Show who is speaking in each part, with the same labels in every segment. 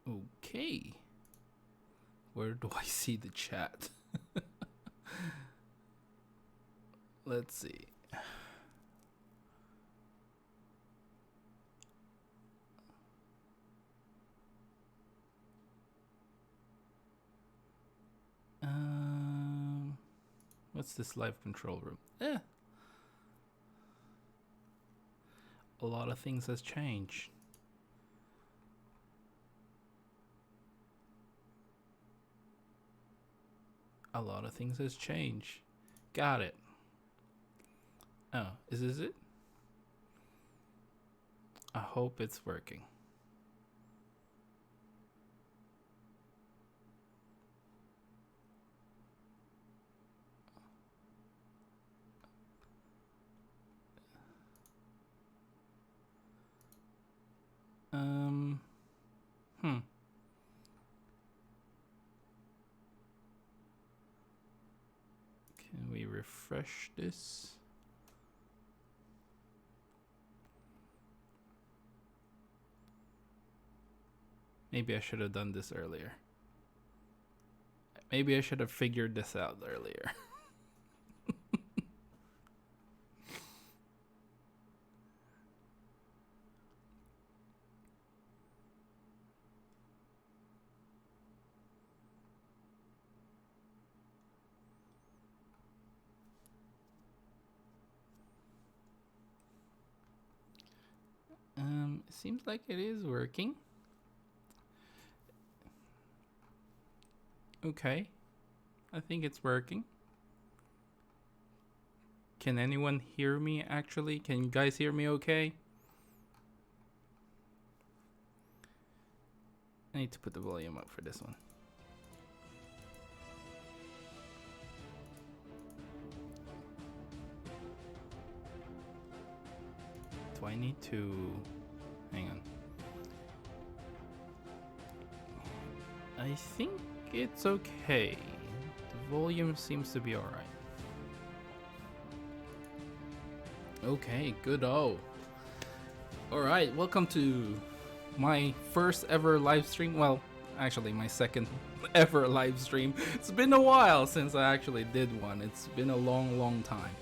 Speaker 1: Okay. Where do I see the chat? Let's see. What's this live control room? A lot of things has changed. A lot of things has changed. Got it. Oh, is this it? I hope it's working. Can we refresh this? Maybe I should have done this earlier. Maybe I should have figured this out earlier. It seems like it is working. Okay. I think it's working. Can anyone hear me actually? Can you guys hear me okay? I need to put the volume up for this one. Do I need to... Hang on. I think it's okay. The volume seems to be alright. Okay, good. Alright, welcome to my first ever live stream. Well, actually my second ever live stream. It's been a while since I actually did one. It's been a long time.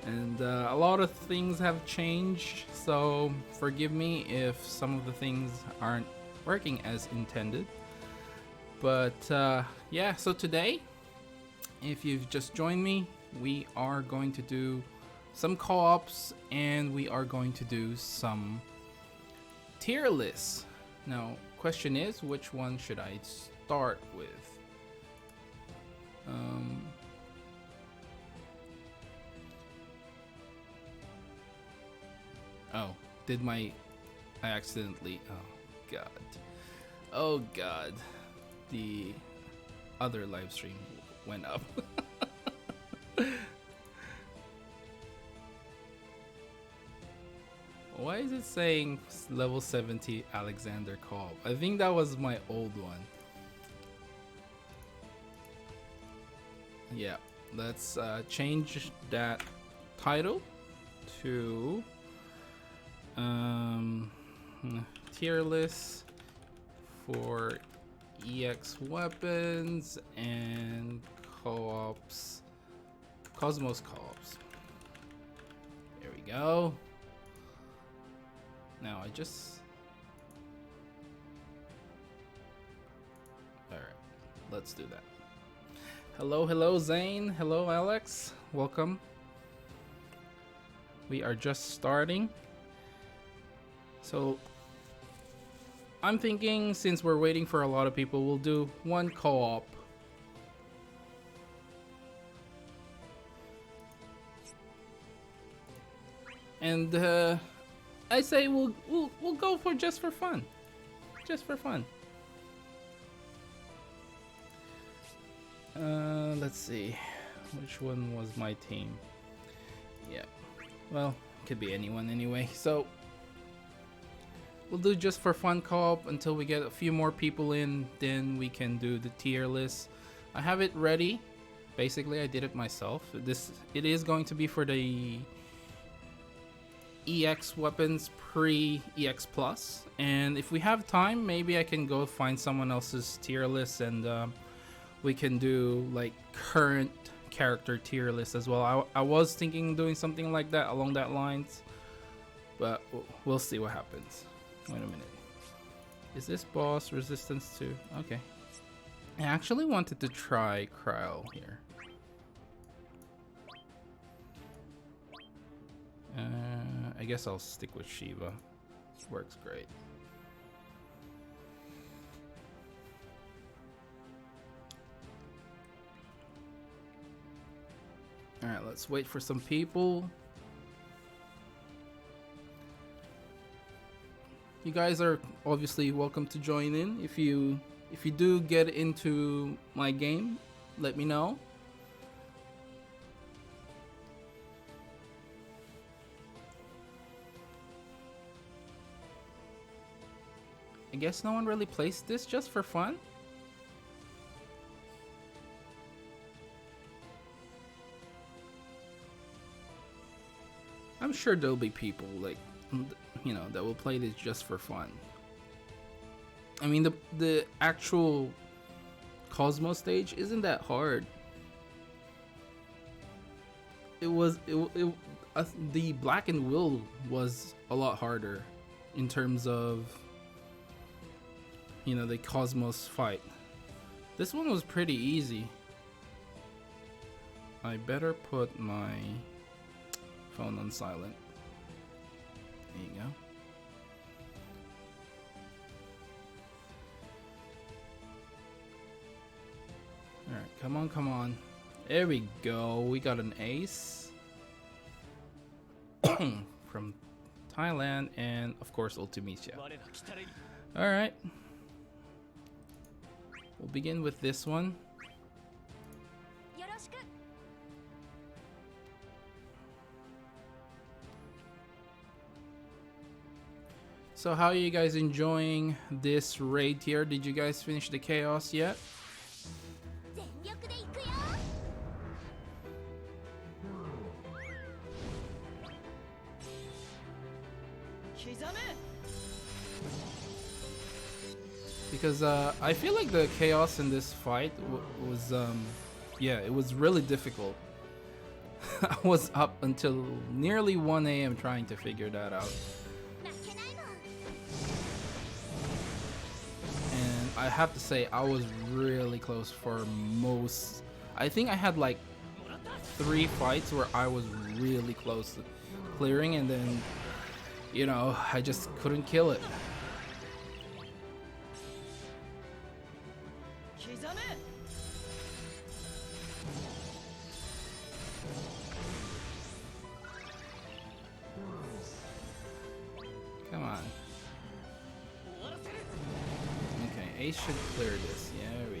Speaker 1: And a lot of things have changed, so forgive me if some of the things aren't working as intended. But yeah, so today, if you've just joined me, we are going to do some co-ops and we are going to do some tier lists. Now, question is, which one should I start with? Oh, I accidentally, oh god, the other live stream went up. Why is it saying level 70 Alexander co-op? I think that was my old one. Yeah, let's change that title to tier list for EX weapons and co-ops, Cosmos co-ops. There we go. Now I just... Alright, let's do that. Hello Zane, hello Alex, welcome. We are just starting. So I'm thinking, since we're waiting for a lot of people, we'll do one co-op. And I say we'll go for just for fun. Just for fun. Let's see. Which one was my team? Yeah. Well, could be anyone anyway. So we'll do just for fun co-op until we get a few more people in, then we can do the tier list. I have it ready. Basically, I did it myself. It is going to be for the EX weapons pre-EX Plus, and if we have time, maybe I can go find someone else's tier list and we can do like current character tier list as well. I was thinking doing something like that along that lines, but we'll see what happens. Wait a minute. Is this boss resistance to? Okay. I actually wanted to try Cryo here. I guess I'll stick with Shiva. Works great. Alright, let's wait for some people. You guys are obviously welcome to join in. If you do get into my game, let me know. I guess no one really plays this just for fun. I'm sure there'll be people like, you know, that will play this just for fun. I mean, the actual Cosmo stage isn't that hard. The Black and Will was a lot harder in terms of, you know, the Cosmos fight. This one was pretty easy. I better put my phone on silent. There you go. Alright, come on, come on. There we go. We got an ace. From Thailand and, of course, Ultimecia. Alright. We'll begin with this one. So how are you guys enjoying this raid here? Did you guys finish the chaos yet? Because I feel like the chaos in this fight was yeah, it was really difficult. I was up until nearly 1 AM trying to figure that out. And I have to say, I was really close for most. I think I had like 3 fights where I was really close to clearing, and then, you know, I just couldn't kill it. Come on. Okay, Ace should clear this. Yeah, there we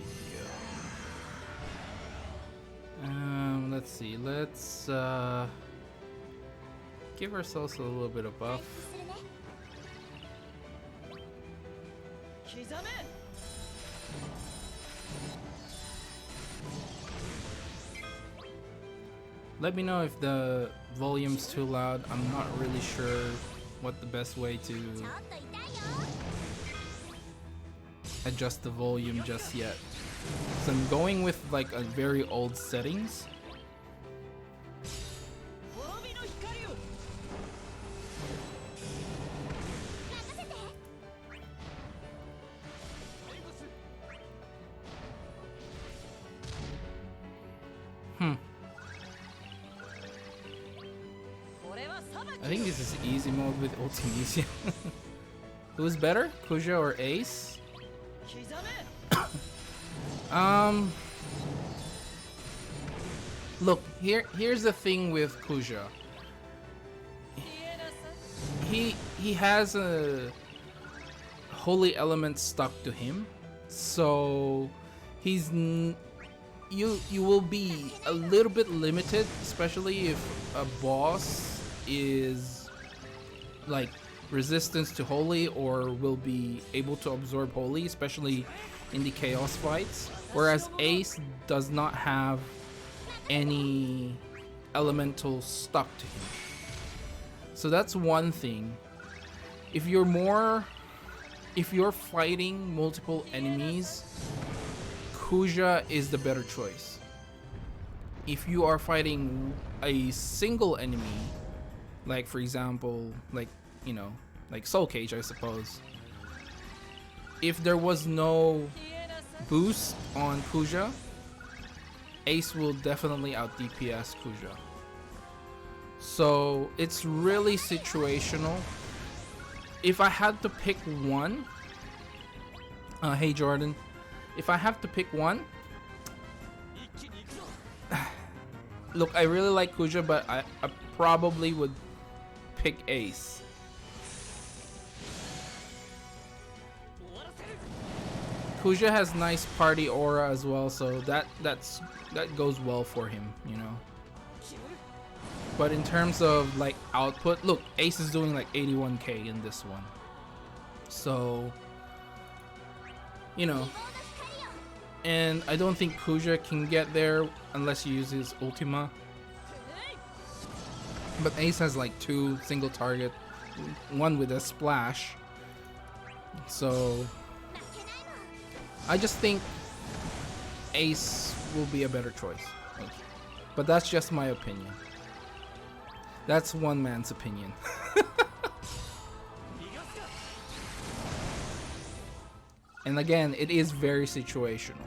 Speaker 1: go. Let's see. Let's give ourselves a little bit of buff. Let me know if the volume's too loud. I'm not really sure what the best way to adjust the volume just yet. So I'm going with like a very old settings. I think this is easy mode with Ultimecia. Who's better, Kuja or Ace? Look, here's the thing with Kuja. He has a holy element stuck to him, so he's you will be a little bit limited, especially if a boss is like resistance to holy or will be able to absorb holy, especially in the chaos fights, whereas Ace does not have any elemental stuck to him. So that's one thing. If you're fighting multiple enemies, Kuja is the better choice. If you are fighting a single enemy, like for example, like, you know, like Soul Cage, I suppose. If there was no boost on Kuja, Ace will definitely out DPS Kuja. So it's really situational. If I had to pick one, hey Jordan, if I have to pick one, look, I really like Kuja, but I probably would pick Ace. Kuja has nice party aura as well, so that goes well for him, you know. But in terms of like output, look, Ace is doing like 81k in this one. So, you know, and I don't think Kuja can get there unless he uses Ultima. But Ace has like 2 single target, one with a splash. So I just think Ace will be a better choice. But that's just my opinion. That's one man's opinion. And again, it is very situational.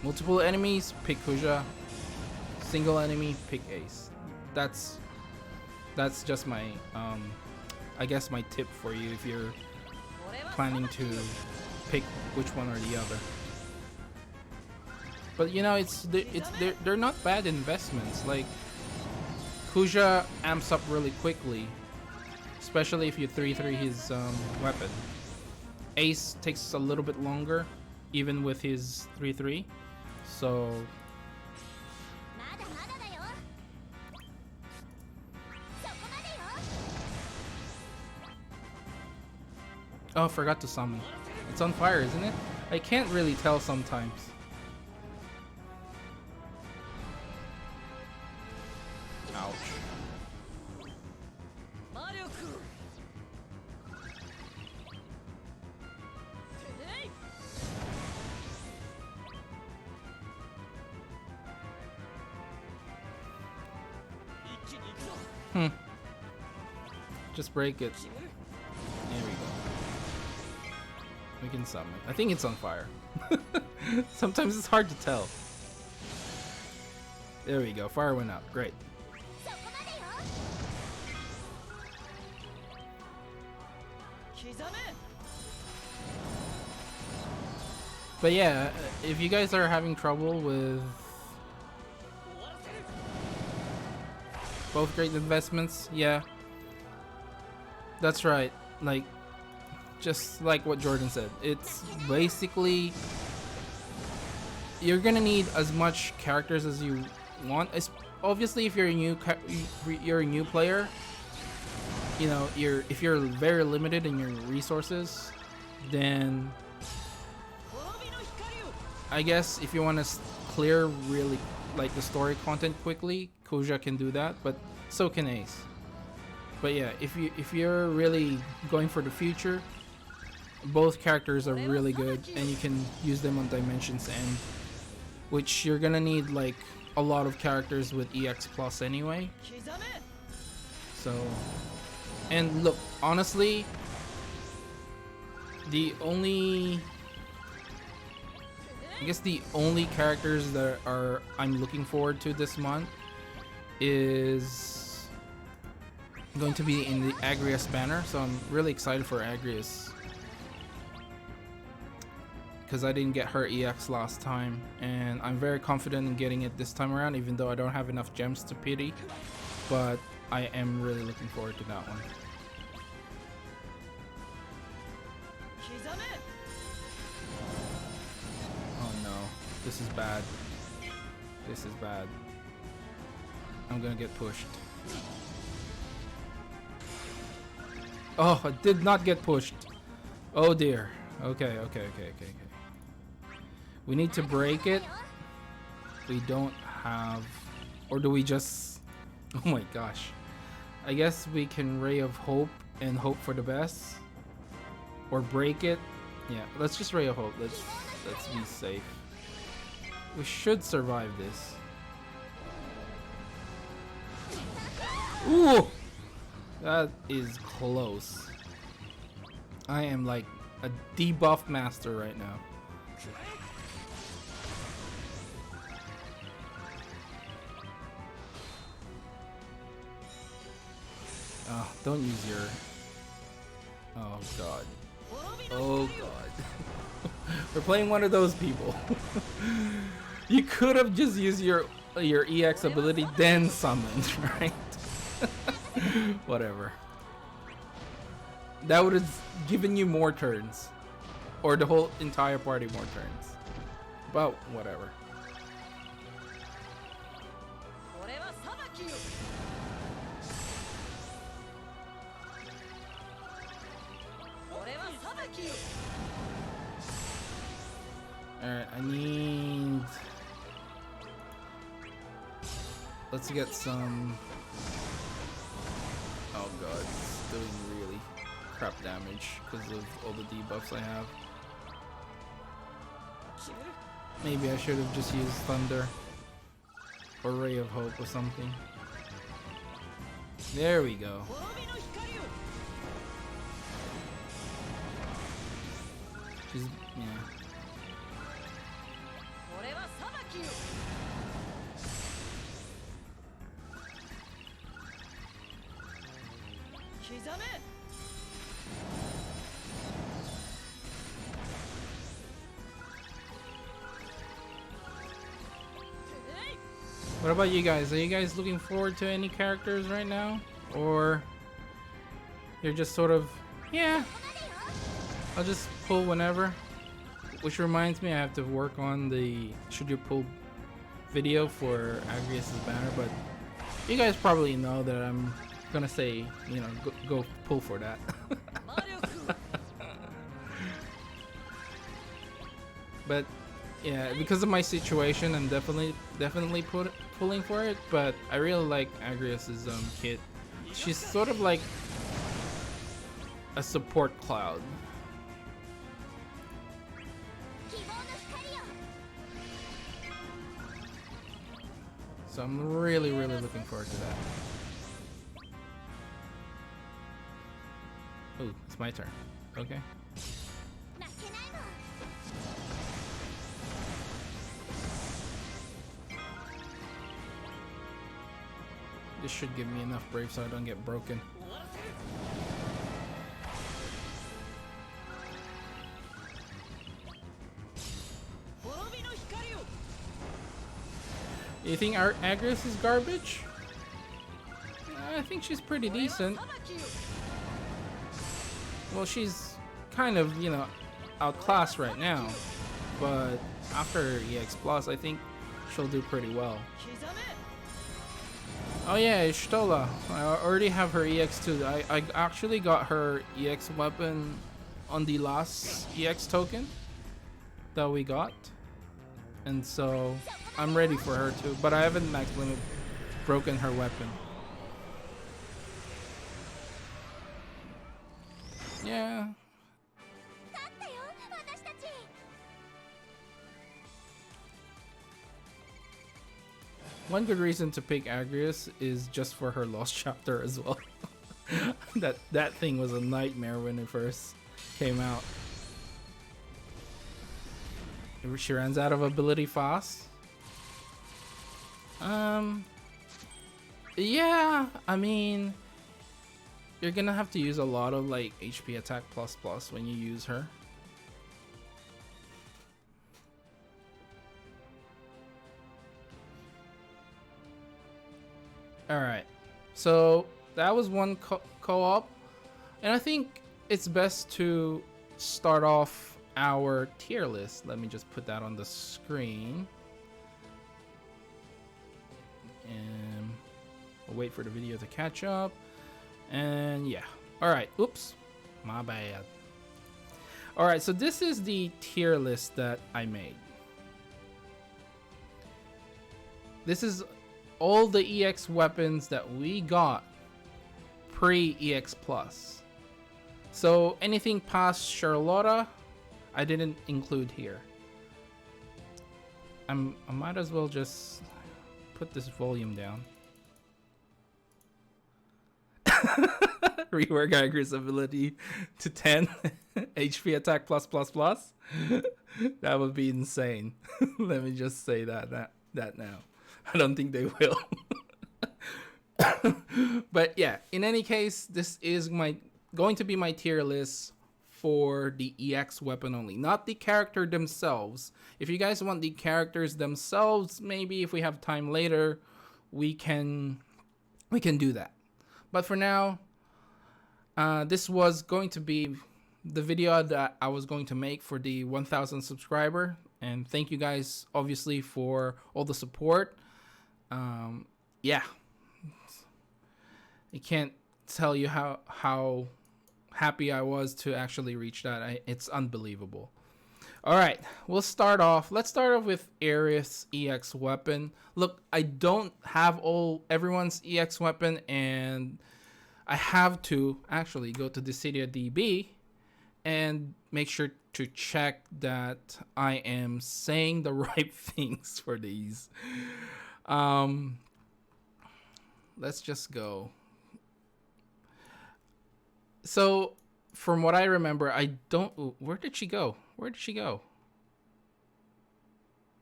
Speaker 1: Multiple enemies, pick Kuja. Single enemy, pick Ace. That's just my I guess my tip for you if you're planning to pick which one or the other. But you know, they're not bad investments. Like Kuja amps up really quickly, especially if you 3-3 his weapon. Ace takes a little bit longer, even with his 3-3. So oh, forgot to summon. It's on fire, isn't it? I can't really tell sometimes. Ouch. Just break it. There we go. We can summon. I think it's on fire. Sometimes it's hard to tell. There we go. Fire went out. Great. But yeah, if you guys are having trouble with both great investments, yeah, that's right. Like, just like what Jordan said, it's basically you're gonna need as much characters as you want. Obviously, if you're a new player, you know, if you're very limited in your resources, then I guess if you want to clear really like the story content quickly, Kuja can do that, but so can Ace. But yeah, if you're really going for the future, both characters are really good, and you can use them on Dimensions End, which you're gonna need like a lot of characters with EX Plus anyway. So, and look, honestly, I guess the only characters that I'm looking forward to this month is going to be in the Agrias banner, so I'm really excited for Agrias because I didn't get her EX last time, and I'm very confident in getting it this time around, even though I don't have enough gems to pity, but I am really looking forward to that one. Oh no, this is bad. This is bad. I'm gonna get pushed. Oh, I did not get pushed. Oh dear. Okay. We need to break it. We don't have... Or do we just... Oh my gosh. I guess we can Ray of Hope and hope for the best. Or break it. Yeah, let's just Ray of Hope. Let's be safe. We should survive this. Ooh! That is close. I am like a debuff master right now. Oh, don't use your... Oh god. Oh god. We're playing one of those people. You could have just used your EX ability, then summoned, right? Whatever. That would have given you more turns. Or the whole entire party more turns. But whatever. Alright, I need... Let's get some... Oh god, it's doing really crap damage because of all the debuffs I have. Maybe I should have just used Thunder or Ray of Hope or something. There we go. She's, yeah. What about you guys? Are you guys looking forward to any characters right now? Or you're just sort of, yeah, I'll just pull whenever? Which reminds me, I have to work on the should you pull video for Agrias' banner, but you guys probably know that I'm gonna say, you know, go pull for that. But yeah, because of my situation, I'm definitely pulling for it. But I really like Agrias' kit. She's sort of like a support cloud. So I'm really looking forward to that. Oh, it's my turn. Okay. This should give me enough brave so I don't get broken. You think our Agrias is garbage? I think she's pretty decent. Well, she's kind of, you know, outclassed right now. But after EX Plus, I think she'll do pretty well. Oh yeah, Ishtola. I already have her EX2. I actually got her EX weapon on the last EX token that we got. And so I'm ready for her too, but I haven't max limit broken her weapon. Yeah. One good reason to pick Agrias is just for her lost chapter as well. that thing was a nightmare when it first came out. She runs out of ability fast. Yeah, I mean, you're gonna have to use a lot of like HP attack plus when you use her. Alright, so that was one co-op, and I think it's best to start off our tier list. Let me just put that on the screen. And we'll wait for the video to catch up. And yeah, alright, oops, my bad. Alright, so this is the tier list that I made. This is all the EX weapons that we got pre-EX Plus. So anything past Charlotta, I didn't include here. I might as well just put this volume down. Rework Agri's ability to 10 HP attack plus plus plus. That would be insane. Let me just say that now. I don't think they will. But yeah, in any case, this is going to be my tier list for the EX weapon only, not the character themselves. If you guys want the characters themselves, maybe if we have time later, we can do that. But for now, this was going to be the video that I was going to make for the 1,000 subscriber. And thank you guys, obviously, for all the support. Yeah, I can't tell you how happy I was to actually reach that. It's unbelievable. All right, let's start off with Aries EX weapon. Look, I don't have everyone's EX weapon, and I have to actually go to the Cydia DB and make sure to check that I am saying the right things for these. Let's just go. So, from what I remember, where did she go?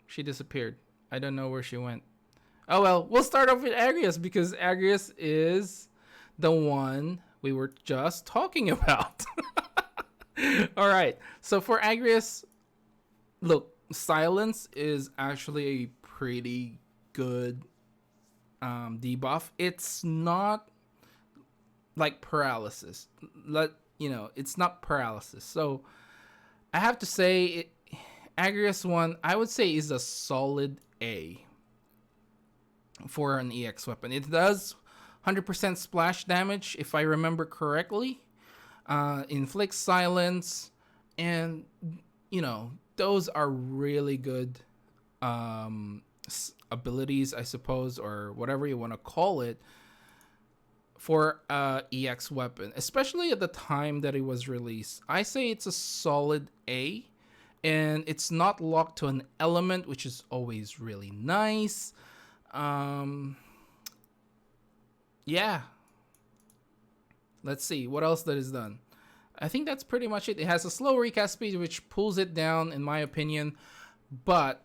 Speaker 1: She disappeared. I don't know where she went. Oh well, we'll start off with Agrias because Agrias is the one we were just talking about. All right. So for Agrias, look, silence is actually a pretty good debuff. It's not like paralysis. It's not paralysis. So I have to say, Agrias 1, I would say, is a solid A for an EX weapon. It does 100% splash damage, if I remember correctly. Inflicts silence, and those are really good abilities, I suppose, or whatever you want to call it, for EX weapon, especially at the time that it was released. I say it's a solid A, and it's not locked to an element, which is always really nice. Yeah. Let's see what else that is done. I think that's pretty much it. It has a slow recast speed, which pulls it down, in my opinion, but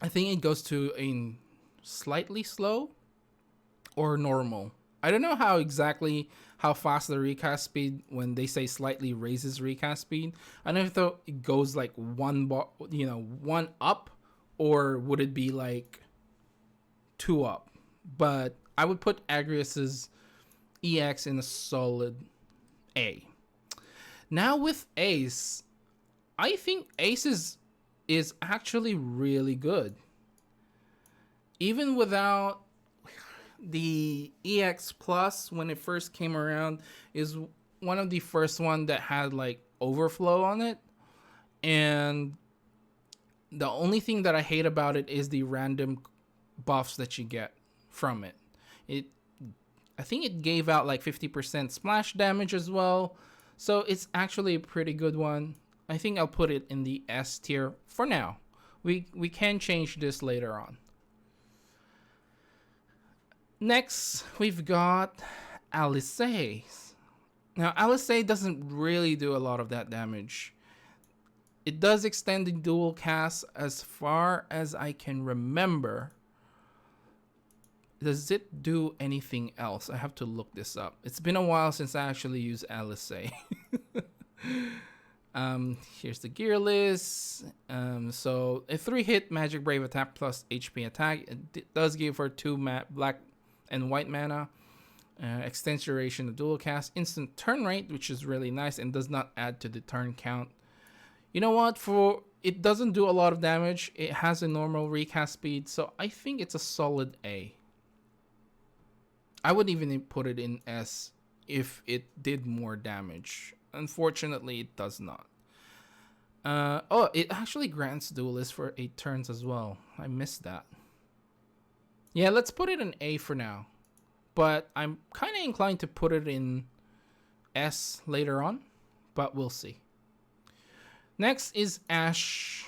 Speaker 1: I think it goes to a slightly slow or normal. I don't know how fast the recast speed, when they say slightly raises recast speed. I don't know if it goes like one up, or would it be like 2 up. But I would put Agrias's EX in a solid A. Now with Ace, I think Ace is actually really good. Even without the EX Plus, when it first came around, is one of the first one that had like overflow on it. And the only thing that I hate about it is the random buffs that you get from it. I think it gave out like 50% splash damage as well. So it's actually a pretty good one. I think I'll put it in the S tier for now. We can change this later on. Next, we've got Alice. Now, Alice doesn't really do a lot of that damage. It does extend the dual cast as far as I can remember. Does it do anything else? I have to look this up. It's been a while since I actually used Alice. Here's the gear list. So a 3-hit Magic Brave attack plus HP attack. It does give her 2 black and white mana. Extends duration of dual cast. Instant turn rate, which is really nice and does not add to the turn count. You know what? It doesn't do a lot of damage. It has a normal recast speed, so I think it's a solid A. I would even put it in S if it did more damage. Unfortunately, it does not. It actually grants Duelist for 8 turns as well. I missed that. Yeah, let's put it in A for now. but I'm kind of inclined to put it in S later on, but we'll see. Next is Ash.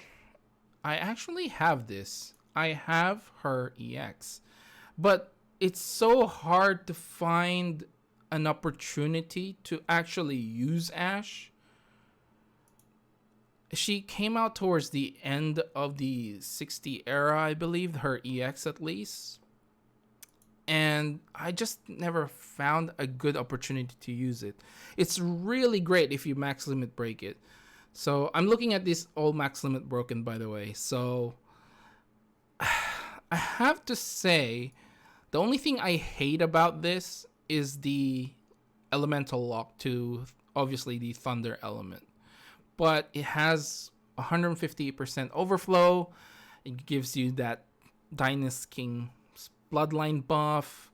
Speaker 1: I actually have this. I have her EX, but it's so hard to find an opportunity to actually use Ash. She came out towards the end of the 60 era, I believe, her EX at least. And I just never found a good opportunity to use it. It's really great if you max limit break it. So I'm looking at this all max limit broken, by the way. So I have to say, the only thing I hate about this is the elemental lock to obviously the thunder element. But it has 150% overflow. It gives you that Dynast King bloodline buff.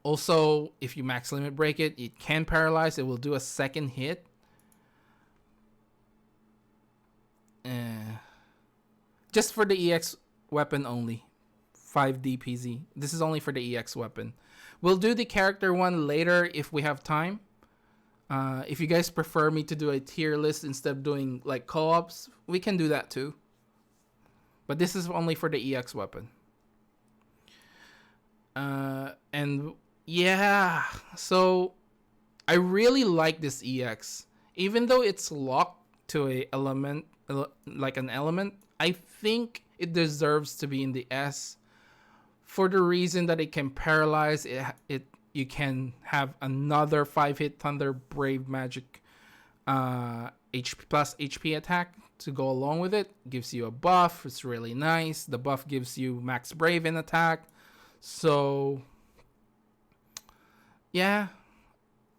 Speaker 1: Also, if you max limit break it, it can paralyze. It will do a second hit. Just for the EX weapon only. 5 DPZ. This is only for the EX weapon. We'll do the character one later if we have time. If you guys prefer me to do a tier list instead of doing like co-ops, we can do that too. But this is only for the EX weapon. And yeah, so I really like this EX. Even though it's locked to a element, like an element, I think it deserves to be in the S for the reason that it can paralyze it. You can have another 5-hit Thunder Brave Magic HP plus HP attack to go along with it. Gives you a buff. It's really nice. The buff gives you max Brave in attack. So yeah,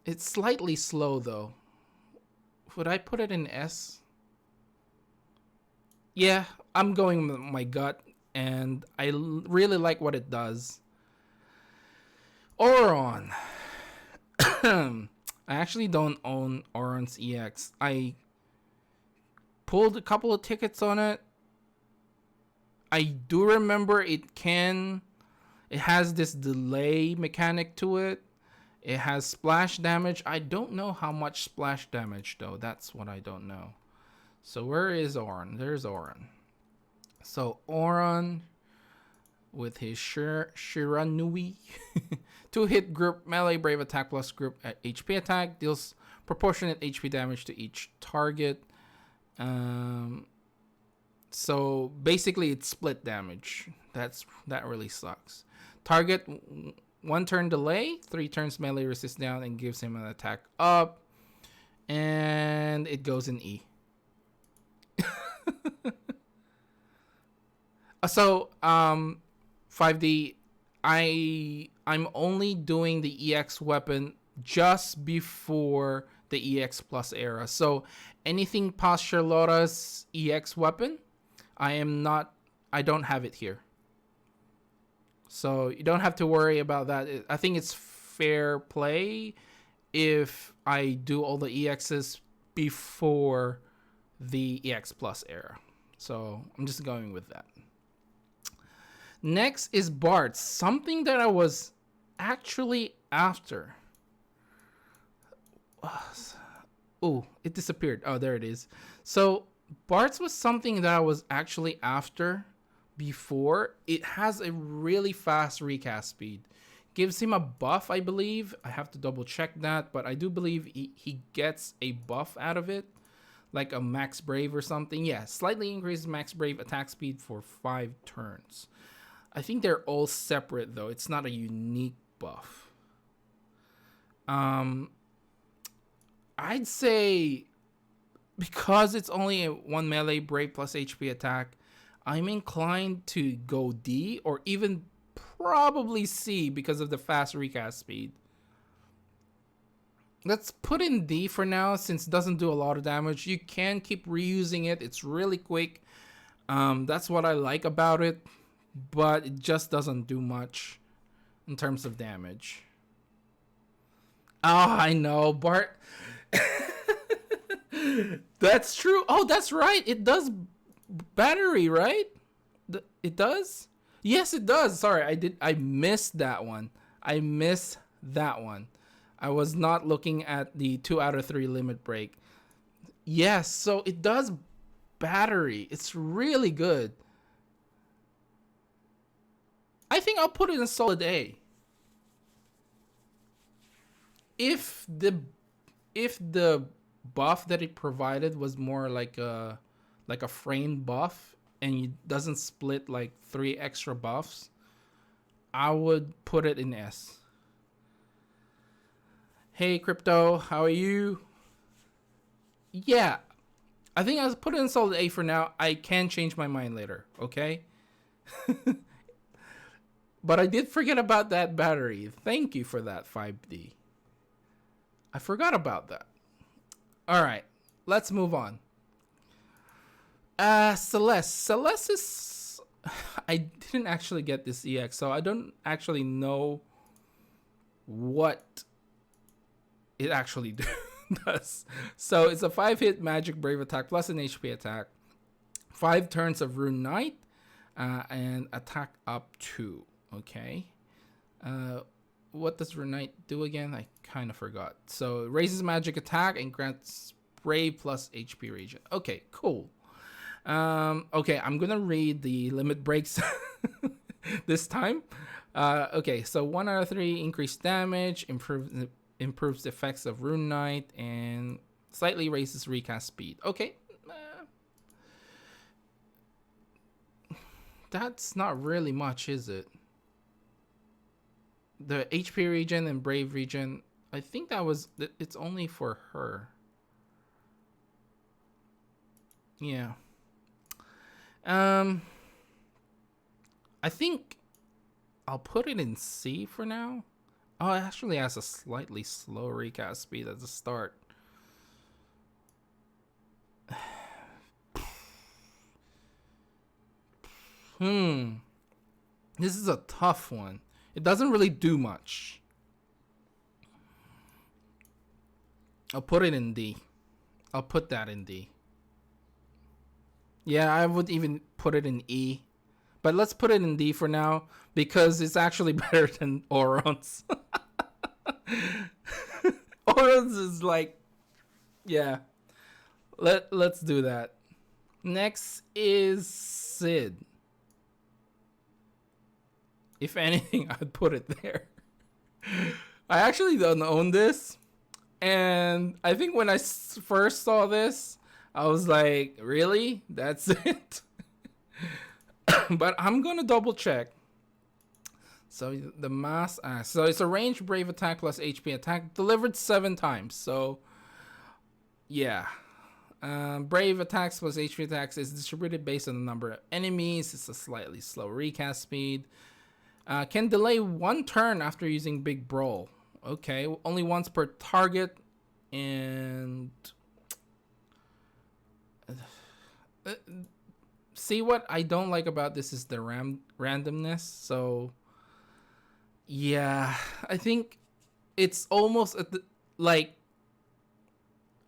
Speaker 1: it's slightly slow though. Would I put it in S? Yeah, I'm going with my gut, and I really like what it does. Auron. I actually don't own Auron's EX. I pulled a couple of tickets on it. I do remember it has this delay mechanic to it. It has splash damage. I don't know how much splash damage though. That's what I don't know. So where is Auron? There's Auron. So Auron with his Shiranui. 2-hit group melee brave attack plus group HP attack. Deals proportionate HP damage to each target. So basically it's split damage. That really sucks. Target 1 turn delay, 3 turns melee resist down, and gives him an attack up. And it goes in E. So 5D, I'm only doing the EX weapon just before the EX Plus era. So anything past Charlotta's EX weapon, I don't have it here. So you don't have to worry about that. I think it's fair play if I do all the EXs before the EX Plus era. So I'm just going with that. Next is Bart, something that I was actually after. Oh, it disappeared. Oh, there it is. So Bart's was something that I was actually after before. It has a really fast recast speed. Gives him a buff, I believe. I have to double check that, but I do believe he gets a buff out of it. Like a max brave or something. Yeah, slightly increases max brave attack speed for 5 turns. I think they're all separate though. It's not a unique buff. I'd say because it's only a 1 melee brave plus HP attack, I'm inclined to go D or even probably C because of the fast recast speed. Let's put in D for now since it doesn't do a lot of damage. You can keep reusing it. It's really quick. That's what I like about it. But it just doesn't do much in terms of damage. Oh, I know, Bart. That's true. Oh, that's right. It does battery, right? It does? Yes, it does. Sorry, I missed that one. I missed that one. I was not looking at the 2 out of 3 limit break. Yes, so it does battery. It's really good. I think I'll put it in solid A. If the buff that it provided was more like a frame buff and it doesn't split like 3 extra buffs, I would put it in S. Hey Crypto, how are you? Yeah, I think I'll put it in solid A for now. I can change my mind later, okay? But I did forget about that battery. Thank you for that, 5D. I forgot about that. All right, let's move on. Celeste. Celeste is... I didn't actually get this EX, so I don't actually know what it actually does. So it's a 5-hit magic brave attack plus an HP attack. 5 turns of Rune Knight, and attack up 2. Okay. What does Rune Knight do again? I kind of forgot. So it raises magic attack and grants brave plus HP regen. Okay, cool. Okay, I'm gonna read the limit breaks this time. Okay, so 1 out of 3 increased damage, improves the effects of Rune Knight, and slightly raises recast speed. Okay. That's not really much, is it? The HP regen and brave regen, I think it's only for her. Yeah. I think I'll put it in C for now. Oh, it actually has a slightly slow recast speed at the start. This is a tough one. It doesn't really do much. I'll put it in D. I'll put that in D. Yeah, I would even put it in E. But let's put it in D for now because it's actually better than Oron's. Oron's is like, yeah. Let's do that. Next is Sid. If anything, I'd put it there. I actually don't own this. And I think when I first saw this, I was like, really? That's it? But I'm going to double check. So the mass axe. So it's a ranged brave attack plus HP attack delivered 7 times. So yeah. Brave attacks plus HP attacks is distributed based on the number of enemies. It's a slightly slow recast speed. Can delay 1 turn after using Big Brawl. Okay, only once per target. And see, what I don't like about this is the randomness. So yeah, I think it's almost at the, like,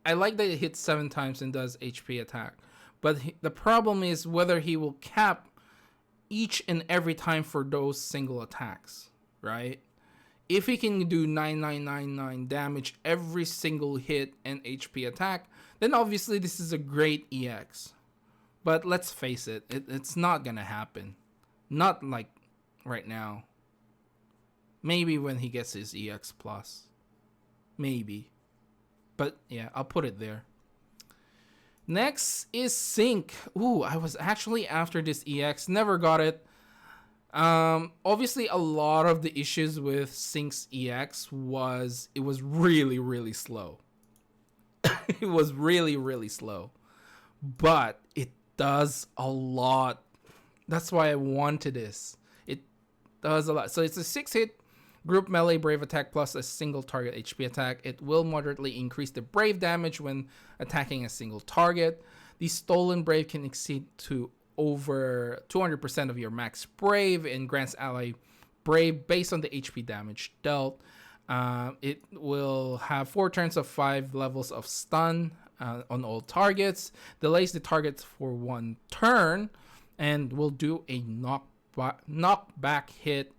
Speaker 1: I like that it hits 7 times and does HP attack, but the problem is whether he will cap each and every time for those single attacks, right? If he can do 9999 damage every single hit and HP attack, then obviously this is a great EX. But let's face it, it's not gonna happen. Not like right now. Maybe when he gets his EX plus. Maybe. But yeah, I'll put it there. Next is Sync. Ooh, I was actually after this EX. Never got it. Obviously a lot of the issues with Sync's EX was it was really, really slow. It was really, really slow. But it does a lot. That's why I wanted this. It does a lot. So it's a 6-hit group melee brave attack plus a single target HP attack. It will moderately increase the brave damage when attacking a single target. The stolen brave can exceed to over 200% of your max brave and grants ally brave based on the HP damage dealt. It will have 4 turns of 5 levels of stun on all targets, delays the target for 1 turn, and will do a knock knockback hit,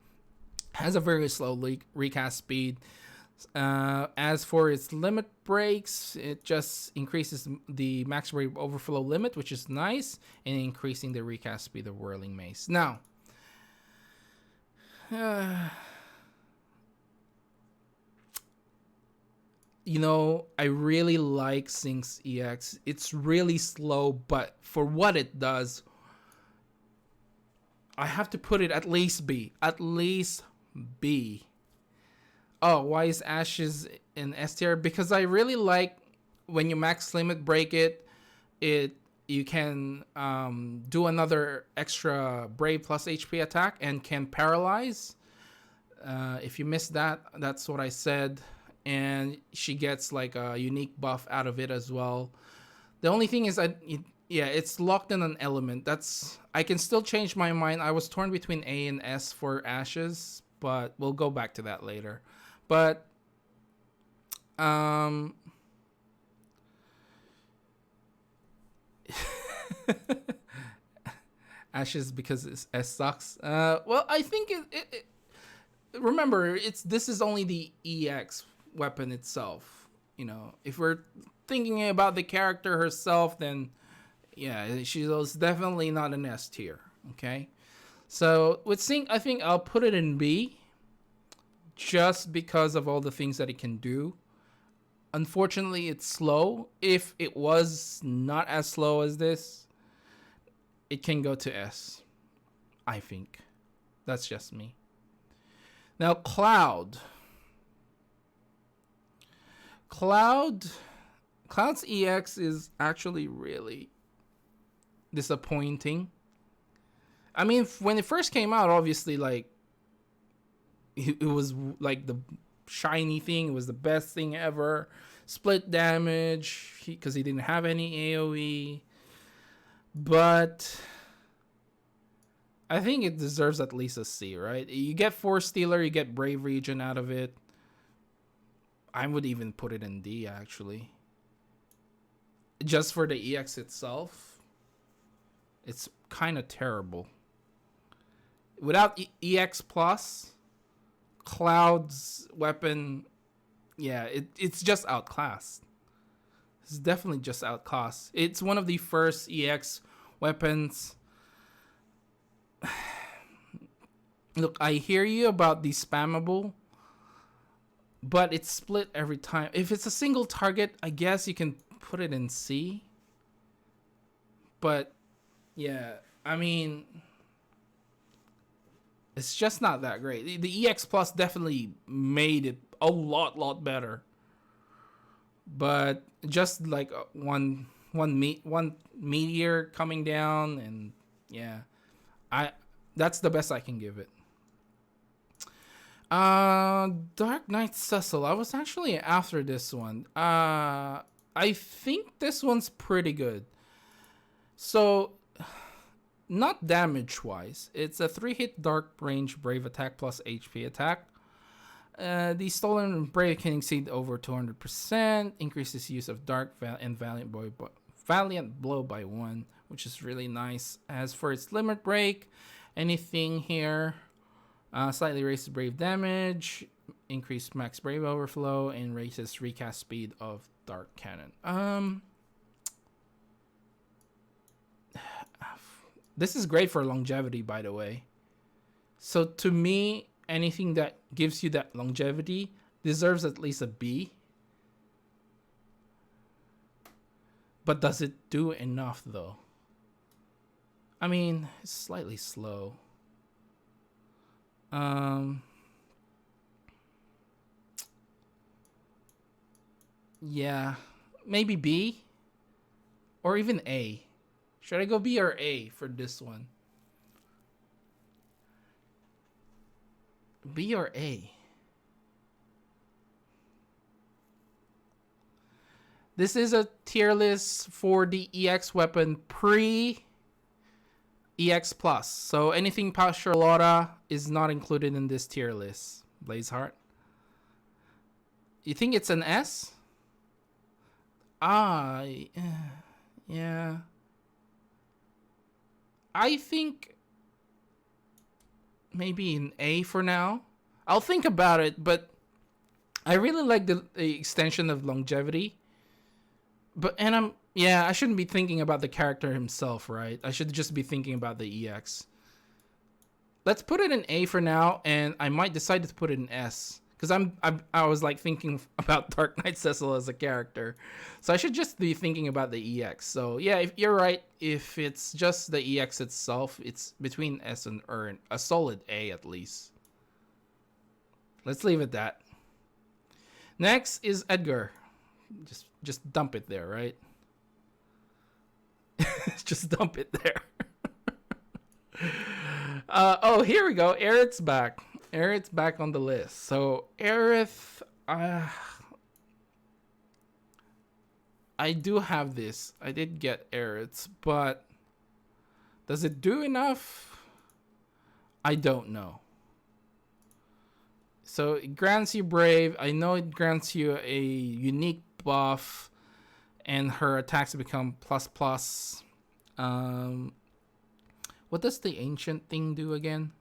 Speaker 1: has a very slow recast speed. As for its limit breaks, it just increases the max brave overflow limit, which is nice, and increasing the recast speed of Whirling Mace. Now, you know, I really like Sync's EX. It's really slow, but for what it does, I have to put it at least B. At least B. Oh, why is Ashes in S tier? Because I really like when you max limit break it, you can do another extra Brave plus HP attack and can paralyze. If you miss that, that's what I said. And she gets like a unique buff out of it as well. The only thing is it's locked in an element. I can still change my mind. I was torn between A and S for Ashes, but we'll go back to that later. But Ashes because S sucks. Well, I think it remember this is only the EX weapon itself. You know, if we're thinking about the character herself, then yeah, she's definitely not an S tier. Okay, so with Sync, I think I'll put it in B, just because of all the things that it can do. Unfortunately, it's slow. If it was not as slow as this, it can go to S, I think. That's just me. Now, Cloud's EX is actually really disappointing. I mean, when it first came out, obviously, like, it was like the shiny thing. It was the best thing ever. Split damage, because he didn't have any AoE. But I think it deserves at least a C, right? You get Force Stealer, you get Brave Regen out of it. I would even put it in D, actually. Just for the EX itself, it's kind of terrible. Without EX Plus, Cloud's weapon, yeah, it's just outclassed. It's definitely just outclassed. It's one of the first EX weapons. Look, I hear you about the spammable, but it's split every time. If it's a single target, I guess you can put it in C. But yeah, I mean, it's just not that great. The EX Plus definitely made it a lot better. But just like one meteor coming down, and yeah, that's the best I can give it. Dark Knight Cecil. I was actually after this one. I think this one's pretty good. So, not damage-wise. It's a 3-hit dark range brave attack plus HP attack. The stolen brave can exceed over 200%. Increases use of dark and valiant blow by 1, which is really nice. As for its limit break, anything here, slightly raises brave damage, increased max brave overflow, and raises recast speed of dark cannon. This is great for longevity, by the way. So to me, anything that gives you that longevity deserves at least a B. But does it do enough, though? I mean, it's slightly slow. Yeah, maybe B or even A. Should I go B or A for this one? B or A? This is a tier list for the EX weapon pre EX Plus. So anything past Charlotta is not included in this tier list. Blazeheart. You think it's an S? Yeah. I think maybe an A for now. I'll think about it, but I really like the extension of longevity. But I shouldn't be thinking about the character himself, right? I should just be thinking about the EX. Let's put it in A for now, and I might decide to put it in S because I was like thinking about Dark Knight Cecil as a character, so I should just be thinking about the EX. So yeah, if you're right, if it's just the EX itself, it's between S and a solid A at least. Let's leave it that. Next is Edgar. Just dump it there, right? Just dump it there. Oh, here we go. Aerith's back. Aerith's back on the list. So Aerith, I do have this. I did get Aerith's, but does it do enough? I don't know. So it grants you Brave. I know it grants you a unique buff, and her attacks become ++. What does the ancient thing do again?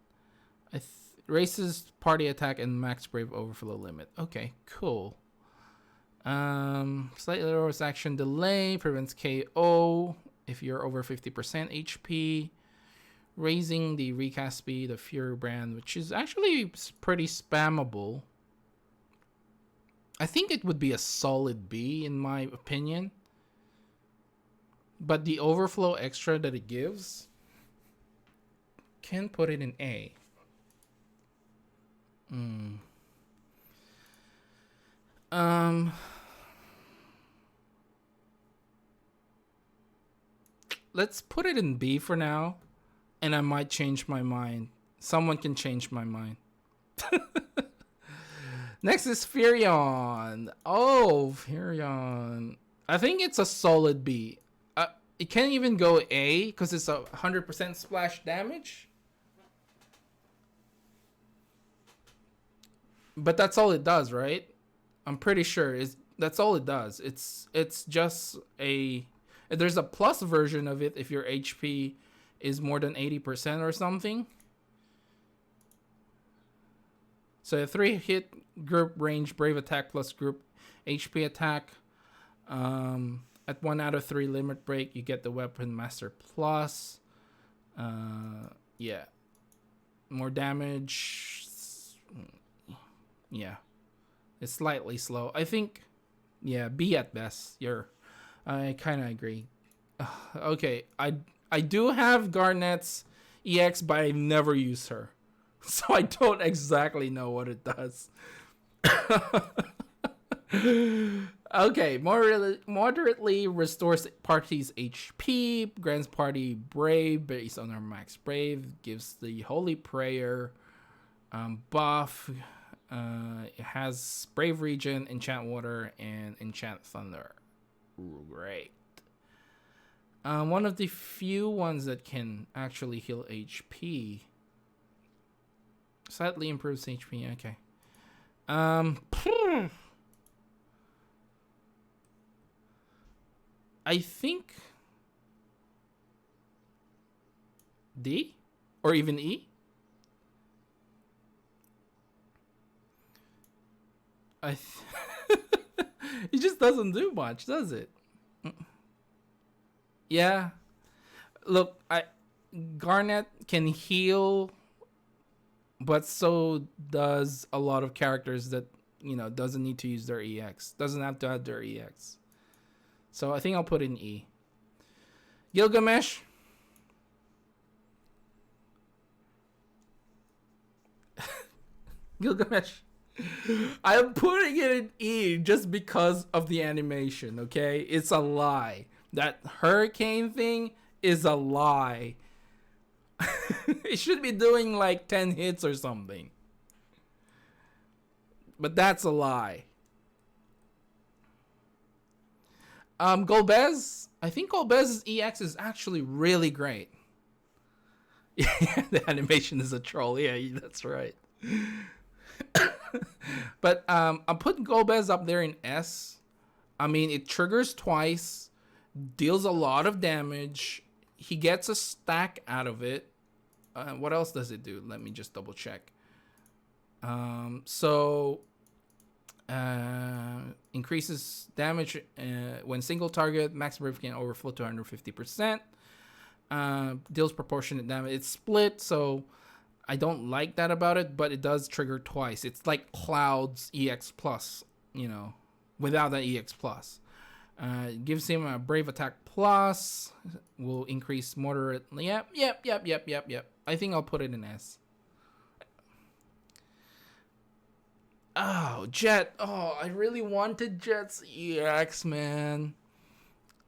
Speaker 1: Raises party attack and max Brave overflow limit. Okay, cool. Slightly lowers action delay, prevents KO if you're over 50% HP. Raising the recast speed of Fury Brand, which is actually pretty spammable. I think it would be a solid B in my opinion. But the overflow extra that it gives can put it in A. Let's put it in B for now. And I might change my mind. Someone can change my mind. Next is Furion. Oh, Furion. I think it's a solid B. It can't even go A because it's 100% splash damage. But that's all it does, right? I'm pretty sure that's all it does. It's just there's a plus version of it if your HP is more than 80% or something. So a 3-hit group range Brave attack plus group HP attack. At 1 out of 3 limit break, you get the Weapon Master Plus. Yeah. More damage. Yeah. It's slightly slow. I think, yeah, B at best. I kind of agree. Okay, I do have Garnet's EX, but I never use her. So I don't exactly know what it does. Okay, moderately restores party's HP, grants party Brave based on her max Brave, gives the Holy Prayer buff. It has Brave Regen, Enchant Water, and Enchant Thunder. Great. One of the few ones that can actually heal HP. Slightly improves HP, okay. I think D or even E. It just doesn't do much, does it? Yeah. Look, Garnet can heal, but so does a lot of characters that, doesn't need to use their EX. Doesn't have to have their EX. So I think I'll put in E. Gilgamesh. Gilgamesh. I'm putting it in E just because of the animation, okay? It's a lie. That hurricane thing is a lie. It should be doing like 10 hits or something. But that's a lie. Golbez. I think Golbez's EX is actually really great. Yeah, the animation is a troll. Yeah, that's right. But I'm putting Golbez up there in S. I mean, it triggers twice, deals a lot of damage. He gets a stack out of it. What else does it do? Let me just double check. So increases damage when single target. Max brave can overflow to 150%. Deals proportionate damage. It's split, so I don't like that about it, but it does trigger twice. It's like Cloud's EX Plus, you know, without that EX Plus. Gives him a Brave Attack Plus. Will increase moderately. Yep. I think I'll put it in S. Oh, Jet. Oh, I really wanted Jet's EX, man.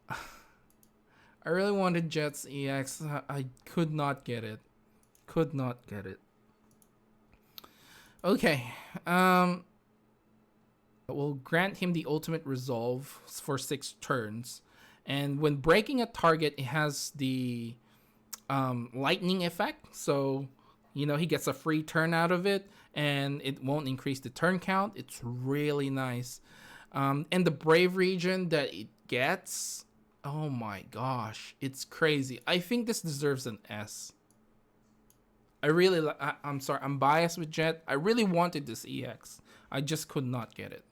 Speaker 1: I really wanted Jet's EX. I could not get it. Okay. Will grant him the ultimate resolve for 6 turns. And when breaking a target, it has the lightning effect. So, you know, he gets a free turn out of it. And it won't increase the turn count. It's really nice. And the Brave region that it gets, oh my gosh, it's crazy. I think this deserves an S. I'm sorry, I'm biased with Jet. I really wanted this EX. I just could not get it.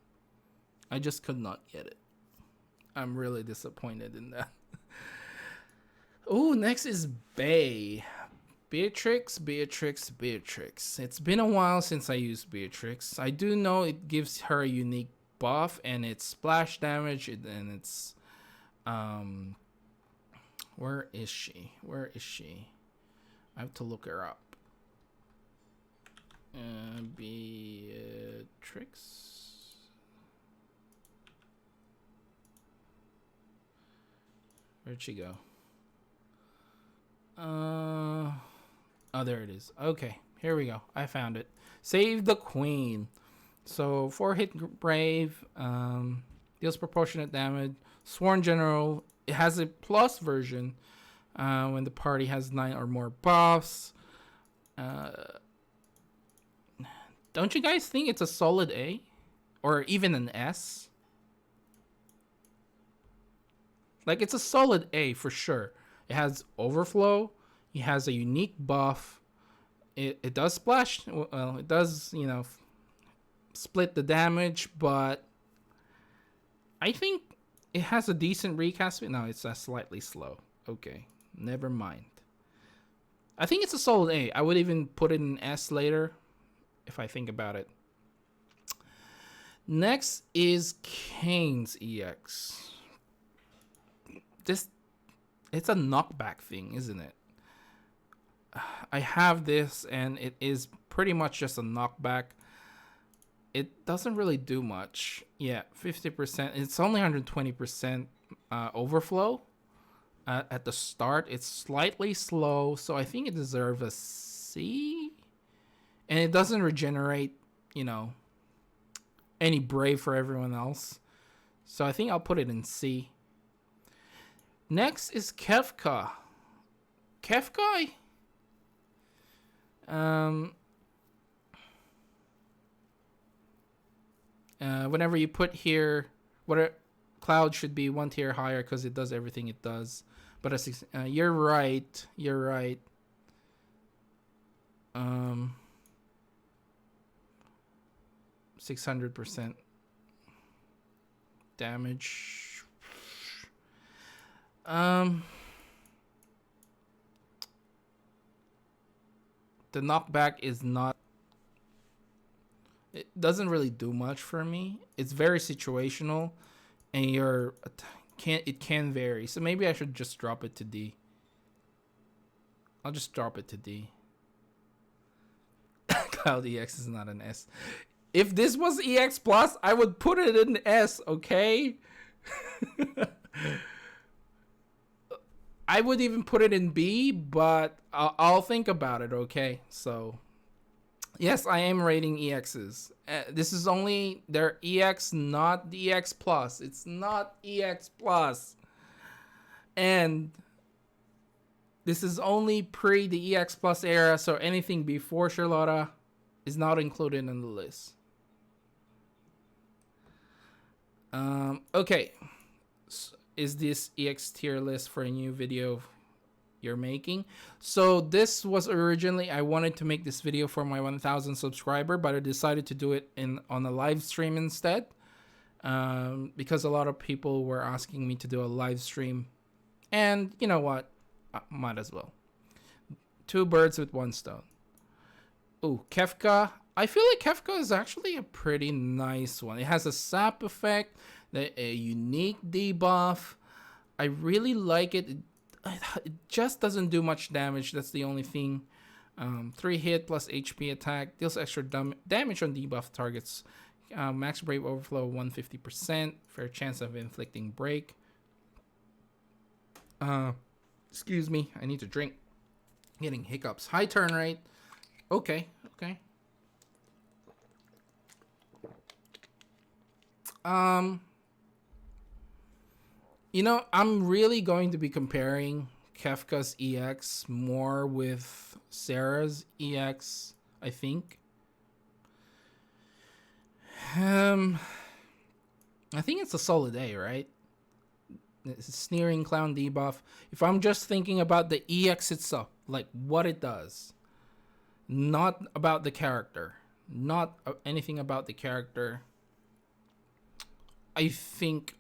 Speaker 1: I'm really disappointed in that. Oh, next is Bay. Beatrix. It's been a while since I used Beatrix. I do know it gives her a unique buff, and it's splash damage, and it's where is she? I have to look her up. Beatrix. Where'd she go? Oh, there it is. Okay, here we go. I found it. Save the Queen. So 4-hit Brave, deals proportionate damage. Sworn General. It has a plus version when the party has 9 or more buffs. Don't you guys think it's a solid A? Or even an S? Like, it's a solid A for sure. It has overflow. It has a unique buff. It does splash. Well, it does, you know, split the damage, but I think it has a decent recast. No, it's slightly slow. Okay, never mind. I think it's a solid A. I would even put it in S later if I think about it. Next is Kane's EX. It's a knockback thing, isn't it? I have this, and it is pretty much just a knockback. It doesn't really do much. Yeah, 50%. It's only 120% overflow at the start. It's slightly slow, so I think it deserves a C. And it doesn't regenerate, you know, any Brave for everyone else. So I think I'll put it in C. Next is Kefka. Whenever you put here, Cloud should be 1 tier higher because it does everything it does. But you're right. 600% damage. The knockback is not. It doesn't really do much for me. It's very situational, and it can vary. So maybe I should just drop it to D. I'll just drop it to D. Cloud EX is not an S. If this was EX Plus, I would put it in S, okay? I would even put it in B, but I'll think about it, okay? So, yes, I am rating EXs. This is only their EX, not the EX Plus. It's not EX Plus. And this is only pre the EX Plus era, so anything before Charlotta is not included in the list. Okay. Is this EX tier list for a new video? you're making. So this was originally, I wanted to make this video for my 1,000 subscriber, but I decided to do it on a live stream instead, because a lot of people were asking me to do a live stream, and you know what, I might as well. Two birds with one stone. Ooh, Kefka. I feel like Kefka is actually a pretty nice one. It has a sap effect, a unique debuff. I really like it. It just doesn't do much damage. That's the only thing. 3 hit plus HP attack. Deals extra damage on debuff targets. Max Brave Overflow 150%. Fair chance of inflicting break. Excuse me. I need to drink. Getting hiccups. High turn rate. Okay. You know, I'm really going to be comparing Kefka's EX more with Sarah's EX, I think. I think it's a solid A, right? It's a Sneering Clown debuff. If I'm just thinking about the EX itself, like what it does, not about the character, not anything about the character, I think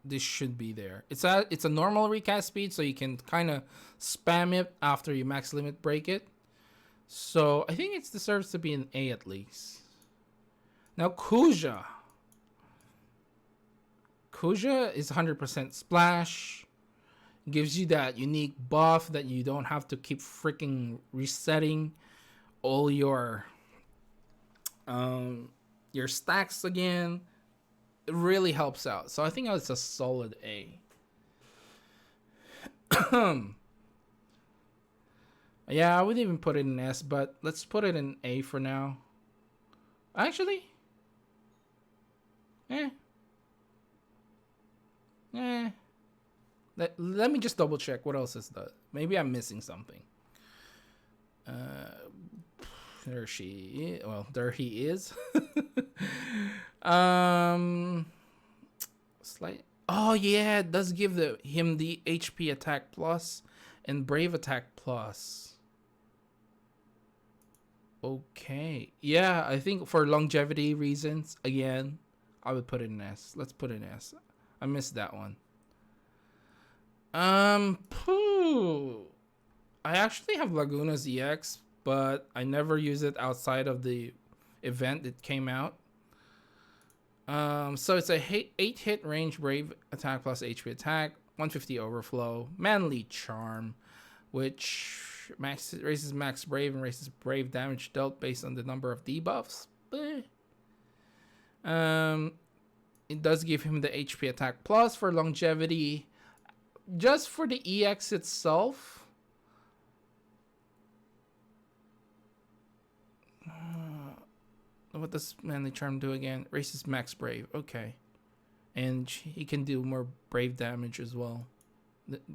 Speaker 1: this should be there. It's a normal recast speed, so you can kind of spam it after you max limit break it. So I think it deserves to be an A at least. Now Kuja. Kuja is 100% splash. Gives you that unique buff that you don't have to keep freaking resetting all your stacks again. It really helps out. So I think it's a solid A. Yeah, I wouldn't even put it in S, but let's put it in A for now. Actually, let me just double check what else is that. Maybe I'm missing something. There she is. Well, there he is. Slight. Oh yeah, it does give him the HP attack plus and brave attack plus. Okay. Yeah, I think for longevity reasons, again, I would put it in S. Let's put it in S. I missed that one. Pooh. I actually have Laguna's EX, but I never use it outside of the event that came out. So it's a 8-hit range brave attack plus HP attack, 150 overflow, manly charm, which raises max brave and raises brave damage dealt based on the number of debuffs. It does give him the HP attack plus for longevity. Just for the EX itself, what does manly charm do again? Raises max brave. Okay, and he can do more brave damage as well,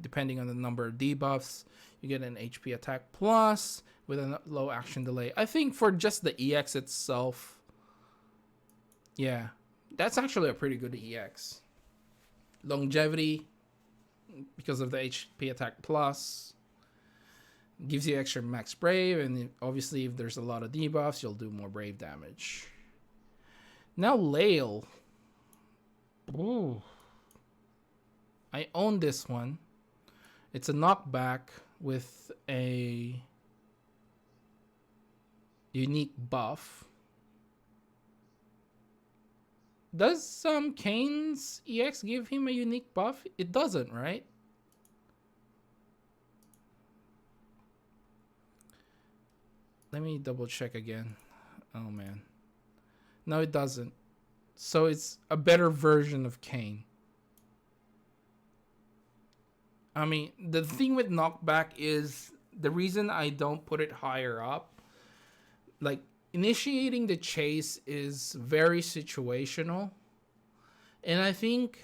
Speaker 1: depending on the number of debuffs. You get an HP attack plus with a low action delay. I think for just the EX itself, yeah, that's actually a pretty good EX. Longevity, because of the HP attack plus, gives you extra max brave, and obviously if there's a lot of debuffs, you'll do more brave damage. Now Lael. Ooh. I own this one. It's a knockback with a unique buff. Does Kane's EX give him a unique buff? It doesn't, right? Let me double check again. Oh man. No, it doesn't. So it's a better version of Kane. I mean, the thing with knockback is the reason I don't put it higher up. Like, initiating the chase is very situational. And I think,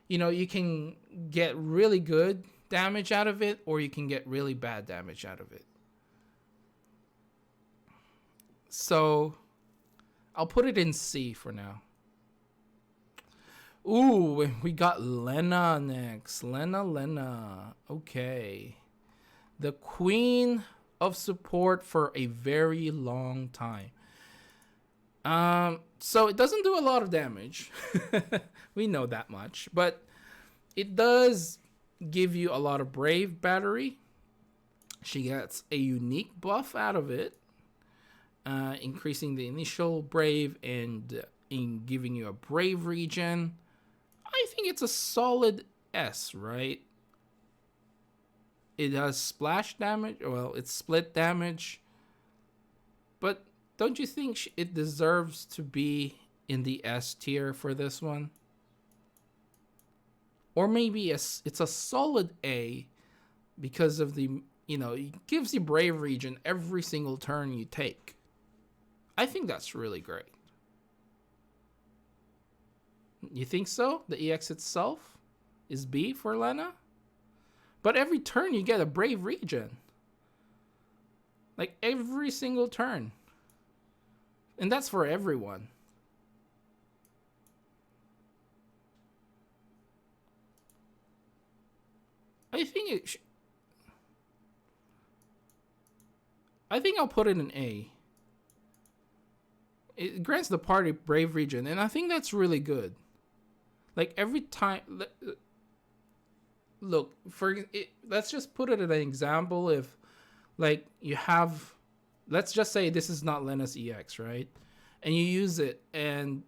Speaker 1: you can get really good damage out of it, or you can get really bad damage out of it. So I'll put it in C for now. Ooh, we got Lena next. Lena. Okay. The queen of support for a very long time. So it doesn't do a lot of damage. We know that much. But it does give you a lot of brave battery. She gets a unique buff out of it, increasing the initial brave and in giving you a brave regen. I think it's a solid S, right? It has splash damage. Well, it's split damage. But don't you think it deserves to be in the S tier for this one? Or maybe it's a solid A because of the, it gives you brave regen every single turn you take. I think that's really great. You think so? The EX itself is B for Lena? But every turn you get a brave regen. Like every single turn. And that's for everyone. I think I think I'll put it in A. It grants the party brave regen, and I think that's really good. Like every time, look, let's just put it as an example. If like you have, let's just say this is not Lena's EX, right? And you use it, and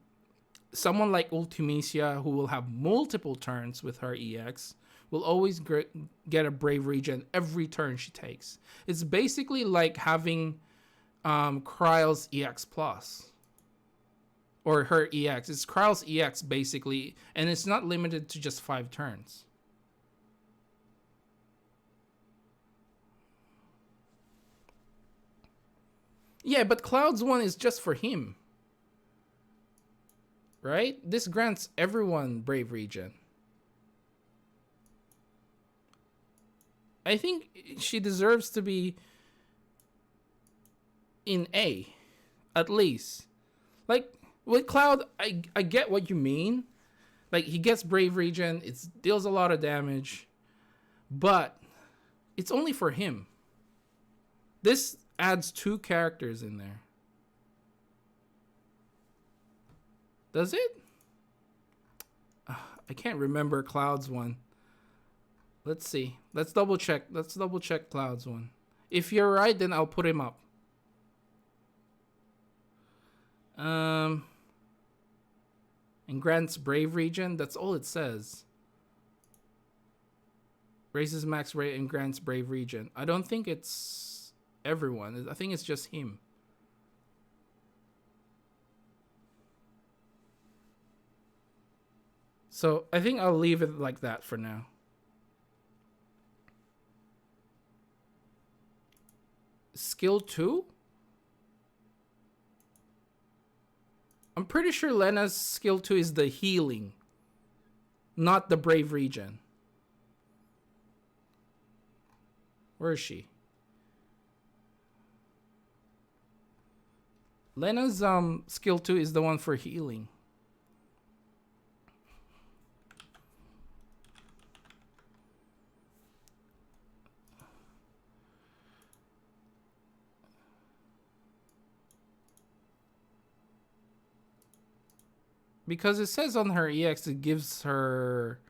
Speaker 1: someone like Ultimisia, who will have multiple turns with her EX, will always get a brave regen every turn she takes. It's basically like having Kryle's EX plus. Or her EX. It's Kryle's EX basically, and it's not limited to just 5 turns. Yeah, but Cloud's one is just for him. Right? This grants everyone brave regen. I think she deserves to be in A, at least. Like, with Cloud, I get what you mean. Like, he gets brave regen, it deals a lot of damage, but it's only for him. This adds 2 characters in there. Does it? I can't remember Cloud's one. Let's see. Let's double check. Let's double check Cloud's one. If you're right, then I'll put him up. And grants brave regen. That's all it says. Raises max rate and grants brave regen. I don't think it's everyone. I think it's just him. So I think I'll leave it like that for now. Skill 2? I'm pretty sure Lena's skill 2 is the healing, not the brave regen. Where is she? Lena's skill 2 is the one for healing. Because it says on her EX it gives her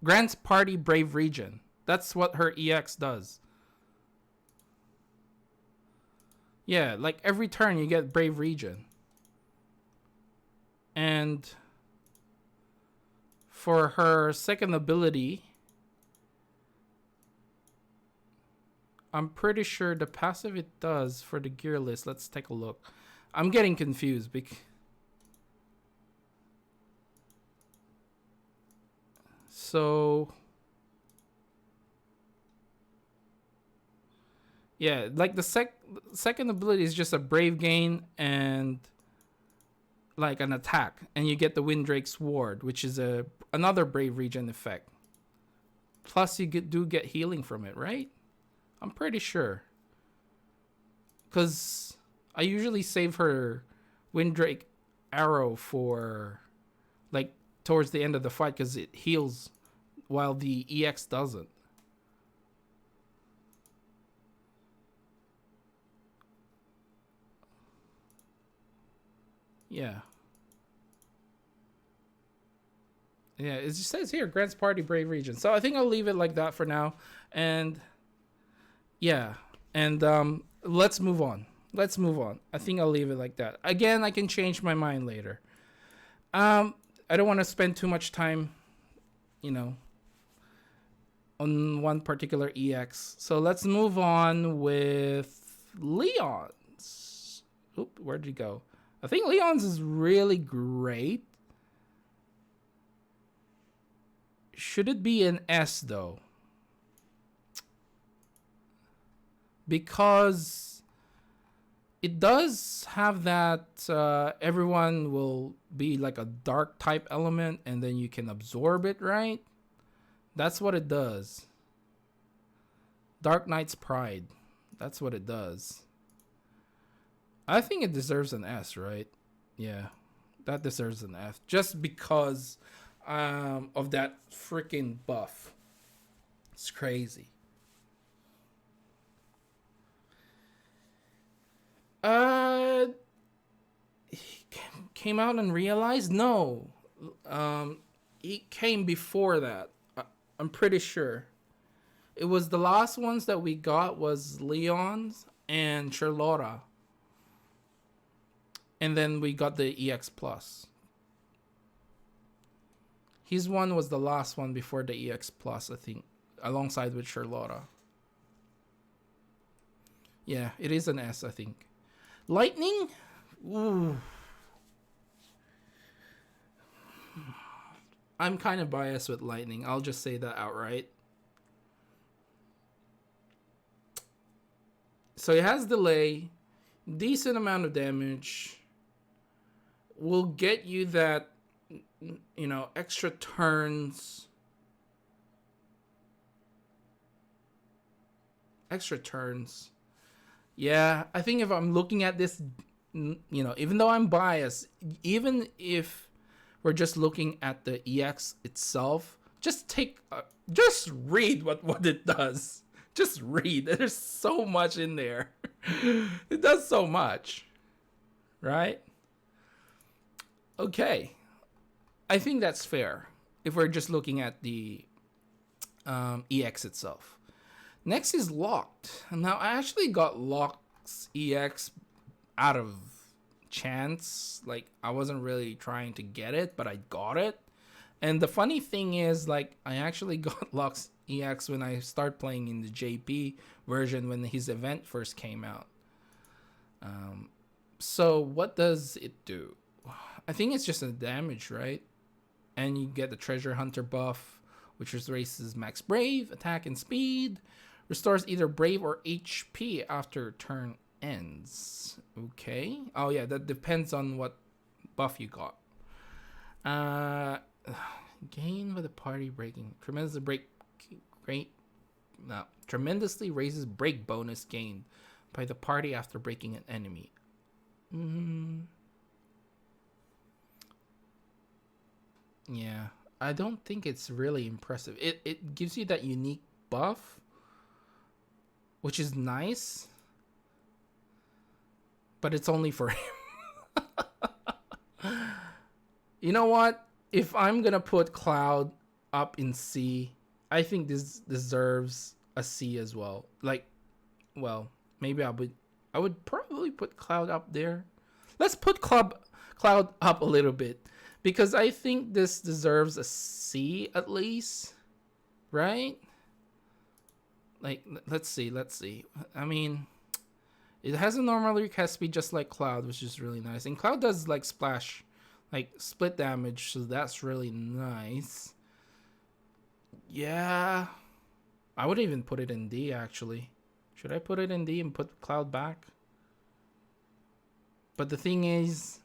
Speaker 1: grants party brave regen. That's what her EX does. Yeah, like every turn you get brave regen. And for her second ability, I'm pretty sure the passive it does for the gear list. Let's take a look. I'm getting confused because so yeah, like the second ability is just a brave gain and like an attack, and you get the Windrake Sword, which is another brave regen effect. Plus you do get healing from it, right? I'm pretty sure. Because I usually save her Windrake arrow for like towards the end of the fight because it heals while the EX doesn't. Yeah. Yeah, it just says here, grants party brave region. So I think I'll leave it like that for now. And yeah, and let's move on. Let's move on. I think I'll leave it like that. Again, I can change my mind later. I don't want to spend too much time, you know, on one particular EX. So let's move on with Leon's. Oop, where'd he go? I think Leon's is really great. Should it be an S though? Because it does have that everyone will be like a dark type element and then you can absorb it, right? That's what it does. Dark Knight's Pride. That's what it does. I think it deserves an S, right? Yeah, that deserves an F. Just because of that freaking buff. It's crazy. He came out and realized? No. He came before that. I'm pretty sure. It was the last ones that we got was Leon's and Charlotta. And then we got the EX Plus. His one was the last one before the EX Plus, I think, alongside with Charlotta. Yeah, it is an S, I think. Lightning? Ooh. I'm kind of biased with Lightning. I'll just say that outright. So it has delay, decent amount of damage. Will get you that, you know, extra turns. Extra turns. Yeah, I think if I'm looking at this, you know, even though I'm biased, even if we're just looking at the EX itself, just read what it does. Just read. There's so much in there. It does so much, right? Okay, I think that's fair if we're just looking at the EX itself. Next is Locked. Now, I actually got Locked's EX out of chance. Like, I wasn't really trying to get it, but I got it. And the funny thing is, like, I actually got Locked's EX when I started playing in the JP version when his event first came out. So what does it do? I think it's just a damage, right? And you get the Treasure Hunter buff, which raises max Brave, attack, and speed. Restores either Brave or HP after turn ends. Okay. Oh yeah, that depends on what buff you got. Gain with a party breaking. Tremendously raises break bonus gained by the party after breaking an enemy. Yeah, I don't think it's really impressive. It gives you that unique buff, which is nice, but it's only for him. You know what? If I'm gonna put Cloud up in C, I think this deserves a C as well. Like, well, maybe I would probably put Cloud up there. Let's put Cloud up a little bit, because I think this deserves a C at least, right? Like, let's see. I mean, it has a normal recast speed just like Cloud, which is really nice. And Cloud does like splash, like split damage, so that's really nice. Yeah, I would even put it in D actually. Should I put it in D and put Cloud back? But the thing is,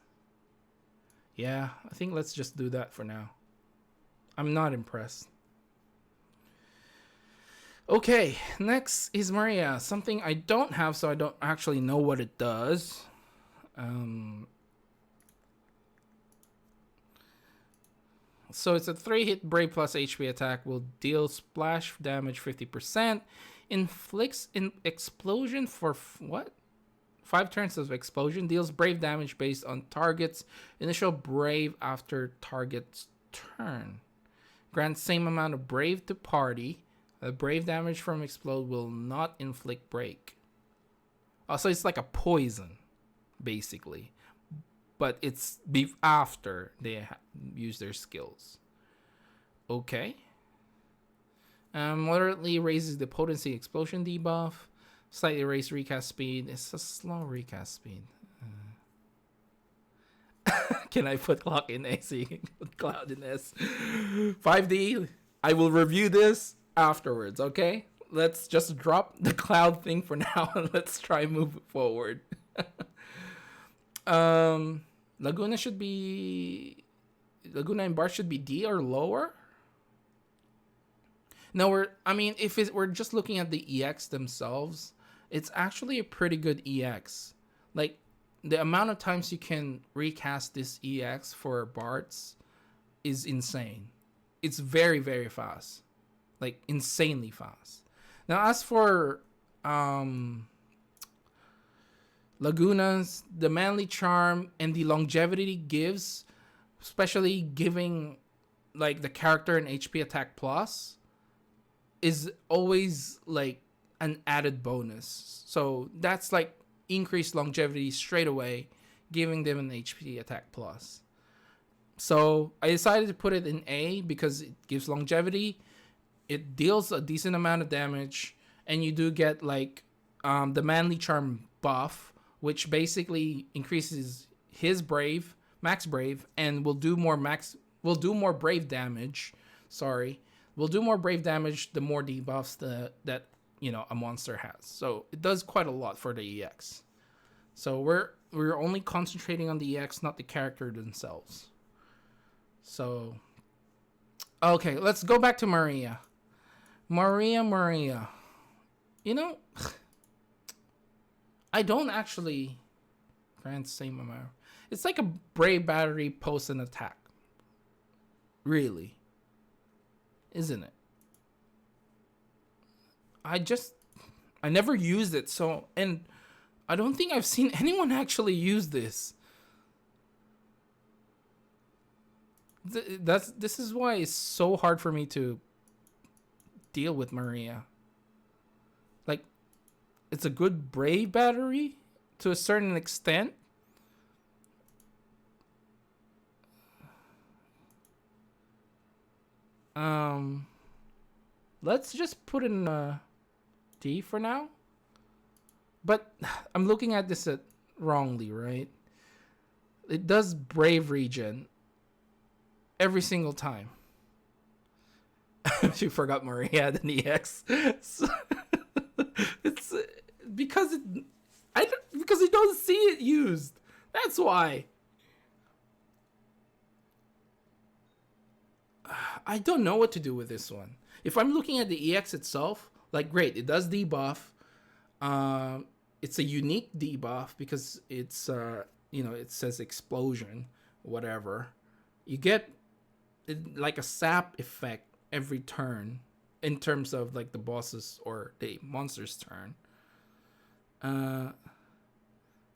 Speaker 1: yeah, I think let's just do that for now. I'm not impressed. Okay, next is Maria. Something I don't have, so I don't actually know what it does. So it's a 3-hit Brave plus HP attack. Will deal splash damage 50%. Inflicts an explosion for what? 5 turns of explosion. Deals Brave damage based on target's initial Brave after target's turn. Grants same amount of Brave to party. The Brave damage from explode will not inflict break. Also, it's like a poison, basically. But it's after they use their skills. Okay. Moderately raises the potency explosion debuff. Slightly raise recast speed. It's a slow recast speed. Can I put clock in AC? Cloud in S. 5D. I will review this afterwards, okay? Let's just drop the cloud thing for now and let's try move forward. Laguna and Bar should be D or lower. No, we're just looking at the EX themselves, it's actually a pretty good EX. Like, the amount of times you can recast this EX for Barts is insane. It's very, very fast. Like, insanely fast. Now, as for Laguna's, the Manly Charm and the longevity gives, especially giving like the character an HP attack plus, is always like an added bonus. So that's like increased longevity straight away, giving them an HP attack plus. So I decided to put it in A because it gives longevity, it deals a decent amount of damage, and you do get like the Manly Charm buff, which basically increases his Brave, max Brave, and will do more Brave damage. Will do more Brave damage the more debuffs that a monster has. So it does quite a lot for the EX. So we're only concentrating on the EX, not the character themselves. So okay, let's go back to Maria. Maria. I don't actually grant same amount. It's like a Brave battery post an attack. Really. Isn't it? I never used it, so, and I don't think I've seen anyone actually use this. This is why it's so hard for me to deal with Maria. Like, it's a good Brave battery to a certain extent. Let's just put in D for now. But I'm looking at this wrongly, right? It does Brave regen every single time. She forgot Maria had an EX. So, it's because you don't see it used. That's why. I don't know what to do with this one. If I'm looking at the EX itself, like, great, it does debuff. It's a unique debuff because it's it says explosion, whatever. You get like a sap effect every turn in terms of like the boss's or the monster's turn.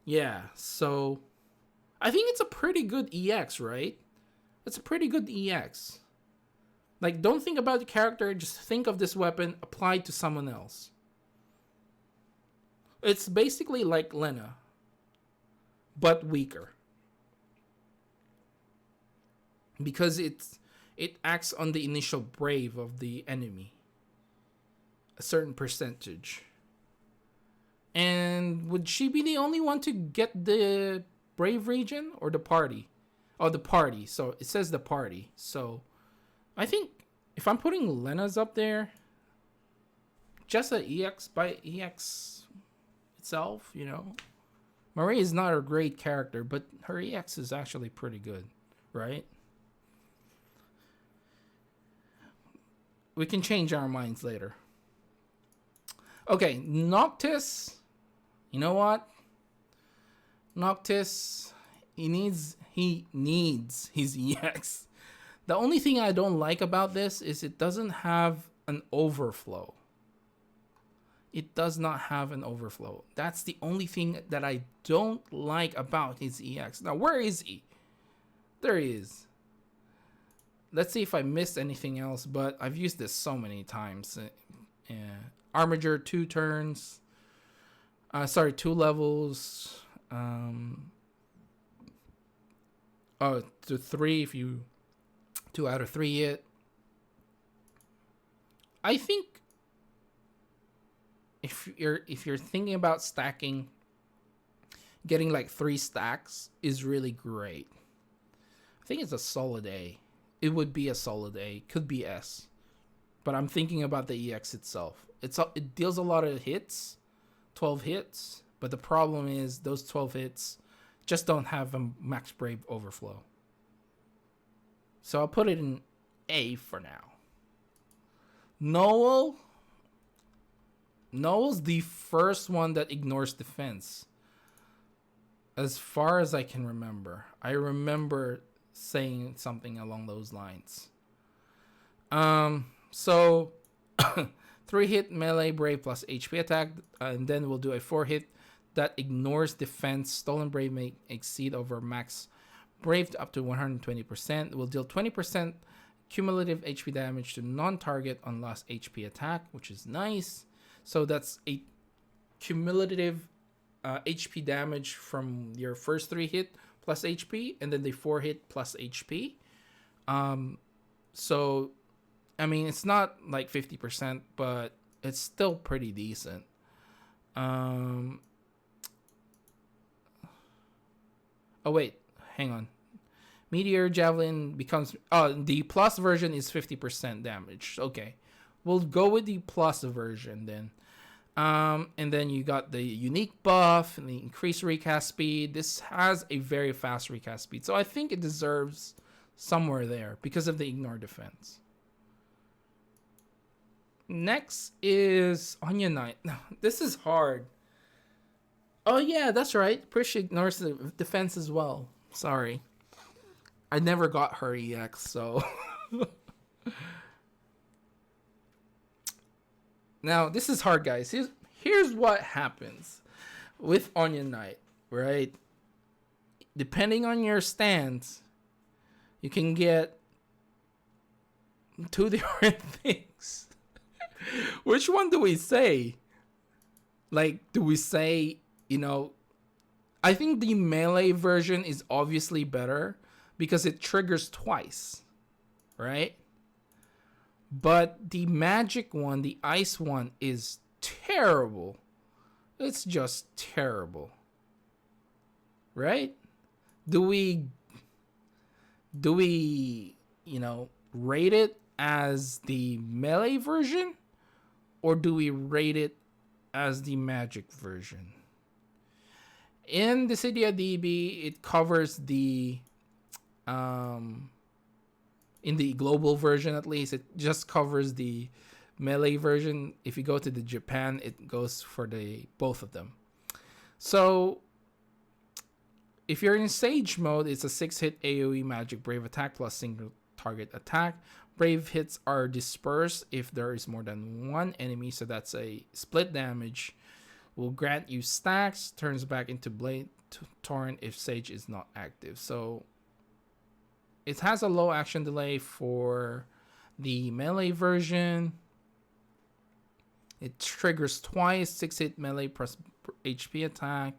Speaker 1: Yeah, so I think it's a pretty good EX, right? It's a pretty good EX. Like, don't think about the character, just think of this weapon applied to someone else. It's basically like Lena, but weaker. Because it acts on the initial Brave of the enemy. A certain percentage. And would she be the only one to get the Brave region or the party? Oh, the party. So it says the party. So I think if I'm putting Lena's up there, just an EX by EX itself, Maria is not a great character, but her EX is actually pretty good, right? We can change our minds later. Okay, Noctis. You know what? Noctis, he needs his EX. The only thing I don't like about this is it doesn't have an overflow. It does not have an overflow. That's the only thing that I don't like about his EX. Now, where is he? There he is. Let's see if I missed anything else, but I've used this so many times. Armature 2 turns. 2 levels. To 3 if you 2 out of 3 hit. I think if you're thinking about stacking, getting like 3 stacks is really great. I think it's a solid A. It would be a solid A. Could be S. But I'm thinking about the EX itself. It deals a lot of hits, 12 hits. But the problem is those 12 hits just don't have a max brave overflow. So I'll put it in A for now. Noel's the first one that ignores defense. As far as I can remember. I remember saying something along those lines. So 3 hit melee brave plus HP attack, and then we'll do a 4 hit that ignores defense. Stolen brave may exceed over max brave up to 120%. Will deal 20% cumulative HP damage to non-target on last HP attack, which is nice. So that's a cumulative HP damage from your first 3 hit plus HP, and then the 4 hit plus HP. So, I mean, it's not like 50%, but it's still pretty decent. Oh wait, hang on. Meteor Javelin becomes... the plus version is 50% damage. Okay. We'll go with the plus version then. And then you got the unique buff and the increased recast speed. This has a very fast recast speed. So I think it deserves somewhere there because of the ignore defense. Next is Onion Knight. This is hard. Oh yeah, that's right. Prish ignores the defense as well. Sorry. I never got her EX, so... Now, this is hard, guys. Here's what happens with Onion Knight, right? Depending on your stance, you can get 2 different things. Which one do we say? Like, do we say, I think the melee version is obviously better because it triggers twice, right? But the magic one, the ice one, is terrible. It's just terrible. Right? Do we rate it as the melee version? Or do we rate it as the magic version? In the Cydia DB, it covers the in the global version, at least, it just covers the melee version. If you go to the Japan, it goes for the both of them. So if you're in Sage mode, it's a 6-hit AoE magic brave attack plus single target attack. Brave hits are dispersed if there is more than one enemy, so that's a split damage. Will grant you stacks, turns back into Blade Torrent if Sage is not active. So it has a low action delay for the melee version. It triggers twice, 6-hit melee plus HP attack.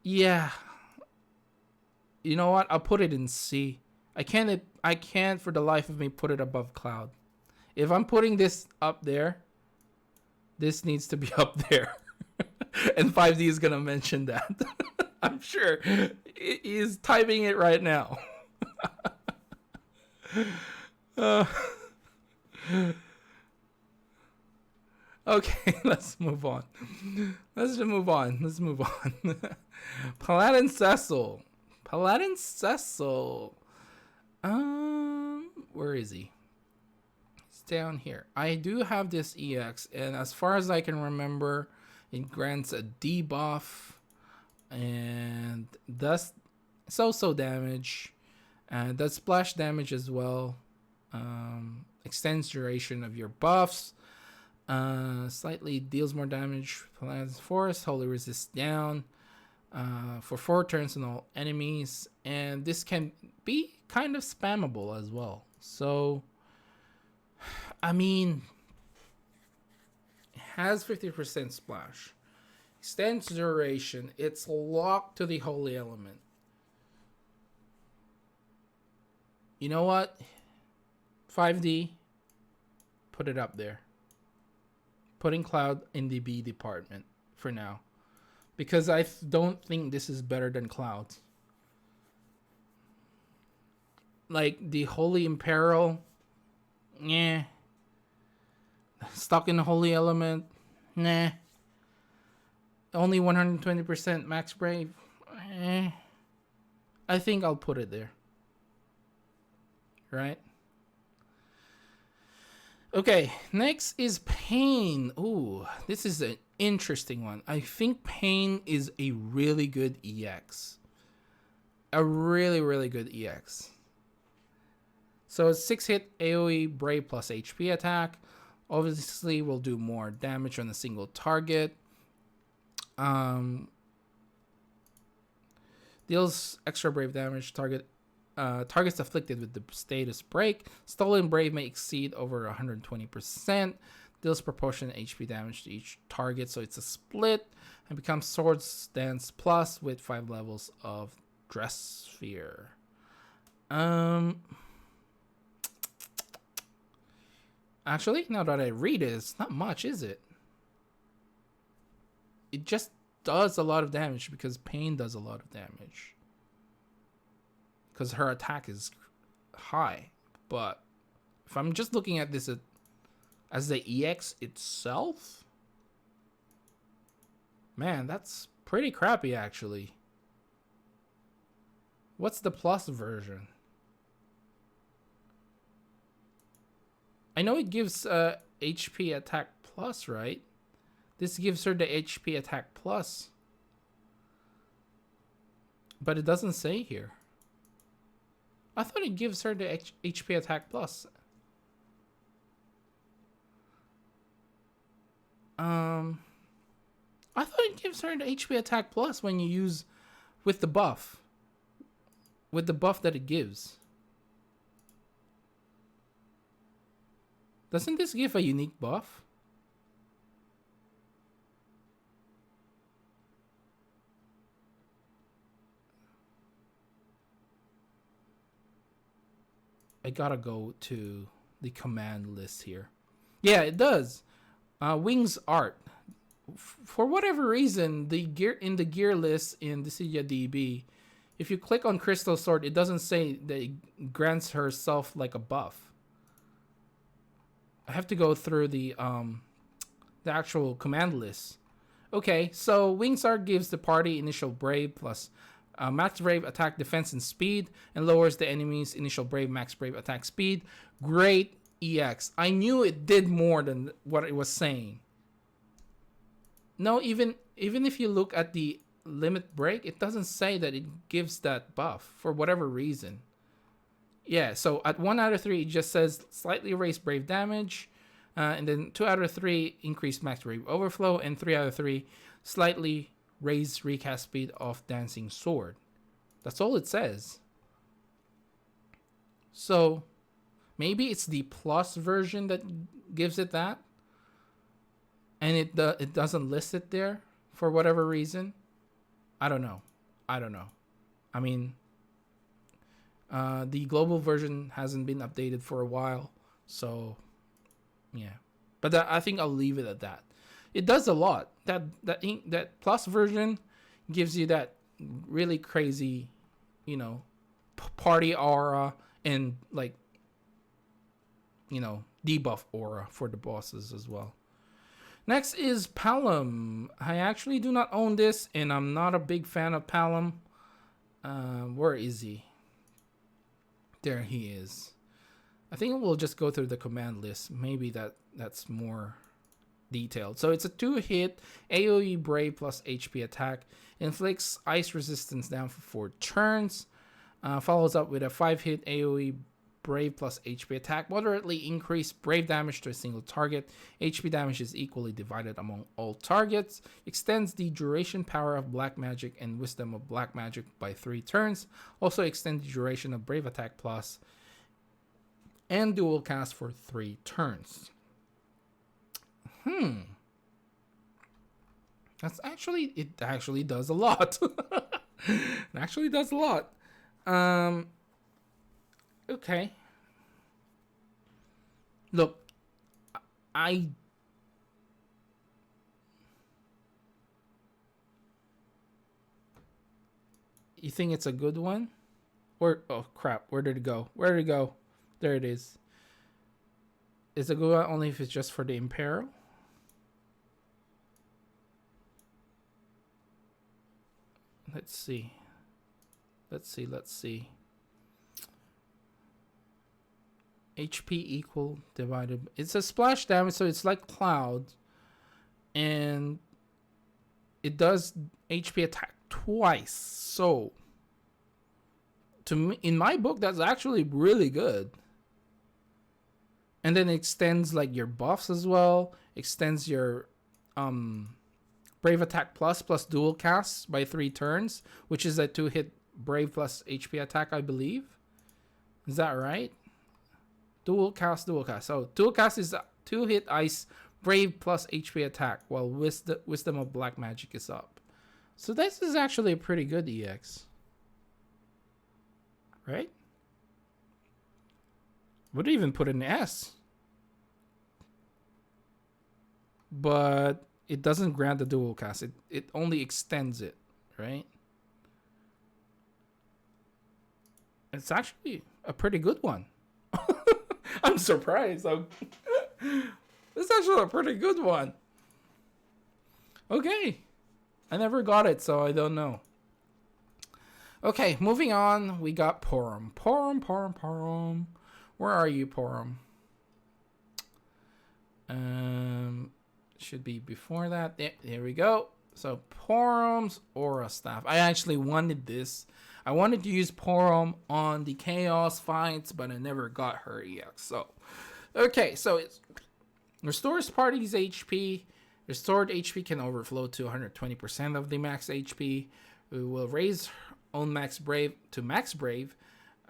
Speaker 1: Yeah. You know what? I'll put it in C. I can't for the life of me put it above Cloud. If I'm putting this up there, this needs to be up there. And 5D is gonna mention that. I'm sure he is typing it right now. Okay, let's move on. Let's move on. Paladin Cecil. Where is he? He's down here. I do have this EX, and as far as I can remember, it grants a debuff, and thus So damage. Does splash damage as well. Extends duration of your buffs. Slightly deals more damage. Plans force. Holy resist down. For 4 turns on all enemies. And this can be kind of spammable as well. So, I mean, it has 50% splash. Extends duration. It's locked to the holy element. You know what? 5D. Put it up there. Putting Cloud in the B department for now. Because I don't think this is better than Cloud. Like the Holy Imperil. Yeah. Stuck in the Holy Element. Nah. Only 120% Max Brave. I think I'll put it there. Right? Okay, next is Pain. Ooh, this is an interesting one. I think Pain is a really good EX. A really, really good EX. So it's 6-hit AoE Brave plus HP attack. Obviously, will do more damage on a single target. Deals extra Brave damage. Targets afflicted with the status break. Stolen Brave may exceed over 120%. Deals proportionate HP damage to each target, so it's a split. And becomes Swords Dance Plus with 5 levels of Dress Sphere. Actually, now that I read it, it's not much, is it? It just does a lot of damage because Pain does a lot of damage. Because her attack is high. But if I'm just looking at this as the EX itself, man, that's pretty crappy actually. What's the plus version? I know it gives HP attack plus, right? This gives her the HP attack plus. But it doesn't say here. I thought it gives her the HP attack plus. I thought it gives her the HP attack plus when you use with the buff. With the buff that it gives. Doesn't this give a unique buff? I gotta go to the command list here. Yeah, it does. Wings art. For whatever reason, the gear list in Dissidia DB, if you click on Crystal Sword, it doesn't say that it grants herself like a buff. I have to go through the actual command list. Okay, so Wings art gives the party initial Brave plus Max Brave attack defense and speed, and lowers the enemy's initial Brave Max Brave attack speed. Great EX. I knew it did more than what it was saying. No, even if you look at the limit break, it doesn't say that it gives that buff for whatever reason. Yeah, so at 1 out of 3, it just says slightly raise Brave damage, and then 2 out of 3 increase Max Brave overflow, and 3 out of 3 slightly raise recast speed of Dancing Sword. That's all it says. So maybe it's the plus version that gives it that, and it doesn't list it there for whatever reason. I don't know. I mean, the global version hasn't been updated for a while, so yeah. But I think I'll leave it at that. It does a lot. That plus version gives you that really crazy, party aura and debuff aura for the bosses as well. Next is Palom. I actually do not own this, and I'm not a big fan of Palom. Where is he? There he is. I think we'll just go through the command list. Maybe that's more detailed. So it's a 2-hit AoE Brave plus HP attack. Inflicts ice resistance down for 4 turns. Follows up with a 5-hit AoE Brave plus HP attack. Moderately increased Brave damage to a single target. HP damage is equally divided among all targets. Extends the duration power of Black Magic and Wisdom of Black Magic by 3 turns. Also extends the duration of Brave Attack Plus and dual cast for 3 turns. That's actually, it actually does a lot. It actually does a lot. Okay. Look, you think it's a good one? Or, oh crap, where did it go? Where did it go? There it is. Is it good one only if it's just for the Imperial? Let's see. Let's see. HP equal divided. It's a splash damage, so it's like Cloud. And it does HP attack twice. So, to me, in my book, that's actually really good. And then it extends like your buffs as well. Extends your Brave Attack plus dual cast by 3 turns, which is a 2-hit Brave plus HP attack, I believe. Is that right? Dual cast. So dual cast is a 2-hit ice Brave plus HP attack, while Wisdom of Black Magic is up. So this is actually a pretty good EX. Right? Would even put an S. But it doesn't grant the dual cast. It only extends it, right? It's actually a pretty good one. I'm surprised. It's actually a pretty good one. Okay. I never got it, so I don't know. Okay, moving on. We got Porum. Porum. Where are you, Porum? Should be before that. There we go. So Porum's Aura Staff. I actually wanted this. I wanted to use Porum on the Chaos fights, but I never got her EX. So, okay, so it restores party's HP. Restored HP can overflow to 120% of the max HP. We will raise her own max brave to max brave,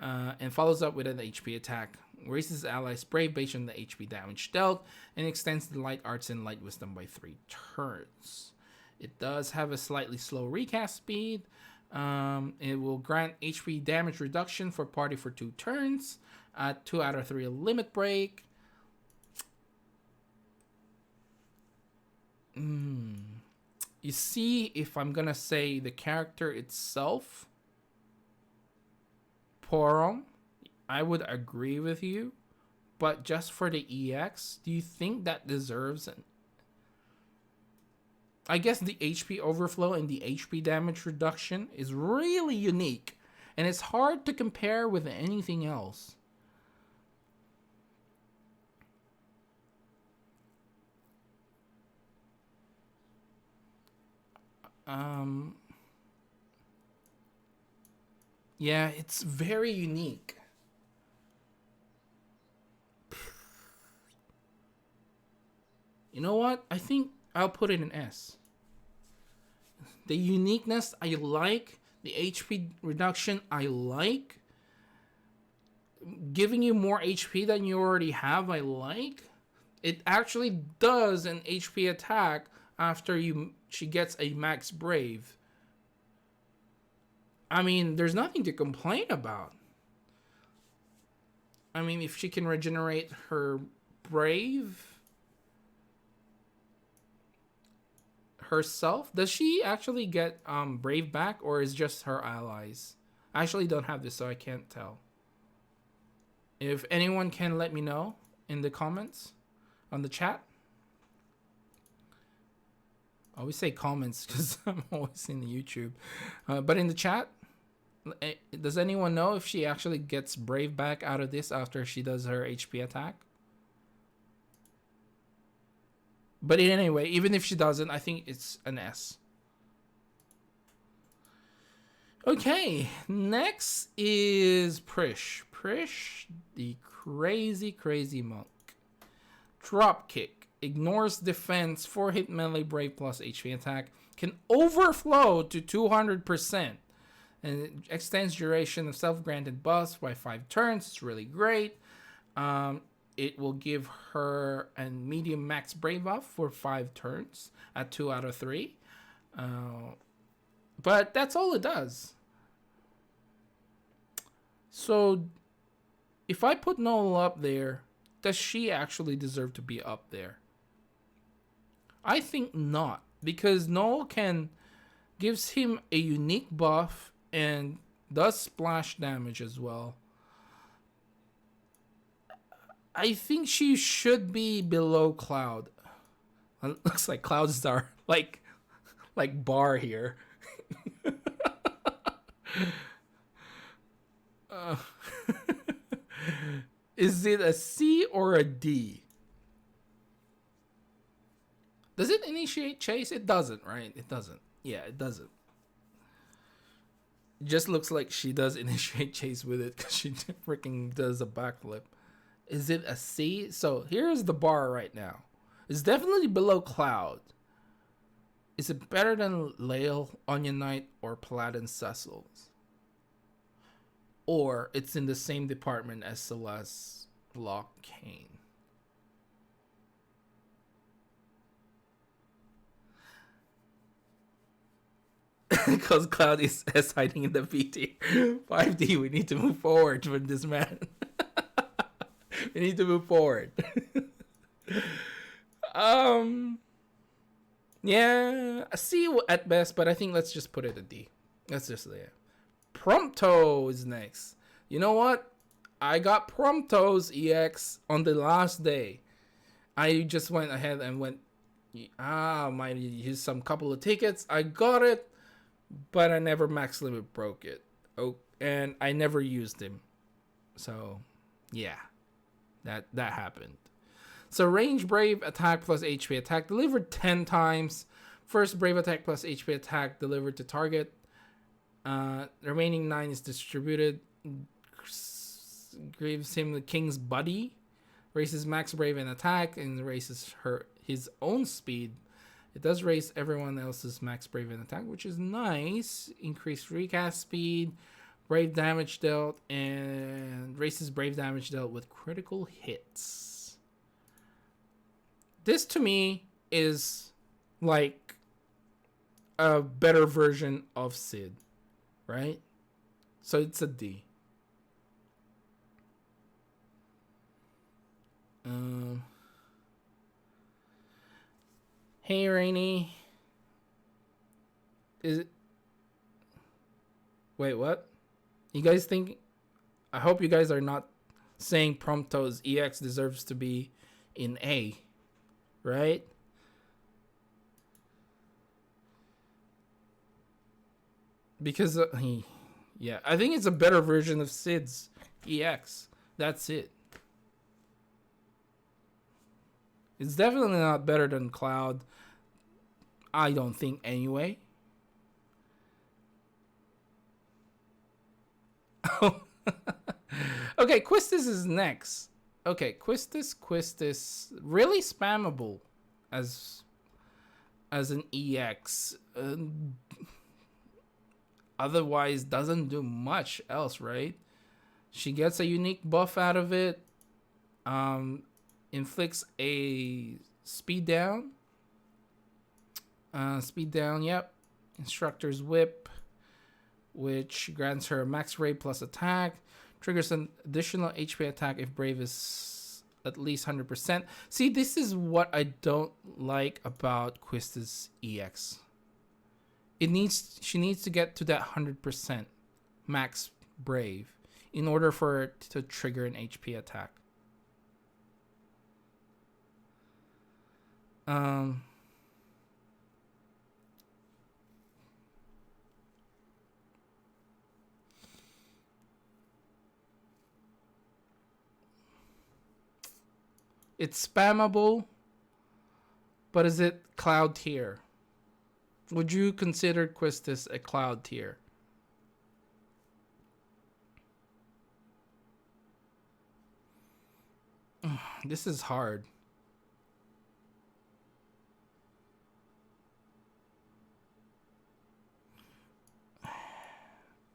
Speaker 1: and follows up with an HP attack. Raises allies brave based on the HP damage dealt, and extends the light arts and light wisdom by 3 turns. It does have a slightly slow recast speed. It will grant HP damage reduction for party for 2 turns. 2 out of 3 limit break. You see, if I'm gonna say the character itself, Porum, I would agree with you. But just for the EX, do you think that deserves it? I guess the HP overflow and the HP damage reduction is really unique, and it's hard to compare with anything else. Yeah, it's very unique. You know what? I think I'll put it in S. The uniqueness I like. The HP reduction I like. Giving you more HP than you already have I like. It actually does an HP attack after she gets a max brave. I mean, there's nothing to complain about. I mean, if she can regenerate her brave herself, does she actually get brave back, or is just her allies? I actually don't have this, so I can't tell. If anyone can let me know in the comments on the chat. I always say comments because I'm always in the YouTube. But in the chat, does anyone know if she actually gets brave back out of this after she does her HP attack? But anyway, even if she doesn't, I think it's an S. Okay, next is Prish. Prish, the crazy monk. Drop kick. Ignores defense, 4 hit melee brave plus HP attack. Can overflow to 200%. And it extends duration of self-granted buffs by 5 turns. It's really great. It will give her a medium max brave buff for 5 turns at 2 out of 3. But that's all it does. So, if I put Noel up there, does she actually deserve to be up there? I think not, because Noel gives him a unique buff and does splash damage as well. I think she should be below Cloud. It looks like Cloud's are like bar here. Is it a C or a D? Does it initiate chase? It doesn't, right? It doesn't. Yeah, it doesn't. It just looks like she does initiate chase with it because she freaking does a backflip. Is it a C? So here's the bar right now. It's definitely below Cloud. Is it better than Lael, Onion Knight, or Paladin Cecil's? Or it's in the same department as Celeste, Locke, Kane. Because Cloud is hiding in the VT. 5D, we need to move forward with this man. We need to move forward. Yeah, a C at best, but I think let's just put it a D. Let's just there. Prompto is next. You know what? I got Prompto's EX on the last day. I just went ahead and went, might use some couple of tickets. I got it, but I never max limit broke it. Oh, and I never used him. So, yeah, that happened. So range brave attack plus HP attack delivered 10 times. First brave attack plus HP attack delivered to target. The remaining 9 is distributed. Gives him the king's buddy. Raises max brave and attack and raises his own speed. It does raise everyone else's max brave and attack, which is nice. Increased recast speed, brave damage dealt, and raises brave damage dealt with critical hits. This to me is like a better version of Sid, right? So it's a D. Hey, Rainy. Is it? Wait, what? You guys think? I hope you guys are not saying Prompto's EX deserves to be in A, right? Because yeah, I think it's a better version of Sid's EX. That's it. It's definitely not better than Cloud. I don't think anyway. Okay, Quistis is next. Okay, Quistis, really spammable as an EX. Otherwise, doesn't do much else, right? She gets a unique buff out of it. Inflicts a speed down. Yep. Instructor's Whip, which grants her max brave plus attack. Triggers an additional HP attack if brave is at least 100%. See, this is what I don't like about Quistis EX. She needs to get to that 100% max brave in order for it to trigger an HP attack. It's spammable. But is it cloud tier? Would you consider Quistis a cloud tier? This is hard.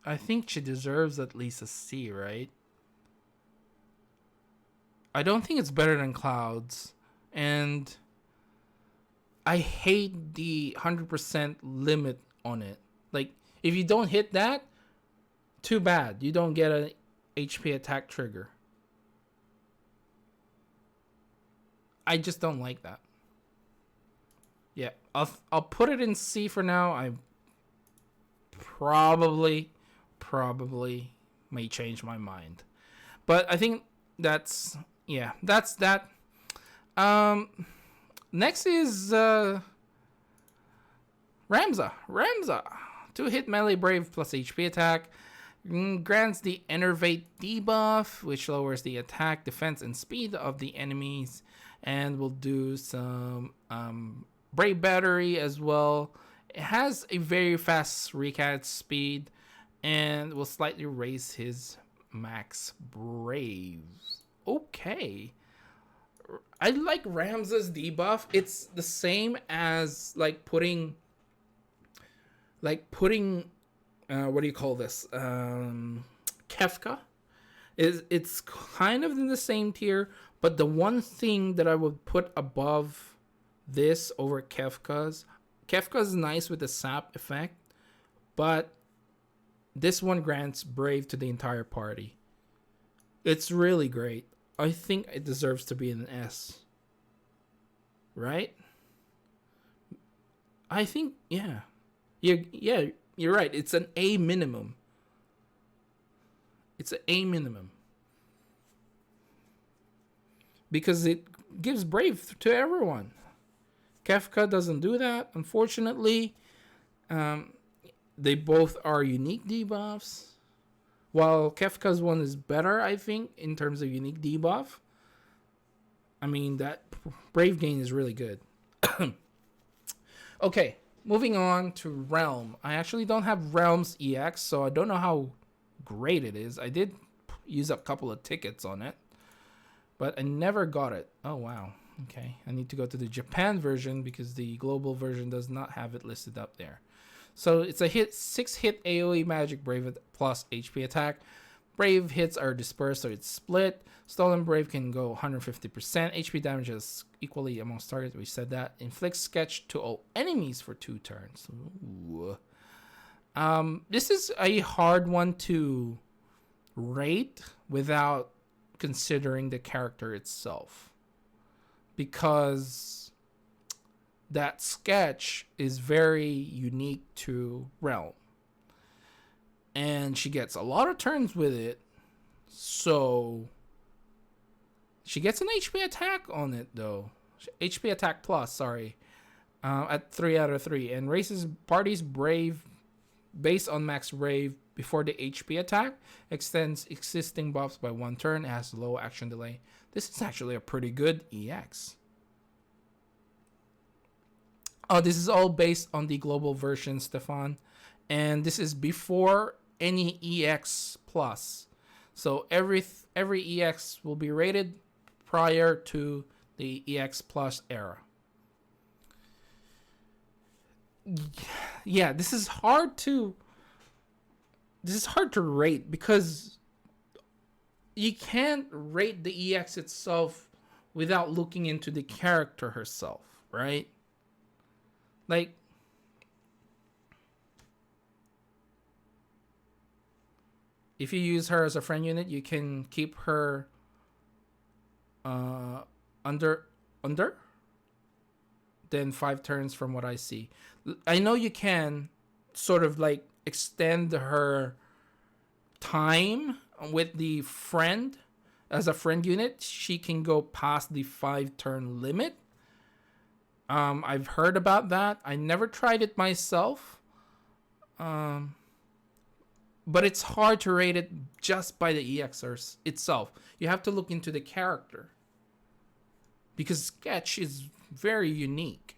Speaker 1: I think she deserves at least a C, right? I don't think it's better than Clouds. And I hate the 100% limit on it. Like, if you don't hit that, too bad. You don't get an HP attack trigger. I just don't like that. Yeah, I'll put it in C for now. I probably may change my mind. But I think that's that. Next is Ramza. 2-hit melee brave plus HP attack. Grants the Enervate debuff, which lowers the attack, defense, and speed of the enemies. And will do some Brave Battery as well. It has a very fast recast speed and will slightly raise his max Brave. Okay. I like Ramza's debuff. It's the same as putting what do you call this? Kefka. It's kind of in the same tier, but the one thing that I would put above this over Kefka's nice with the sap effect, but this one grants Brave to the entire party. It's really great. I think it deserves to be an S. Right? I think, yeah. Yeah, you're right. It's an A minimum. It's an A minimum. Because it gives Brave to everyone. Kefka doesn't do that, unfortunately. They both are unique debuffs. While Kefka's one is better, I think, in terms of unique debuff. I mean, that Brave gain is really good. Okay, moving on to Realm. I actually don't have Realm's EX, so I don't know how great it is. I did use up a couple of tickets on it, but I never got it. Oh, wow. Okay, I need to go to the Japan version because the global version does not have it listed up there. So it's a 6-hit AoE magic Brave plus HP attack. Brave hits are dispersed, so it's split. Stolen Brave can go 150%. HP damage is equally amongst targets. We said that. Inflicts sketch to all enemies for 2 turns. Ooh. This is a hard one to rate without considering the character itself, because that sketch is very unique to Realm. And she gets a lot of turns with it. So she gets an HP attack on it, though. HP attack plus, sorry. At 3 out of 3. And raises party's Brave based on max Brave before the HP attack. Extends existing buffs by 1 turn. It has low action delay. This is actually a pretty good EX. Oh, this is all based on the global version, Stefan. And this is before any EX plus. So every EX will be rated prior to the EX plus era. Yeah, this is hard to rate because you can't rate the EX itself without looking into the character herself, right? Like, if you use her as a friend unit, you can keep her under then 5 turns from what I see. I know you can sort of like extend her time with the friend as a friend unit. She can go past the 5 turn limit. I've heard about that. I never tried it myself. But it's hard to rate it just by the EXers itself. You have to look into the character. Because Sketch is very unique.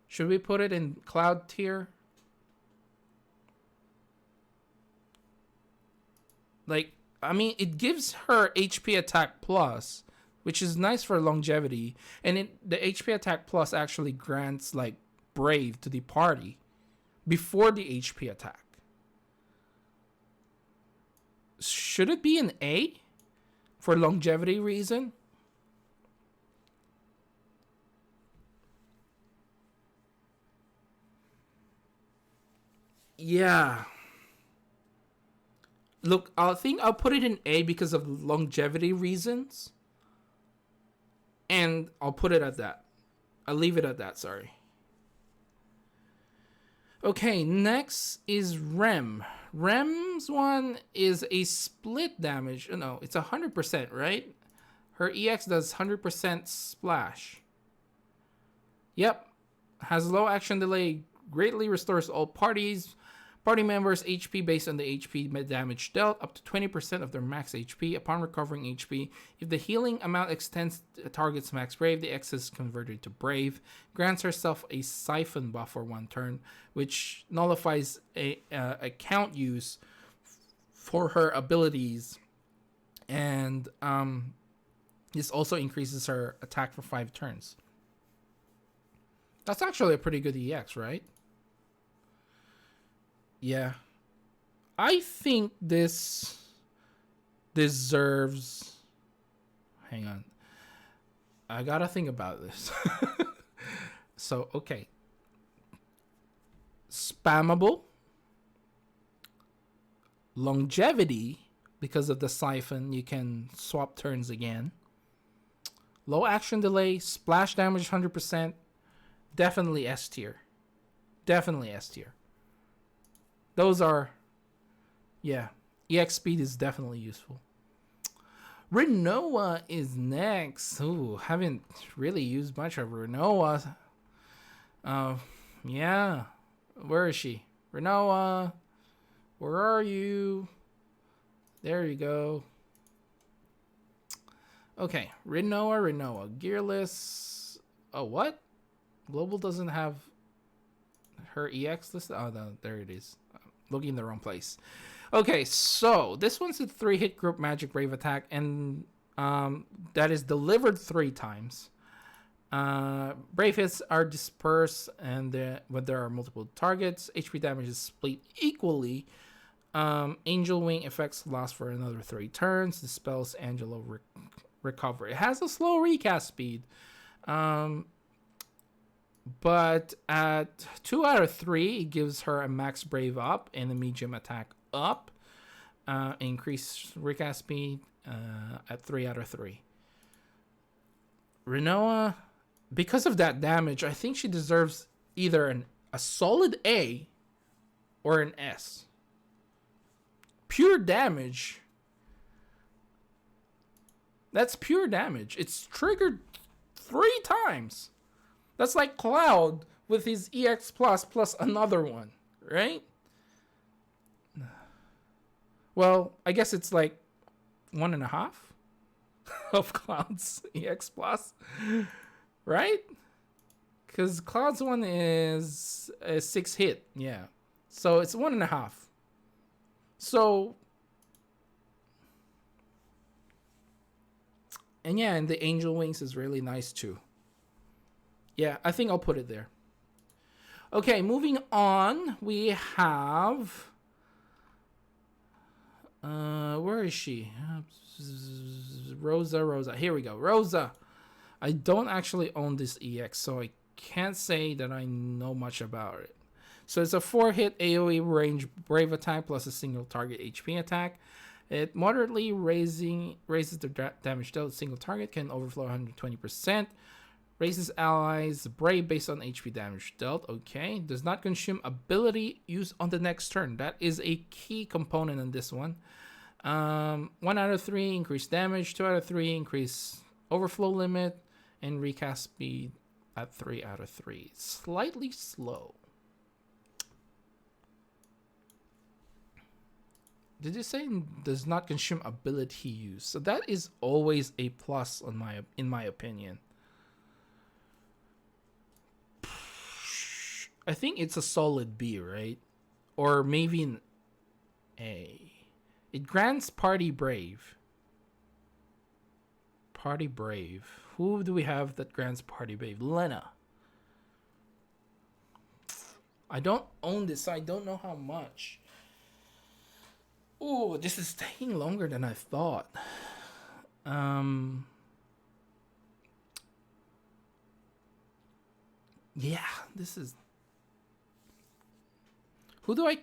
Speaker 1: Should we put it in cloud tier? Like, I mean, it gives her HP attack plus, which is nice for longevity. And the HP attack plus actually grants, like, brave to the party before the HP attack. Should it be an A for longevity reason? Yeah. Look, I think I'll put it in A because of longevity reasons. And I'll put it at that. I'll leave it at that, sorry. Okay, next is Rem. Rem's one is a split damage. No, it's 100%, right? Her EX does 100% splash. Yep. Has low action delay. Greatly restores all party members' HP based on the HP damage dealt, up to 20% of their max HP. Upon recovering HP, if the healing amount extends a target's max brave, the X is converted to brave. Grants herself a siphon buff for 1 turn, which nullifies a count use for her abilities. And this also increases her attack for 5 turns. That's actually a pretty good EX, right? Yeah. I think this deserves... Hang on. I gotta think about this. So, okay. Spammable. Longevity. Because of the siphon, you can swap turns again. Low action delay. Splash damage 100%. Definitely S tier. Definitely S tier. Those are, yeah, EX speed is definitely useful. Renoa is next. Ooh, haven't really used much of Renoa. Yeah, where is she? Renoa, where are you? There you go. Okay, Renoa, gearless. Oh, what? Global doesn't have her EX listed. Oh, no, there it is. Looking in the wrong place. Okay, so this one's a 3-hit group magic brave attack, and that is delivered 3 times. Brave hits are dispersed, and when there are multiple targets, HP damage is split equally. Angel Wing effects last for another 3 turns. Dispels Angelo recover. It has a slow recast speed. But at 2 out of 3, it gives her a max brave up and a medium attack up. Increased recast speed at 3 out of 3. Renoa, because of that damage, I think she deserves either a solid A or an S. Pure damage. That's pure damage. It's triggered 3 times. That's like Cloud with his EX plus another one, right? Well, I guess it's like 1.5 of Cloud's EX plus, right? Because Cloud's one is a 6 hit, yeah. So it's 1.5. So, and yeah, and the Angel Wings is really nice too. Yeah, I think I'll put it there. Okay, moving on, we have... where is she? Rosa. Here we go. Rosa. I don't actually own this EX, so I can't say that I know much about it. So it's a 4-hit AoE range brave attack plus a single target HP attack. It moderately raises the damage dealt. Single target can overflow 120%. Raises allies brave based on HP damage dealt. Okay. Does not consume ability used on the next turn. That is a key component in this one. 1 out of 3 increased damage. 2 out of 3 increase overflow limit. And recast speed at 3 out of 3. Slightly slow. Did you say does not consume ability use? So that is always a plus in my opinion. I think it's a solid B, right? Or maybe an A. It grants Party Brave. Party Brave. Who do we have that grants Party Brave? Lena. I don't own this, so I don't know how much. Oh, this is taking longer than I thought. Yeah, this is... Who do I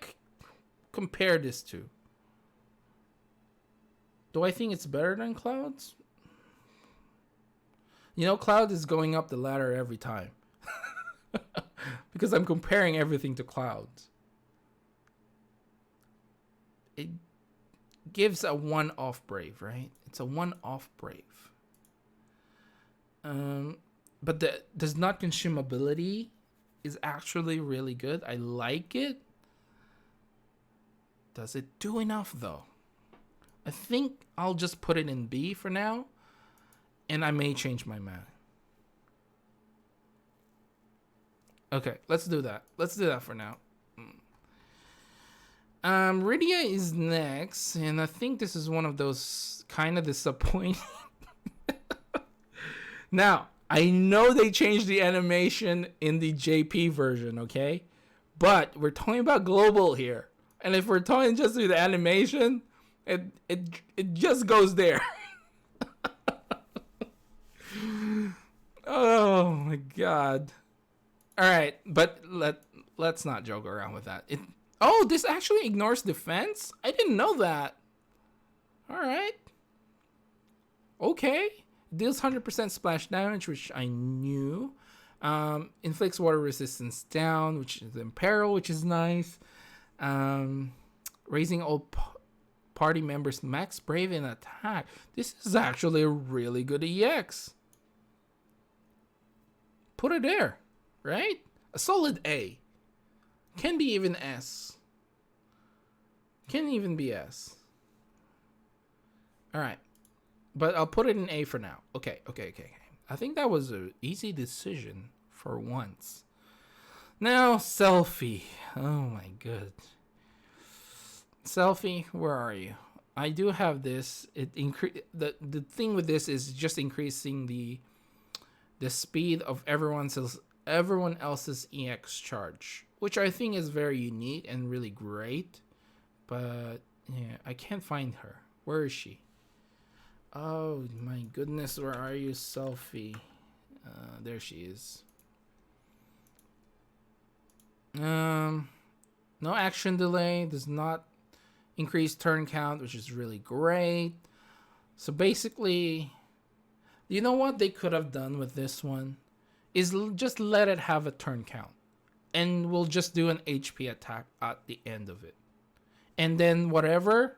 Speaker 1: compare this to? Do I think it's better than Cloud's? You know, Cloud is going up the ladder every time. Because I'm comparing everything to Cloud. It gives a one-off Brave, right? It's a one-off Brave. But the does not consume ability is actually really good. I like it. Does it do enough though? I think I'll just put it in B for now, and I may change my mind. Okay, let's do that. Let's do that for now. Rydia is next, and I think this is one of those kind of disappointing. Now, I know they changed the animation in the JP version, okay? But we're talking about global here. And if we're talking just with the animation, it just goes there. Oh my god. Alright, but let's not joke around with that. Oh, this actually ignores defense? I didn't know that. Alright. Okay. Deals 100% splash damage, which I knew. Inflicts water resistance down, which is in peril, which is nice. Raising all party members max brave in attack. This is actually a really good EX. Put it there, right? A solid A. Can be even S. Can even be S. Alright. But I'll put it in A for now. Okay. I think that was an easy decision for once. Now, Selfie. Oh my god. Selfie, where are you? I do have this. The thing with this is just increasing the speed of everyone else's EX charge, which I think is very unique and really great. But yeah, I can't find her. Where is she? Oh my goodness, where are you, Selfie? There she is. No action delay, does not increase turn count, which is really great. So basically, you know what they could have done with this one is just let it have a turn count, and we'll just do an HP attack at the end of it, and then whatever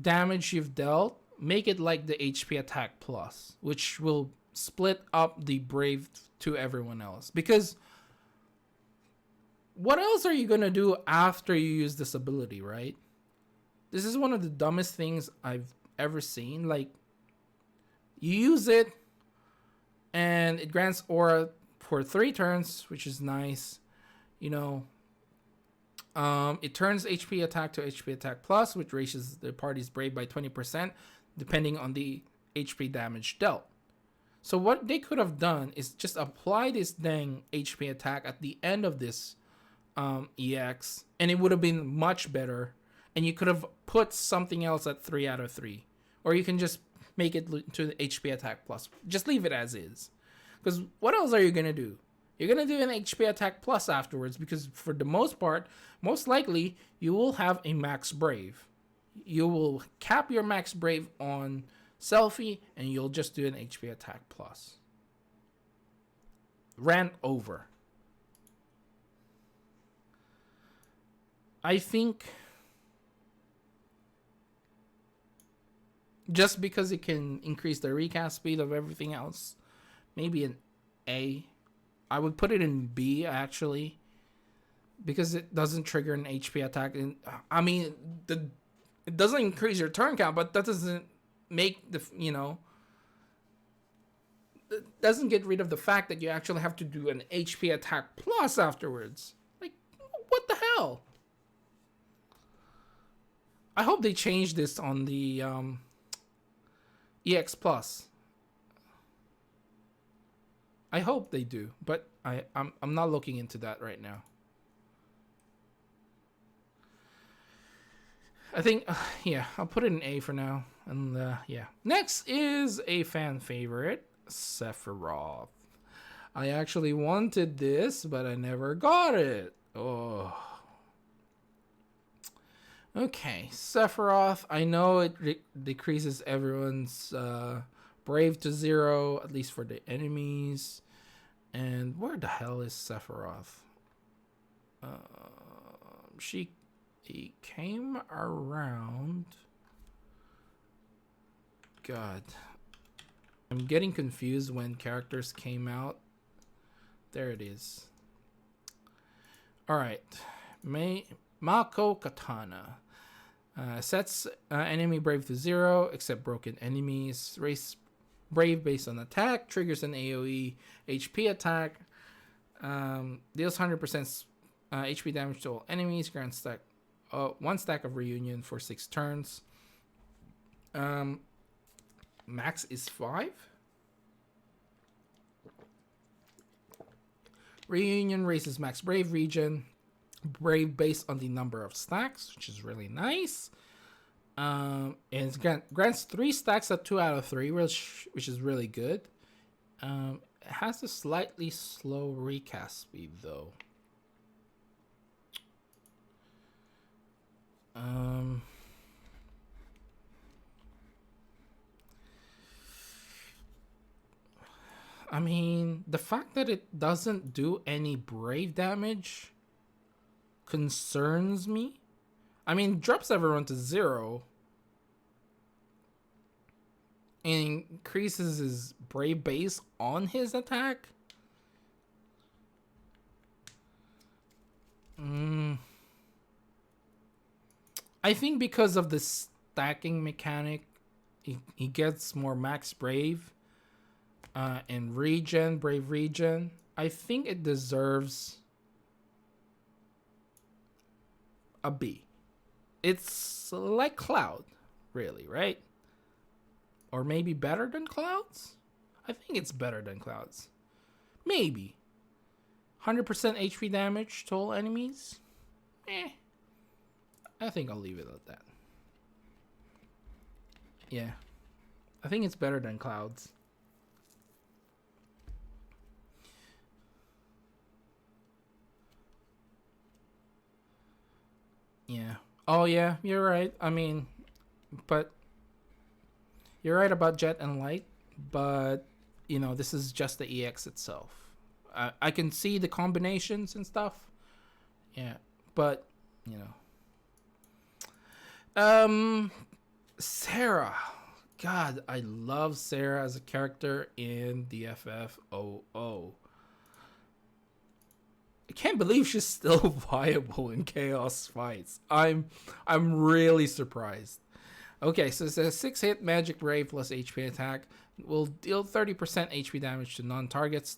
Speaker 1: damage you've dealt, make it like the HP attack plus, which will split up the brave to everyone else. Because what else are you gonna do after you use this ability, right? This is one of the dumbest things I've ever seen. Like, you use it and it grants aura for 3 turns, which is nice. You know, it turns HP attack to HP attack plus, which raises the party's brave by 20%, depending on the HP damage dealt. So what they could have done is just apply this dang HP attack at the end of this EX, and it would have been much better. And you could have put something else at 3 out of 3, or you can just make it to the HP attack plus. Just leave it as is, because what else are you gonna do? You're gonna do an HP attack plus afterwards, because for the most part, most likely you will have a max brave. You will cap your max brave on Selfie, and you'll just do an HP attack plus. Rant over. I think just because it can increase the recast speed of everything else, maybe an A. I would put it in B, actually, because it doesn't trigger an HP attack. And I mean, the It doesn't increase your turn count, but that doesn't make the, doesn't get rid of the fact that you actually have to do an HP attack plus afterwards. Like, what the hell? I hope they change this on the EX Plus. I hope they do, but I'm not looking into that right now. I think, yeah, I'll put it in A for now. And yeah. Next is a fan favorite, Sephiroth. I actually wanted this, but I never got it. Oh. Okay, Sephiroth. I know it decreases everyone's brave to 0, at least for the enemies. And where the hell is Sephiroth? He came around. God. I'm getting confused when characters came out. There it is. Alright. Mako Katana. Sets enemy brave to 0, except broken enemies. Raise brave based on attack. Triggers an AoE HP attack. Deals 100% HP damage to all enemies. Grants stack 1 stack of reunion for 6 turns. Max is 5. Reunion raises max brave region. Brave based on the number of stacks, which is really nice. And it grants 3 stacks at 2 out of 3, which is really good. It has a slightly slow recast speed though. I mean, the fact that it doesn't do any brave damage concerns me. I mean, drops everyone to 0 and increases his brave base on his attack. I think because of the stacking mechanic, he gets more max brave and brave regen. I think it deserves a B. It's like Cloud, really, right? Or maybe better than Cloud's? I think it's better than Cloud's. Maybe. 100% HP damage to all enemies? I think I'll leave it at that. Yeah. I think it's better than Cloud's. Yeah. Oh, yeah, you're right. I mean, but you're right about Jet and Light, but, this is just the EX itself. I can see the combinations and stuff. Yeah, but, Sarah. God, I love Sarah as a character in the FFOO. I can't believe she's still viable in chaos fights. I'm really surprised. Okay, so it's a 6-hit magic brave plus HP attack. Will deal 30% HP damage to non-targets.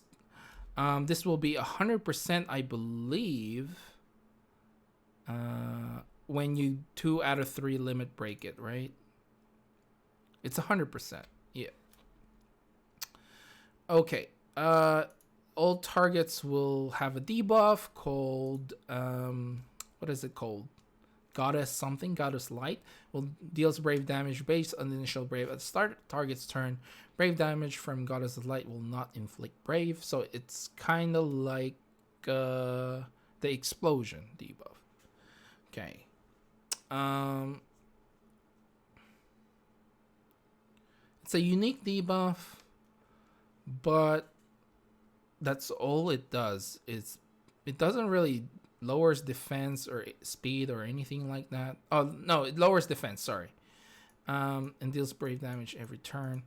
Speaker 1: This will be 100%, I believe, when you 2 out of 3 limit break it, right? It's 100%. Yeah. Okay. All targets will have a debuff called what is it called? Goddess Light. Will deals brave damage based on the initial brave at the start target's turn. Brave damage from Goddess of Light will not inflict brave, so it's kind of like the explosion debuff. Okay. It's a unique debuff, but that's all it does. It doesn't really lowers defense or speed or anything like that. Oh no, it lowers defense, sorry. And deals brave damage every turn.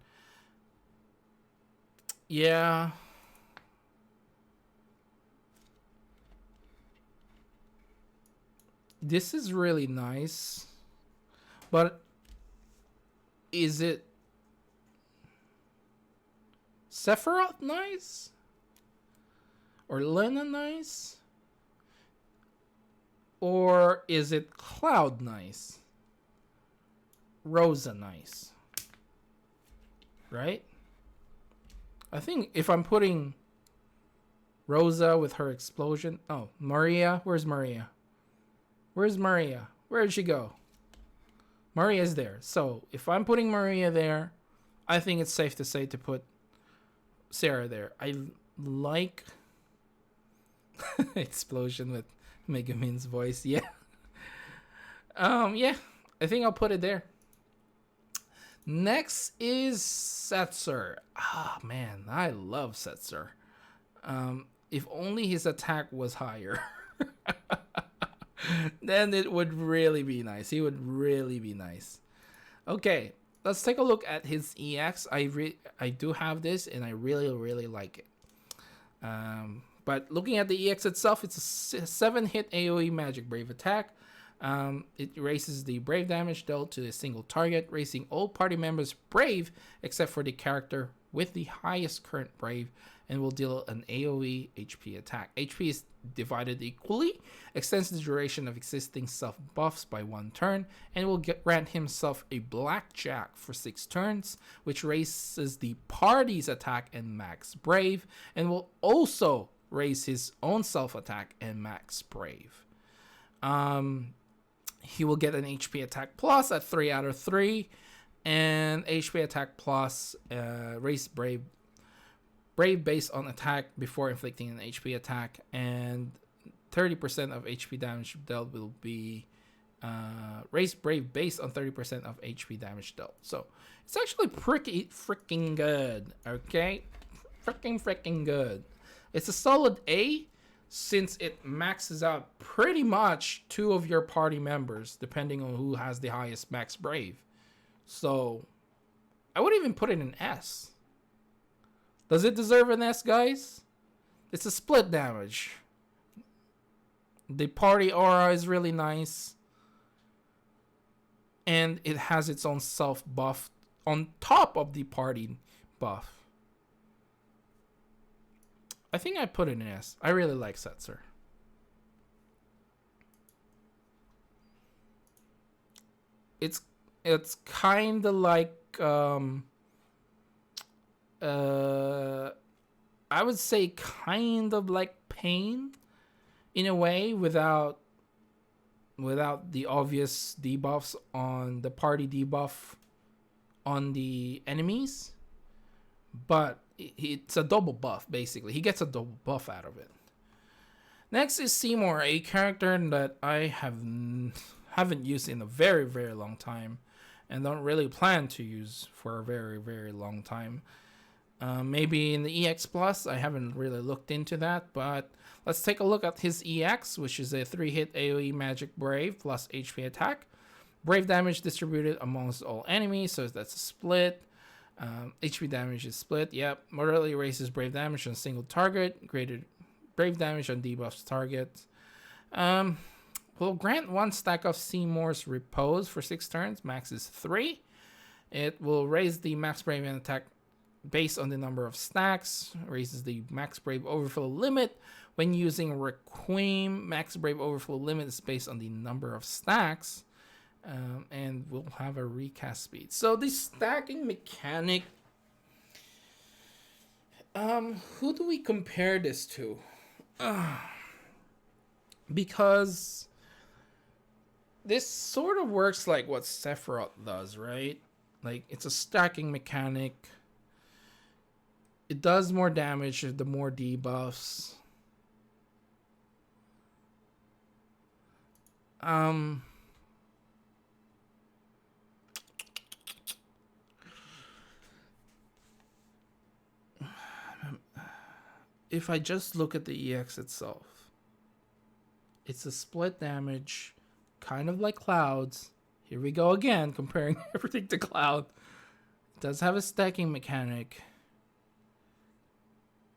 Speaker 1: Yeah. This is really nice. But is it Sephiroth nice? Or Lena nice? Or is it Cloud nice? Rosa nice? Right? I think if I'm putting Rosa with her explosion... Oh, Maria? Where's Maria? Where's Maria? Where did she go? Maria's there. So, if I'm putting Maria there, I think it's safe to say to put Sarah there. I like explosion with Megumin's voice. Yeah. Yeah. I think I'll put it there. Next is Setzer. Ah, man, I love Setzer. If only his attack was higher. Then it would really be nice. He would really be nice. Okay, let's take a look at his EX. I do have this, and I really like it. But looking at the EX itself, it's a 7-hit AoE Magic Brave attack. It raises the Brave damage dealt to a single target, raising all party members Brave except for the character with the highest current Brave, and will deal an AoE HP attack. HP is divided equally, extends the duration of existing self buffs by 1 turn, and will grant himself a Blackjack for 6 turns, which raises the party's attack and max Brave, and will also raise his own self attack and max Brave. He will get an HP attack plus at 3 out of 3, and HP attack plus raise Brave based on attack before inflicting an HP attack, and 30% of HP damage dealt will be raised Brave based on 30% of HP damage dealt. So it's actually pretty freaking good. Okay, freaking good. It's a solid A, since it maxes out pretty much 2 of your party members, depending on who has the highest max Brave. So I would even put it in S. Does it deserve an S, guys? It's a split damage. The party aura is really nice, and it has its own self buff on top of the party buff. I think I put it in S. I really like Setzer. It's kind of like I would say kind of like Pain in a way, without the obvious debuffs on the party debuff on the enemies, but it's a double buff. Basically, he gets a double buff out of it. Next is Seymour, a character that I haven't used in a very long time, and don't really plan to use for a very long time. Maybe in the EX Plus, I haven't really looked into that, but let's take a look at his EX, which is a 3-hit AoE Magic Brave plus HP attack. Brave damage distributed amongst all enemies, so that's a split. HP damage is split, yep. Moderately raises Brave damage on single target, greater Brave damage on debuffs target. Will grant 1 stack of Seymour's Repose for 6 turns, max is 3. It will raise the max Brave and attack based on the number of stacks, raises the max Brave overflow limit when using Requiem. Max Brave overflow limit is based on the number of stacks, and we'll have a recast speed. So the stacking mechanic, who do we compare this to? Because this sort of works like what Sephiroth does, right? Like, it's a stacking mechanic. It does more damage the more debuffs. If I just look at the EX itself, it's a split damage, kind of like Cloud's. Here we go again, comparing everything to Cloud. It does have a stacking mechanic.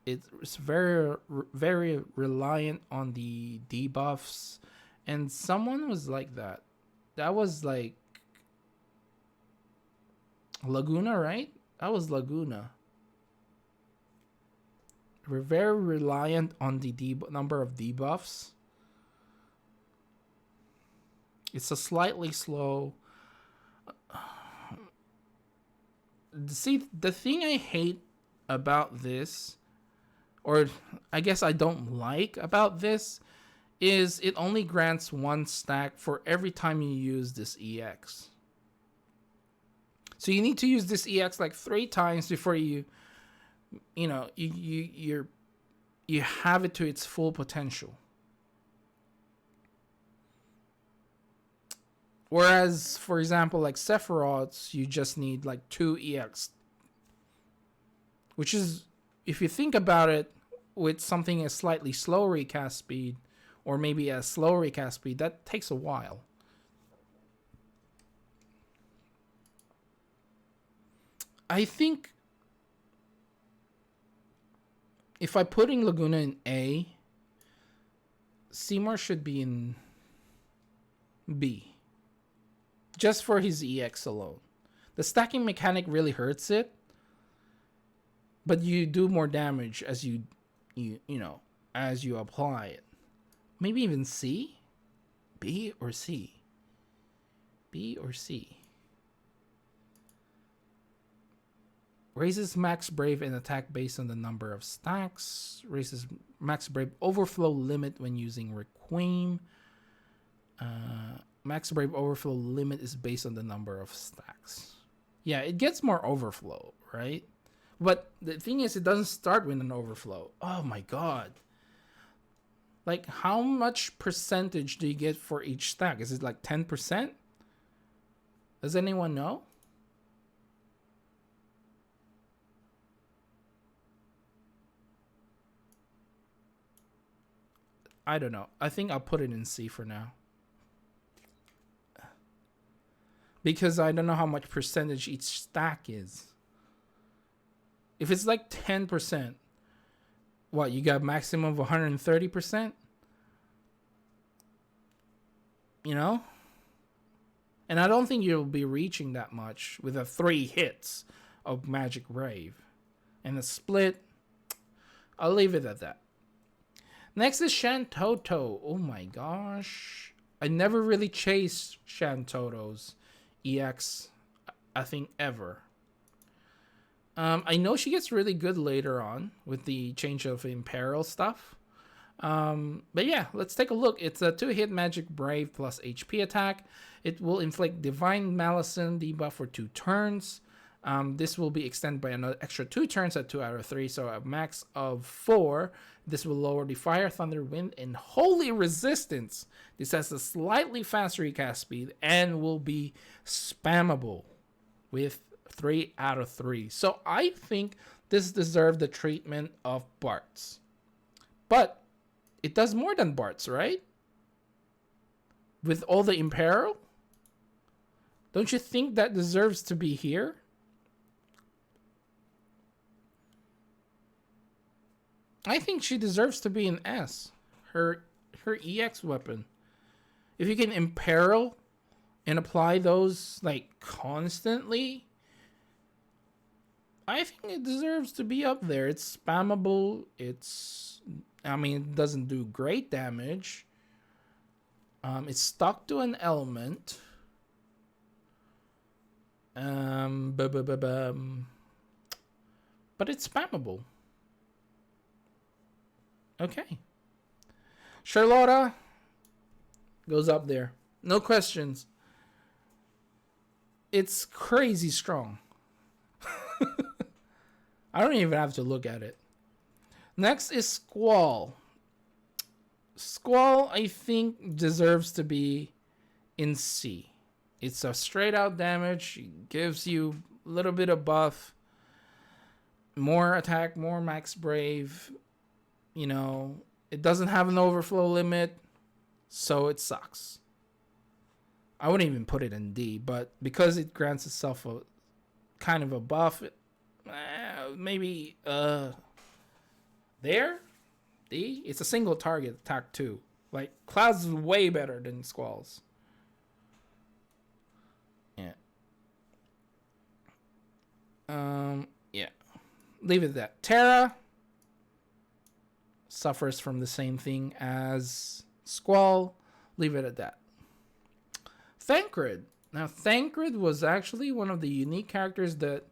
Speaker 1: It's very reliant on the debuffs, and someone was like that. That was like Laguna, right? That was Laguna. We're very reliant on the number of debuffs. It's a slightly slow. See, the thing I hate about this, or I guess I don't like about this, is it only grants one stack for every time you use this EX. So you need to use this EX like 3 times before you have it to its full potential. Whereas, for example, like Sephiroth's, you just need like 2 EX. Which is, if you think about it, with something a slightly slow recast speed, or maybe a slow recast speed, that takes a while. I think if I'm putting Laguna in A, Seymour should be in B. Just for his EX alone. The stacking mechanic really hurts it, but you do more damage as you apply it. Maybe even C? B or C? B or C? Raises max brave and attack based on the number of stacks. Raises max brave overflow limit when using Requiem. Max brave overflow limit is based on the number of stacks. Yeah, it gets more overflow, right? But the thing is, it doesn't start with an overflow. Oh my god. Like, how much percentage do you get for each stack? Is it like 10%? Does anyone know? I don't know. I think I'll put it in C for now. Because I don't know how much percentage each stack is. If it's like 10%, what, you got maximum of 130%? You know? And I don't think you'll be reaching that much with a 3 hits of Magic Brave. And a split, I'll leave it at that. Next is Shantoto. Oh my gosh. I never really chased Shantoto's EX, I think, ever. I know she gets really good later on with the change of Imperil stuff. But yeah, let's take a look. It's a 2-hit Magic Brave plus HP attack. It will inflict Divine Malison debuff for 2 turns. This will be extended by another extra 2 turns at 2 out of 3, so a max of 4. This will lower the Fire, Thunder, Wind, and Holy Resistance. This has a slightly faster recast speed and will be spammable with 3 out of 3. So I think this deserved the treatment of Bart's. But it does more than Bart's, right? With all the Imperil? Don't you think that deserves to be here? I think she deserves to be an S. Her EX weapon. If you can Imperil and apply those like constantly, I think it deserves to be up there. It's spammable. It doesn't do great damage. It's stuck to an element. But it's spammable. Okay. Charlotta goes up there. No questions. It's crazy strong. I don't even have to look at it. Next is Squall. Squall, I think, deserves to be in C. It's a straight out damage. It gives you a little bit of buff. More attack, more max brave. You know, it doesn't have an overflow limit, so it sucks. I wouldn't even put it in D, but because it grants itself a kind of a buff, maybe there? D? It's a single target attack too. Like, Cloud's is way better than Squall's. Yeah. Yeah. Leave it at that. Terra suffers from the same thing as Squall. Leave it at that. Thancred. Now, Thancred was actually one of the unique characters that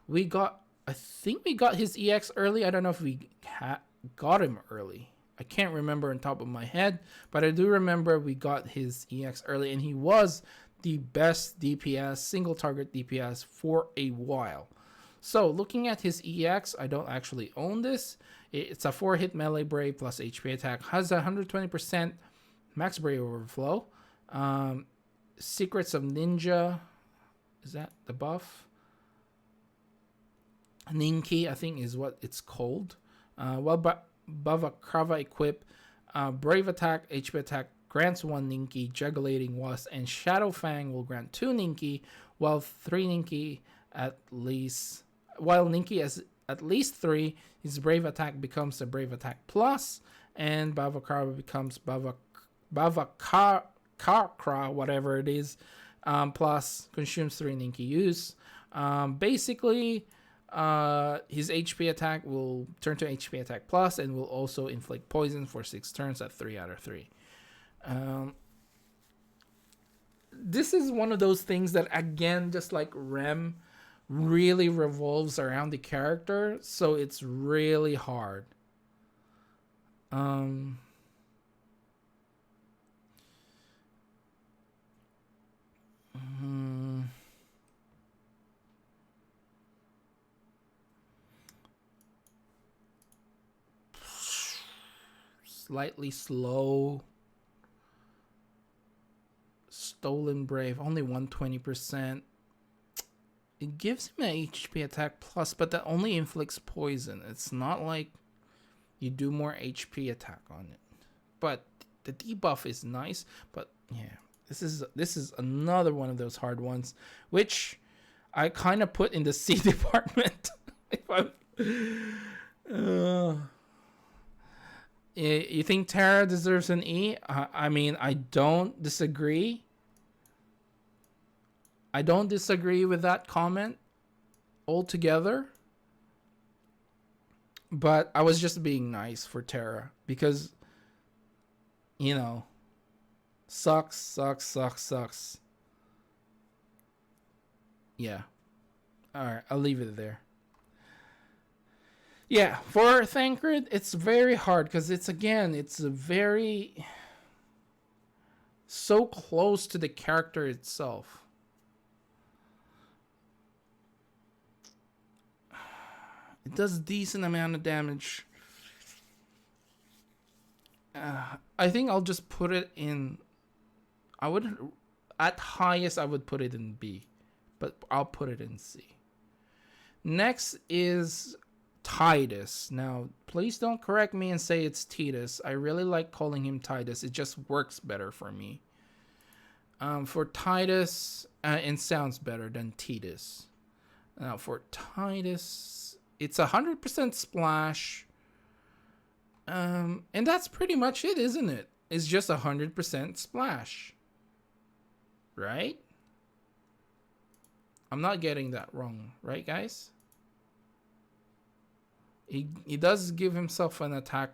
Speaker 1: we got. I think we got his EX early. I don't know if we got him early. I can't remember on top of my head, but I do remember we got his EX early, and he was the best DPS, single target DPS for a while. So looking at his EX, I don't actually own this. It's a 4-hit melee brave plus HP attack. Has 120% max brave overflow. Secrets of Ninja. Is that the buff? Ninki, I think, is what it's called. Bavakrava equip. Brave attack, HP attack grants 1 Ninki. Juggulating Wasp and Shadow Fang will grant 2 Ninki, while 3 Ninki at least. While Ninki has at least 3, his Brave attack becomes a Brave attack plus, and Bavakrava becomes Bavakara, whatever it is, plus consumes 3 Ninki use. Basically, his HP attack will turn to HP attack plus and will also inflict poison for 6 turns at 3 out of 3. This is one of those things that, again, just like Rem, really revolves around the character, so it's really hard. Slightly slow. Stolen Brave, only 120%. It gives him an HP attack plus, but that only inflicts poison. It's not like you do more HP attack on it. But the debuff is nice. But yeah, this is another one of those hard ones, which I kind of put in the C department. You think Terra deserves an E? I mean, I don't disagree. I don't disagree with that comment altogether. But I was just being nice for Terra because, you know, sucks. Yeah. Alright, I'll leave it there. Yeah, for Thancred, it's very hard because it's a very so close to the character itself. It does decent amount of damage. I think I'll just put it in. At highest I would put it in B, but I'll put it in C. Next is Titus. Now, please don't correct me and say it's Titus. I really like calling him Titus. It just works better for me. For Titus, it sounds better than Titus. Now, for Titus, it's 100% splash. And that's pretty much it, isn't it? It's just 100% splash. Right? I'm not getting that wrong, right, guys? He does give himself an attack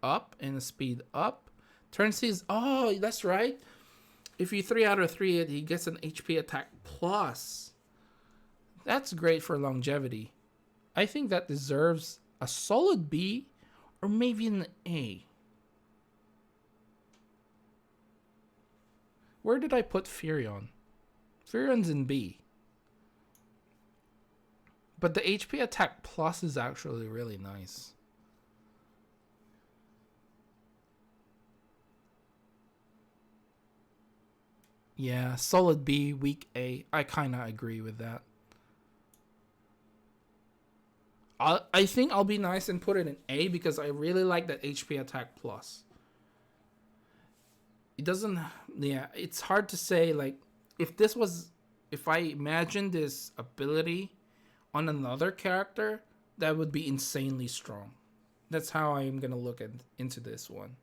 Speaker 1: up and a speed up. Turns his... Oh, that's right. If you 3 out of 3 it, he gets an HP attack plus. That's great for longevity. I think that deserves a solid B or maybe an A. Where did I put Furion? Furion's in B. But the HP attack plus is actually really nice. Yeah, solid B, weak A. I kind of agree with that. I think I'll be nice and put it in A because I really like that HP attack plus. It doesn't... Yeah, it's hard to say, like, if I imagine this ability on another character, that would be insanely strong. That's how I'm going to look into this one.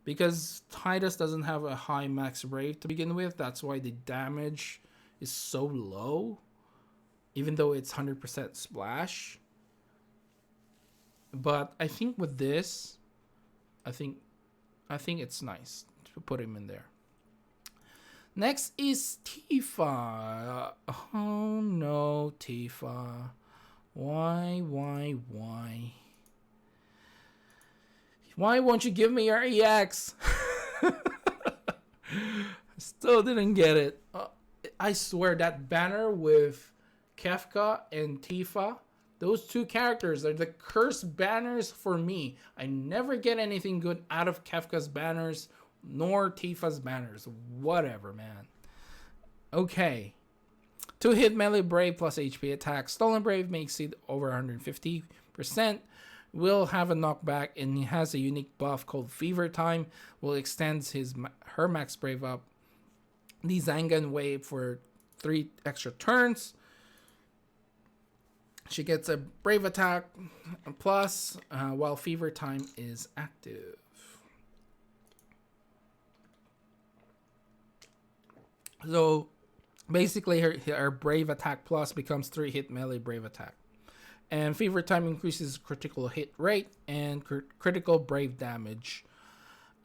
Speaker 1: Because Titus doesn't have a high max brave to begin with. That's why the damage is so low. even though it's 100% splash. But I think with this, I think it's nice to put him in there. Next is Tifa. Oh no, Tifa. Why? Why won't you give me your EX? Still didn't get it. I swear that banner with Kefka and Tifa, those two characters are the cursed banners for me. I never get anything good out of Kefka's banners nor Tifa's banners. Whatever, man. Okay. 2-hit melee brave plus HP attack. Stolen brave makes it over 150%. Will have a knockback, and he has a unique buff called Fever Time. Will extend her max brave up the Zangan wave for 3 extra turns. She gets a brave attack plus while Fever Time is active. So basically her brave attack plus becomes 3-hit melee brave attack. And Fever Time increases critical hit rate and critical brave damage.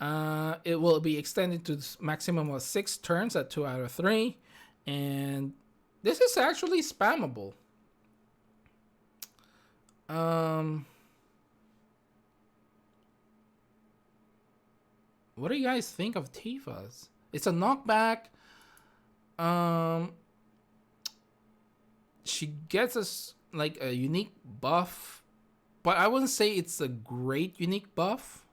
Speaker 1: It will be extended to maximum of 6 turns at 2 out of 3. And this is actually spammable. What do you guys think of Tifa's? It's a knockback. She gets us like a unique buff, but I wouldn't say it's a great unique buff.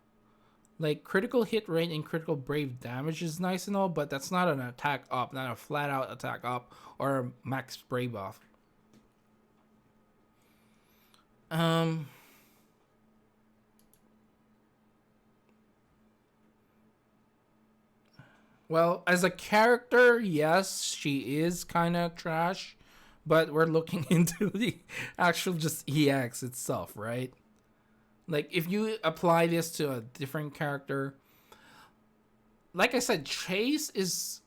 Speaker 1: Like critical hit rate and critical brave damage is nice and all, but that's not an attack up, not a flat out attack up or a max brave buff. Well, as a character, yes, she is kind of trash, but we're looking into the actual just EX itself, right? Like, if you apply this to a different character, like I said, Chase is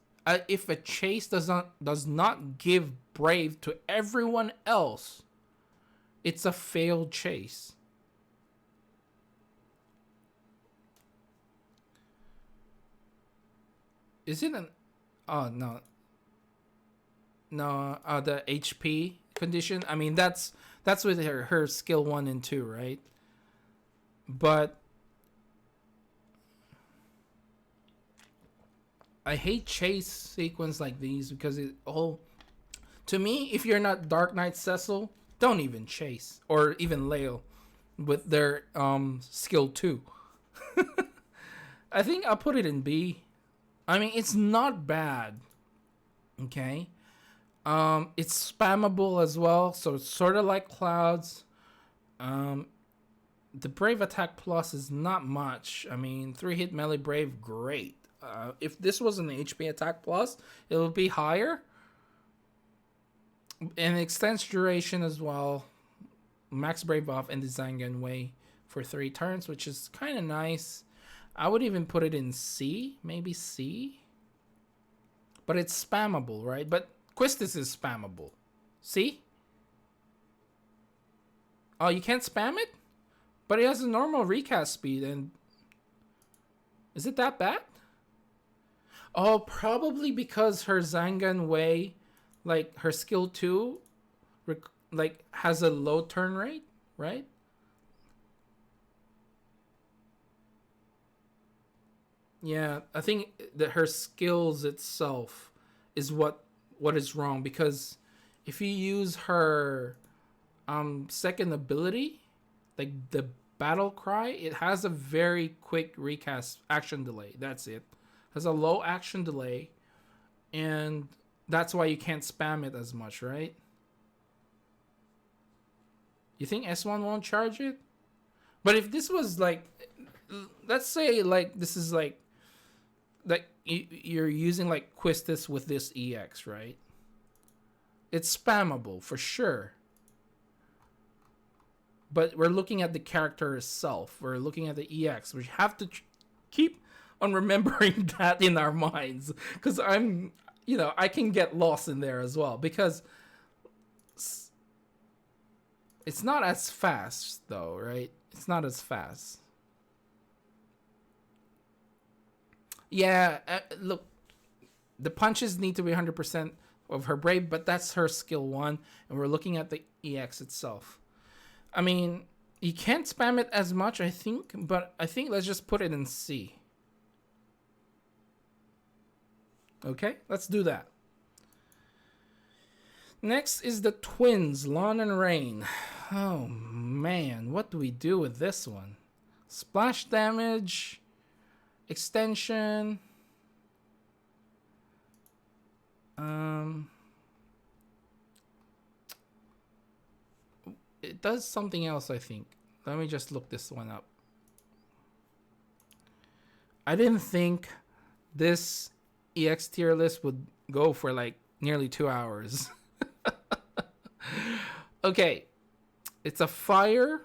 Speaker 1: if a Chase does not give Brave to everyone else, it's a failed Chase. Is it an... Oh, no. No, the HP condition. I mean, that's with her skill 1 and 2, right? But I hate chase sequence like these because it all... To me, if you're not Dark Knight Cecil, don't even chase. Or even Leo with their skill 2. I think I'll put it in B. I mean, it's not bad. Okay. It's spammable as well, so it's sort of like Clouds. The Brave Attack Plus is not much. I mean, 3-hit melee Brave, great. If this was an HP Attack Plus, it would be higher. And extends duration as well. Max Brave buff and the Zangan Way for 3 turns, which is kind of nice. I would even put it in C, maybe C. But it's spammable, right? But Quistis is spammable. See? Oh, you can't spam it? But it has a normal recast speed, and... Is it that bad? Oh, probably because her Zangan Way, like, her skill 2, like, has a low turn rate, right? Yeah, I think that her skills itself is what is wrong, because if you use her second ability, like the battle cry, it has a very quick recast action delay. That's it. Has a low action delay, and that's why you can't spam it as much, right? You think S1 won't charge it? But if this was like, let's say like this is like you're using like Quistis with this EX, right? It's spammable for sure. But we're looking at the character itself. We're looking at the EX. We have to keep on remembering that in our minds, because I can get lost in there as well, because It's not as fast though, right? It's not as fast. Yeah, look, the punches need to be 100% of her brave, but that's her skill 1, and we're looking at the EX itself. I mean, you can't spam it as much, I think, but I think let's just put it in C. Okay, let's do that. Next is the twins, Lawn and Rain. Oh man, what do we do with this one? Splash damage, extension. It does something else, I think. Let me just look this one up. I didn't think this EX tier list would go for like nearly 2 hours. Okay, it's a fire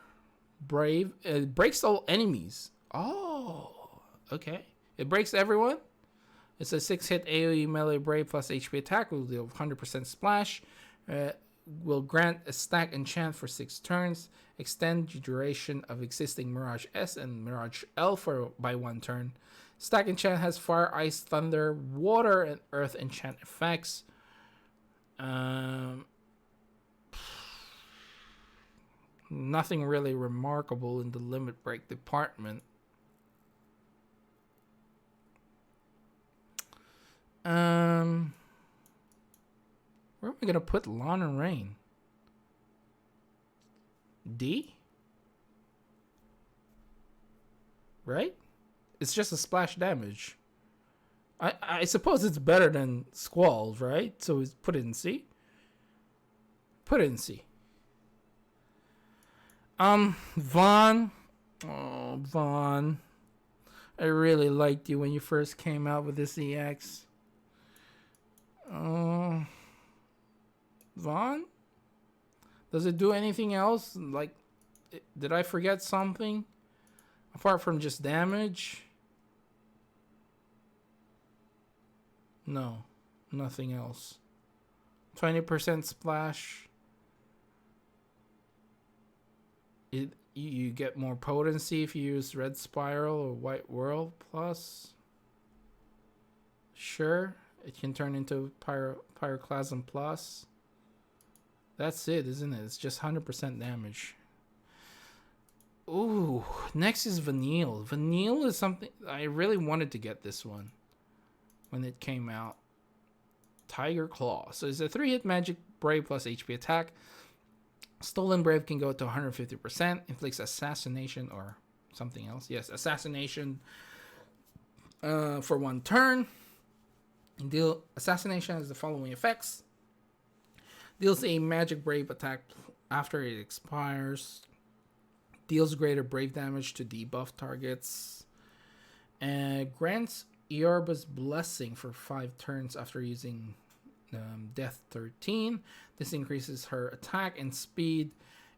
Speaker 1: brave. It breaks all enemies. Oh, okay. It breaks everyone. It's a 6-hit AoE melee brave plus HP attack. Will deal 100% splash. Will grant a stack enchant for 6 turns. Extend the duration of existing Mirage S and Mirage L by 1 turn. Stack enchant has fire, ice, thunder, water, and earth enchant effects. Nothing really remarkable in the limit break department. Where am I gonna put Lawn and Rain? D? Right? It's just a splash damage. I suppose it's better than Squalls, right? So put it in C. Put it in C. Vaughn. Oh, Vaughn. I really liked you when you first came out with this EX. Vaughn? Does it do anything else? Like, did I forget something? Apart from just damage? No, nothing else. 20% splash. You get more potency if you use Red Spiral or White Whirl Plus. Sure, it can turn into Pyroclasm Plus. That's it, isn't it? It's just 100% damage. Ooh, next is Vanille. Vanille is something I really wanted to get this one when it came out. Tiger Claw. So it's a 3-hit magic brave plus HP attack. Stolen Brave can go to 150%. Inflicts assassination or something else. Yes, assassination for 1 turn. Deal assassination has the following effects. Deals a magic brave attack after it expires. Deals greater brave damage to debuff targets. And grants Eorba's Blessing for 5 turns after using Death 13. This increases her attack and speed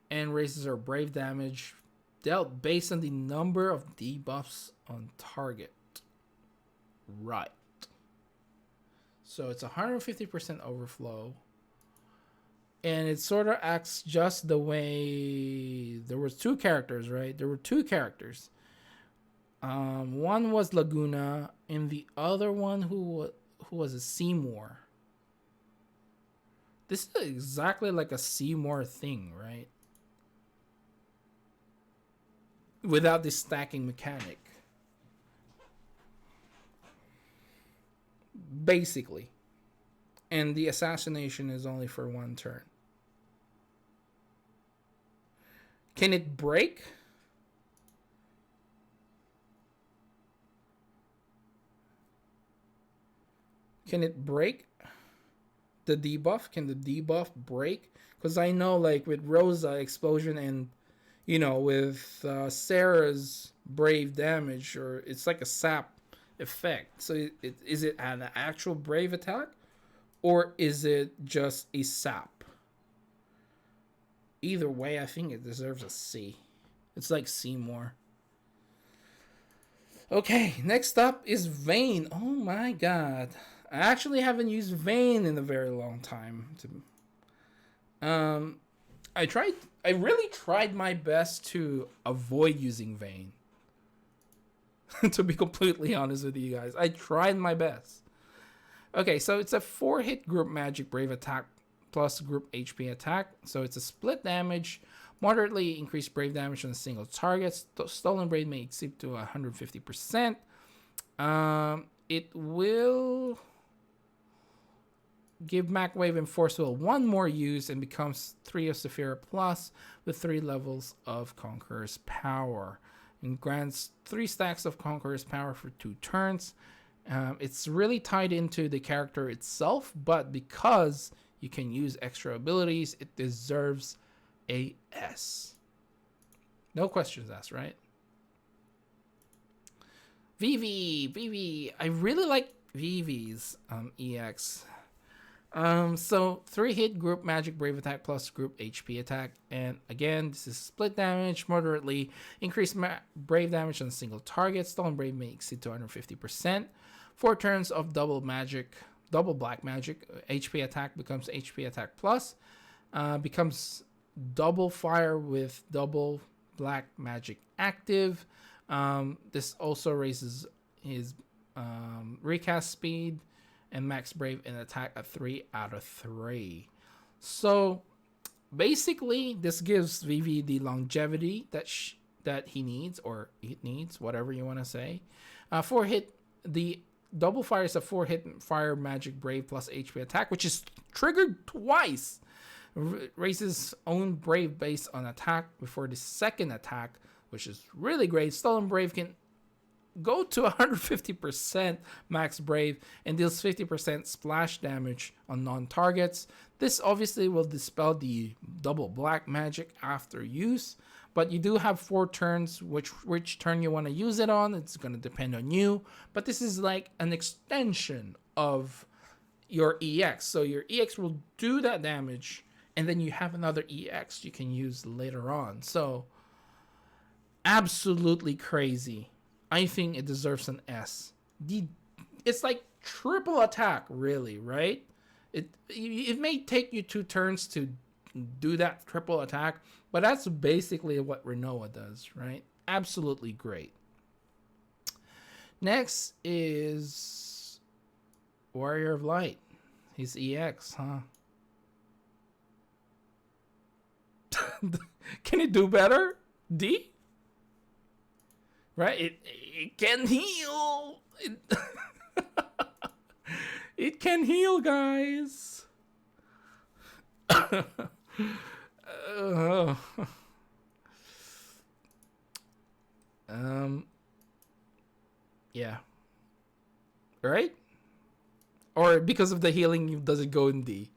Speaker 1: and raises her brave damage dealt based on the number of debuffs on target. Right. So it's 150% overflow. And it sort of acts just the way... There was 2 characters, right? There were 2 characters. One was Laguna, and the other one who was a Seymour. This is exactly like a Seymour thing, right? Without the stacking mechanic. Basically. And the assassination is only for 1 turn. Can it break? Can it break the debuff? Can the debuff break? Because I know, like, with Rosa explosion and, you know, with Sarah's brave damage, or it's like a sap effect. So is it an actual brave attack? Or is it just a sap? Either way, I think it deserves a C. It's like Seymour. Okay, next up is Vayne. Oh my god. I actually haven't used Vayne in a very long time. Um, I really tried my best to avoid using Vayne. To be completely honest with you guys, I tried my best. Okay, so it's a 4-hit group magic brave attack plus group HP attack. So it's a split damage, moderately increased brave damage on a single target. Stolen brave may exceed to 150%. It will give Mac Wave and Force Will one more use and becomes 3 of Saphira Plus with 3 levels of Conqueror's Power. And grants 3 stacks of Conqueror's Power for 2 turns. It's really tied into the character itself, but because you can use extra abilities, it deserves a S. No questions asked, right? Vivi. I really like Vivi's EX. So 3-hit group magic brave attack plus group HP attack, and again this is split damage, moderately increased brave damage on a single target. Stolen brave may exceed 250%. 4 turns of double black magic. HP attack becomes HP attack plus, becomes double fire with double black magic active. This also raises his recast speed and max brave and attack at 3 out of 3. So basically this gives Vivi the longevity that he needs, or it needs, whatever you want to say. 4-hit, the double fire is a 4-hit fire magic brave plus HP attack, which is triggered twice. Raises own brave based on attack before the second attack, which is really great. Stolen brave can go to 150% max brave and deals 50% splash damage on non-targets. This obviously will dispel the double black magic after use, but you do have 4 turns. Which turn you want to use it on, it's going to depend on you, but this is like an extension of your EX. So your EX will do that damage, and then you have another EX you can use later on. So absolutely crazy. I think it deserves an S. It's like triple attack, really, right? It may take you 2 turns to do that triple attack, but that's basically what Renoa does, right? Absolutely great. Next is Warrior of Light. He's EX, huh? Can it do better? D? Right? It can heal. It can heal, guys. Yeah. Right? Or because of the healing, does it go in D?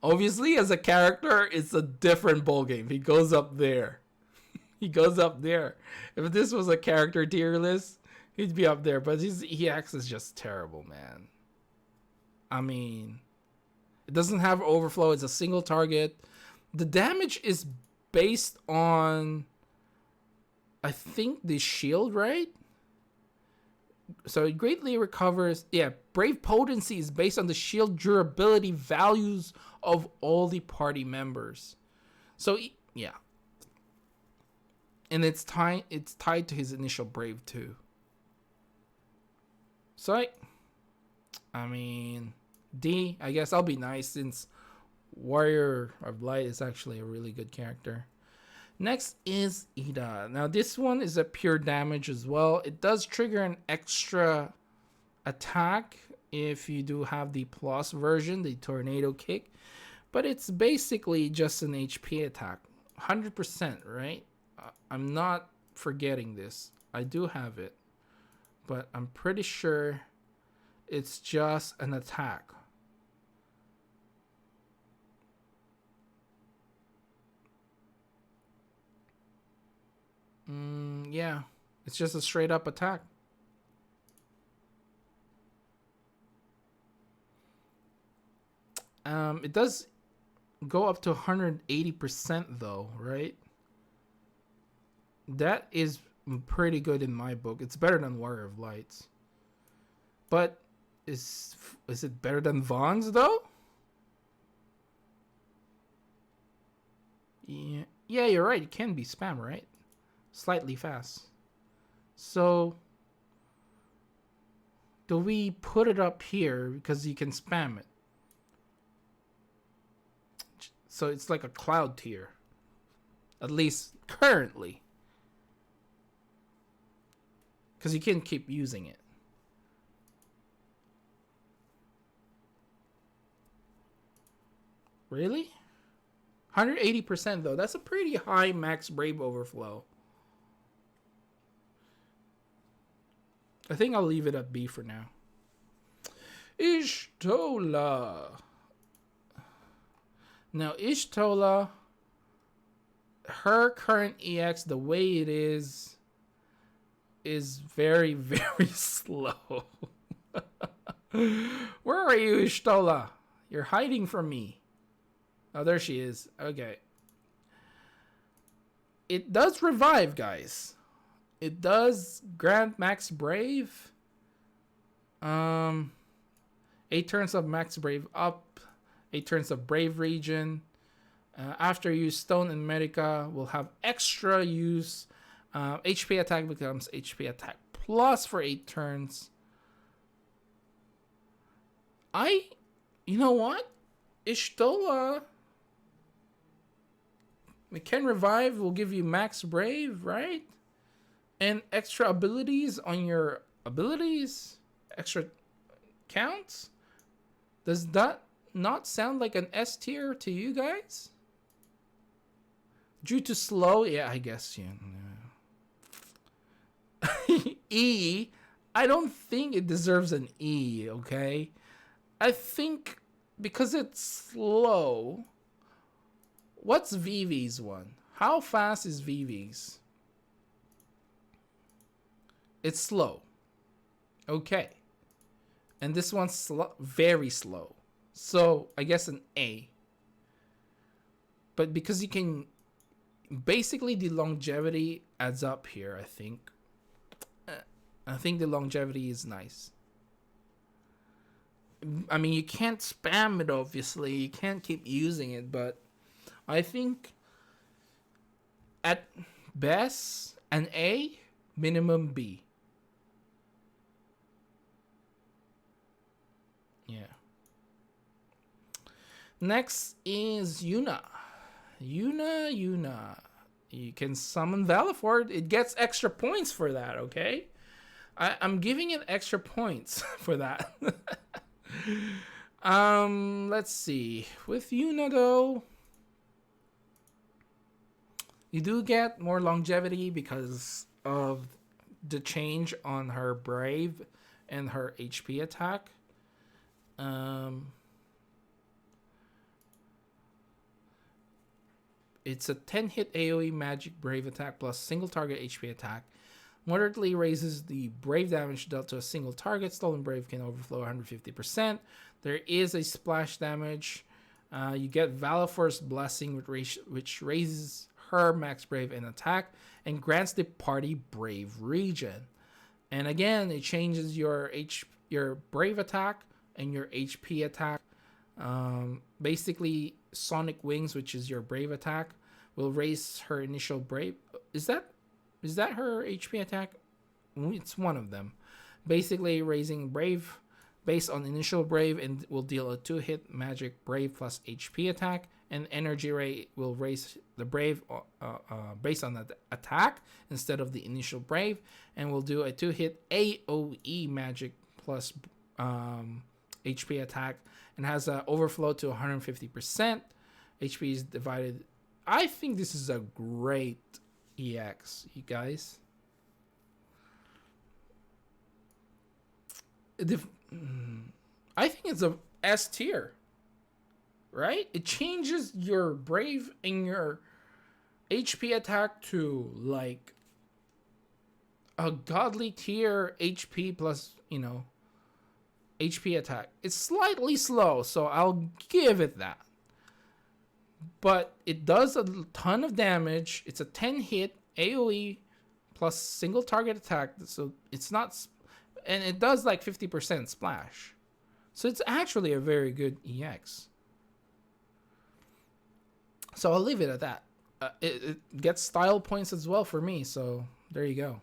Speaker 1: Obviously, as a character, it's a different ball game. He goes up there. He goes up there. If this was a character tier list, he'd be up there. But his EX is just terrible, man. I mean, it doesn't have overflow. It's a single target. The damage is based on, I think, the shield, right? So it greatly recovers. Yeah, Brave Potency is based on the shield durability values of all the party members. So yeah, and it's tied to his initial Brave too. So I mean, D. I guess I'll be nice since Warrior of Light is actually a really good character. Next is Ida. Now this one is a pure damage as well. It does trigger an extra attack if you do have the plus version, the tornado kick, but it's basically just an HP attack. 100%, right? I'm not forgetting this. I do have it, but I'm pretty sure it's just an attack. Yeah, it's just a straight up attack. It does go up to 180% though, right? That is pretty good in my book. It's better than Warrior of Lights. But is it better than Vaughn's though? Yeah, you're right. It can be spam, right? Slightly fast. So do we put it up here because you can spam it? So it's like a cloud tier, at least currently, because you can keep using it. Really? 180% though. That's a pretty high max Brave overflow. I think I'll leave it at B for now. Ishtola. Now Ishtola, her current EX, the way it is very, very slow. Where are you, Ishtola? You're hiding from me. Oh, there she is. Okay. It does revive, guys. It does grant max Brave. 8 turns of max Brave up. 8 turns of Brave Region. After you use Stone and Medica, will have extra use. HP attack becomes HP attack plus for 8 turns. You know what? Ishtola, it can revive, will give you max Brave, right? And extra abilities on your abilities, extra counts. Does that not sound like an S tier to you guys? Due to slow, yeah, I guess, yeah. E, I don't think it deserves an E, okay? I think because it's slow. What's Vivi's one? How fast is Vivi's? It's slow. Okay. And this one's very slow. So I guess an A. But because you can... Basically the longevity adds up here, I think. I think the longevity is nice. I mean, you can't spam it, obviously. You can't keep using it, but I think at best an A, minimum B. Yeah. Next is Yuna. Yuna. You can summon Valiford. It gets extra points for that, okay? I'm giving it extra points for that. Let's see. With Yuna though, you do get more longevity because of the change on her Brave and her HP attack. It's a 10-hit AoE magic Brave attack plus single target HP attack. Moderately raises the Brave damage dealt to a single target. Stolen Brave can overflow 150%. There is a splash damage. You get Valiford's Blessing, which raises her max Brave and attack and grants the party Brave Regen. And again, it changes your Brave attack and your HP attack. Basically, Sonic Wings, which is your Brave attack, will raise her initial Brave. Is that her HP attack? It's one of them. Basically, raising Brave based on initial Brave and will deal a 2-hit magic Brave plus HP attack. And Energy Ray will raise the Brave based on the attack instead of the initial Brave, and will do a 2-hit AoE magic plus HP attack, and has an overflow to 150%. HP is divided. I think this is a great EX, you guys. I think it's a S tier, right? It changes your Brave and your HP attack to like a godly tier HP plus, HP attack. It's slightly slow, so I'll give it that. But it does a ton of damage. It's a 10-hit AoE plus single target attack. So it's not, and it does like 50% splash. So it's actually a very good EX. So I'll leave it at that. It gets style points as well for me. So there you go.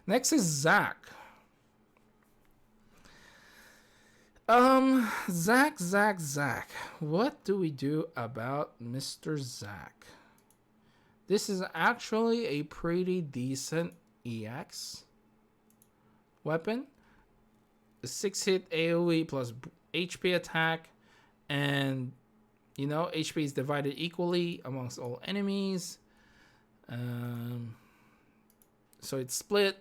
Speaker 1: Next is Zack. Zack. What do we do about Mr. Zack? This is actually a pretty decent EX weapon. A 6-hit AoE plus HP attack, and you know, HP is divided equally amongst all enemies. So it's split,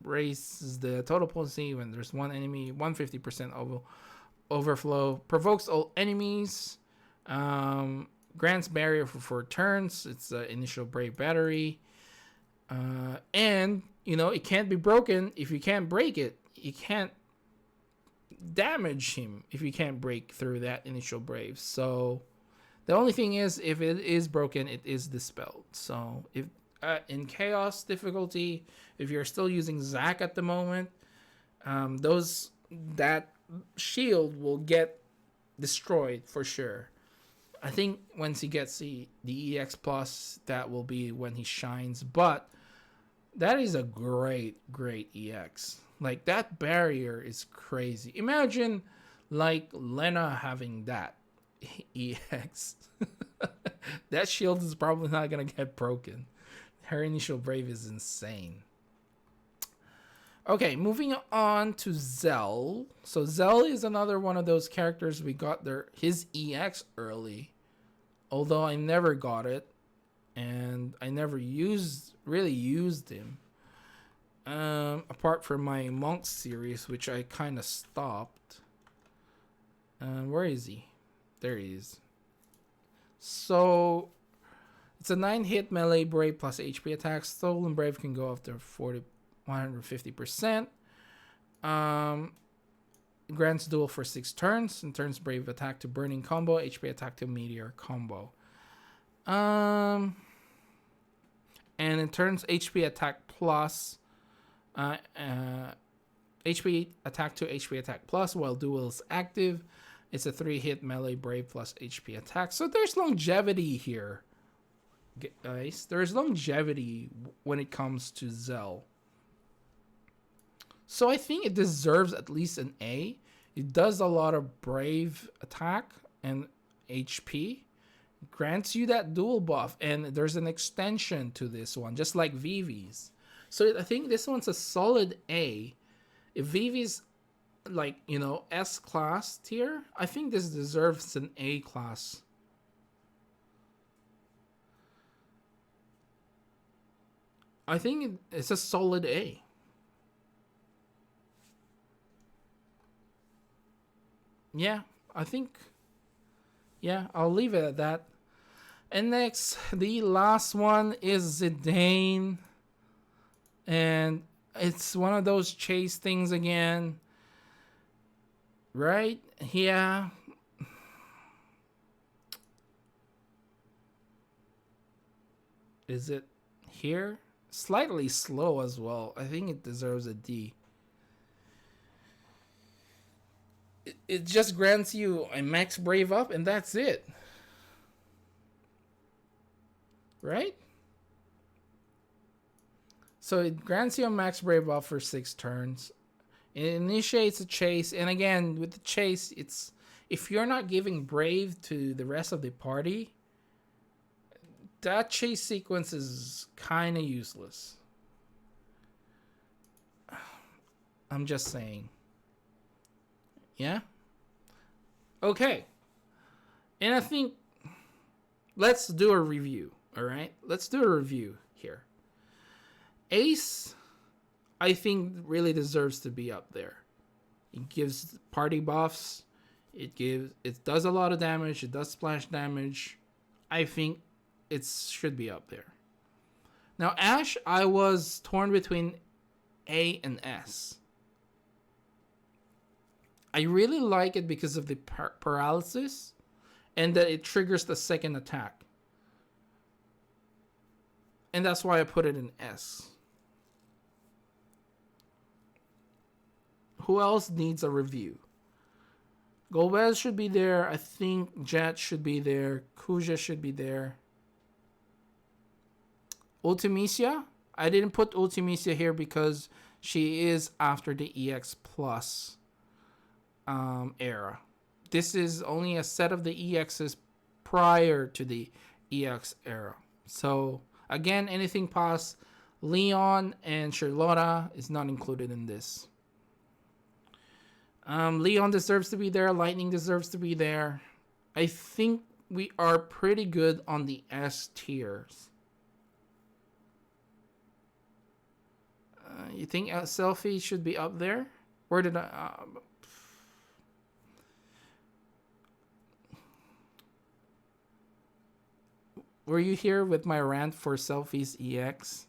Speaker 1: raises the total potency when there's one enemy, 150% overflow, provokes all enemies, grants barrier for 4 turns. It's the initial brave battery, and you know, it can't be broken. If you can't break it, you can't damage him if you can't break through that initial brave. So the only thing is, if it is broken, it is dispelled. So if in chaos difficulty, if you're still using Zack at the moment, that shield will get destroyed for sure. I think once he gets the EX plus, that will be when he shines. But that is a great EX. Like, that barrier is crazy. Imagine like Lena having that EX. That shield is probably not gonna get broken. Her initial brave is insane. Okay, moving on to Zell. So Zell is another one of those characters we got his EX early, although I never got it, and I never really used him. Apart from my Monk series, which I kind of stopped. Where is he? There he is. So it's a 9-hit melee brave plus HP attack. Stolen brave can go up to 150%. Grants duel for 6 turns and turns brave attack to burning combo, HP attack to meteor combo. And it turns HP attack plus. HP attack to HP attack plus while duel is active. It's a 3-hit melee brave plus HP attack. So there's longevity here, guys. There's longevity when it comes to Zell. So I think it deserves at least an A. It does a lot of brave attack and HP. Grants you that dual buff, and there's an extension to this one, just like Vivi's. So I think this one's a solid A. If Vivi's like, you know, S class tier, I think this deserves an A class. I think it's a solid A. Yeah, I think, yeah, I'll leave it at that. And next, the last one is Zidane. And it's one of those chase things again. Right? Yeah. Is it here? Slightly slow as well. I think it deserves a D. It just grants you a max brave up, and that's it. Right? So it grants you a max brave up for 6 turns. It initiates a chase, and again, with the chase, it's if you're not giving brave to the rest of the party, that chase sequence is kind of useless. I'm just saying. Yeah? Okay. And I think let's do a review, all right? Let's do a review here. Ace, I think, really deserves to be up there. It gives party buffs. It does a lot of damage. It does splash damage. I think it should be up there. Now, Ash, I was torn between A and S. I really like it because of the paralysis and that it triggers the second attack. And that's why I put it in S. Who else needs a review? Golbez should be there. I think Jet should be there. Kuja should be there. Ultimisia? I didn't put Ultimisia here because she is after the EX Plus era. This is only a set of the EXs prior to the EX era. So, again, anything past Leon and Charlotta is not included in this. Leon deserves to be there. Lightning deserves to be there. I think we are pretty good on the S tiers. You think Selfie should be up there? Where did I... were you here with my rant for Selfie's EX?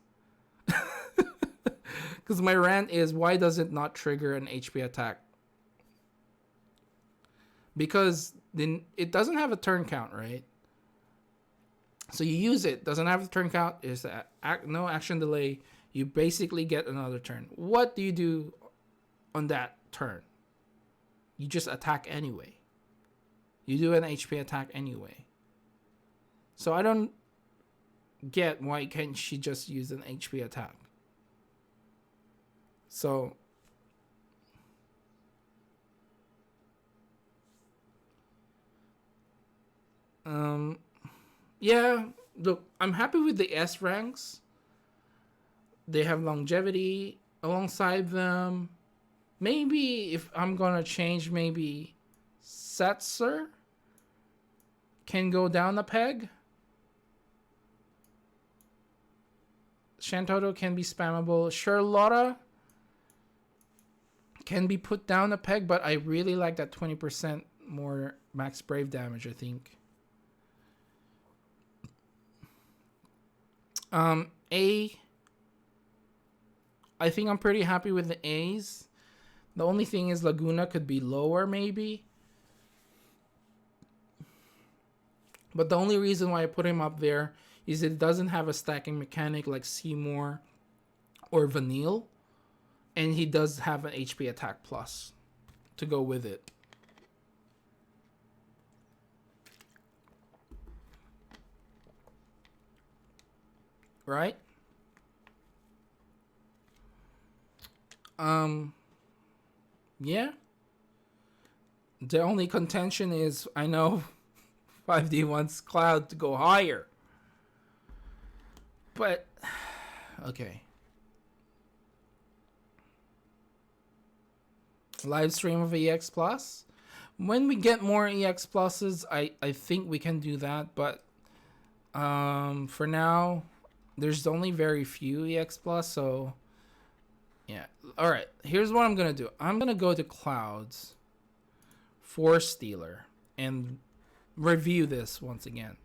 Speaker 1: Because my rant is, why does it not trigger an HP attack? Because then it doesn't have a turn count, right? So you use it, doesn't have a turn count, is no action delay. You basically get another turn. What do you do on that turn? You just attack anyway. You do an HP attack anyway. So I don't get why can't she just use an HP attack. So yeah, look, I'm happy with the S ranks. They have longevity alongside them. Maybe if I'm gonna change, maybe Setzer can go down a peg. Shantoto can be spammable. Charlotta can be put down a peg, but I really like that 20% more max brave damage, I think. I think I'm pretty happy with the A's. The only thing is Laguna could be lower, maybe. But the only reason why I put him up there is it doesn't have a stacking mechanic like Seymour or Vanille. And he does have an HP attack plus to go with it. Right? Yeah. The only contention is, I know 5D wants Cloud to go higher. But, okay. Live stream of EX Plus. When we get more EX Pluses, I think we can do that. But for now, there's only very few EX Plus, so yeah. All right, here's what I'm going to do. I'm going to go to Clouds for Stealer and review this once again.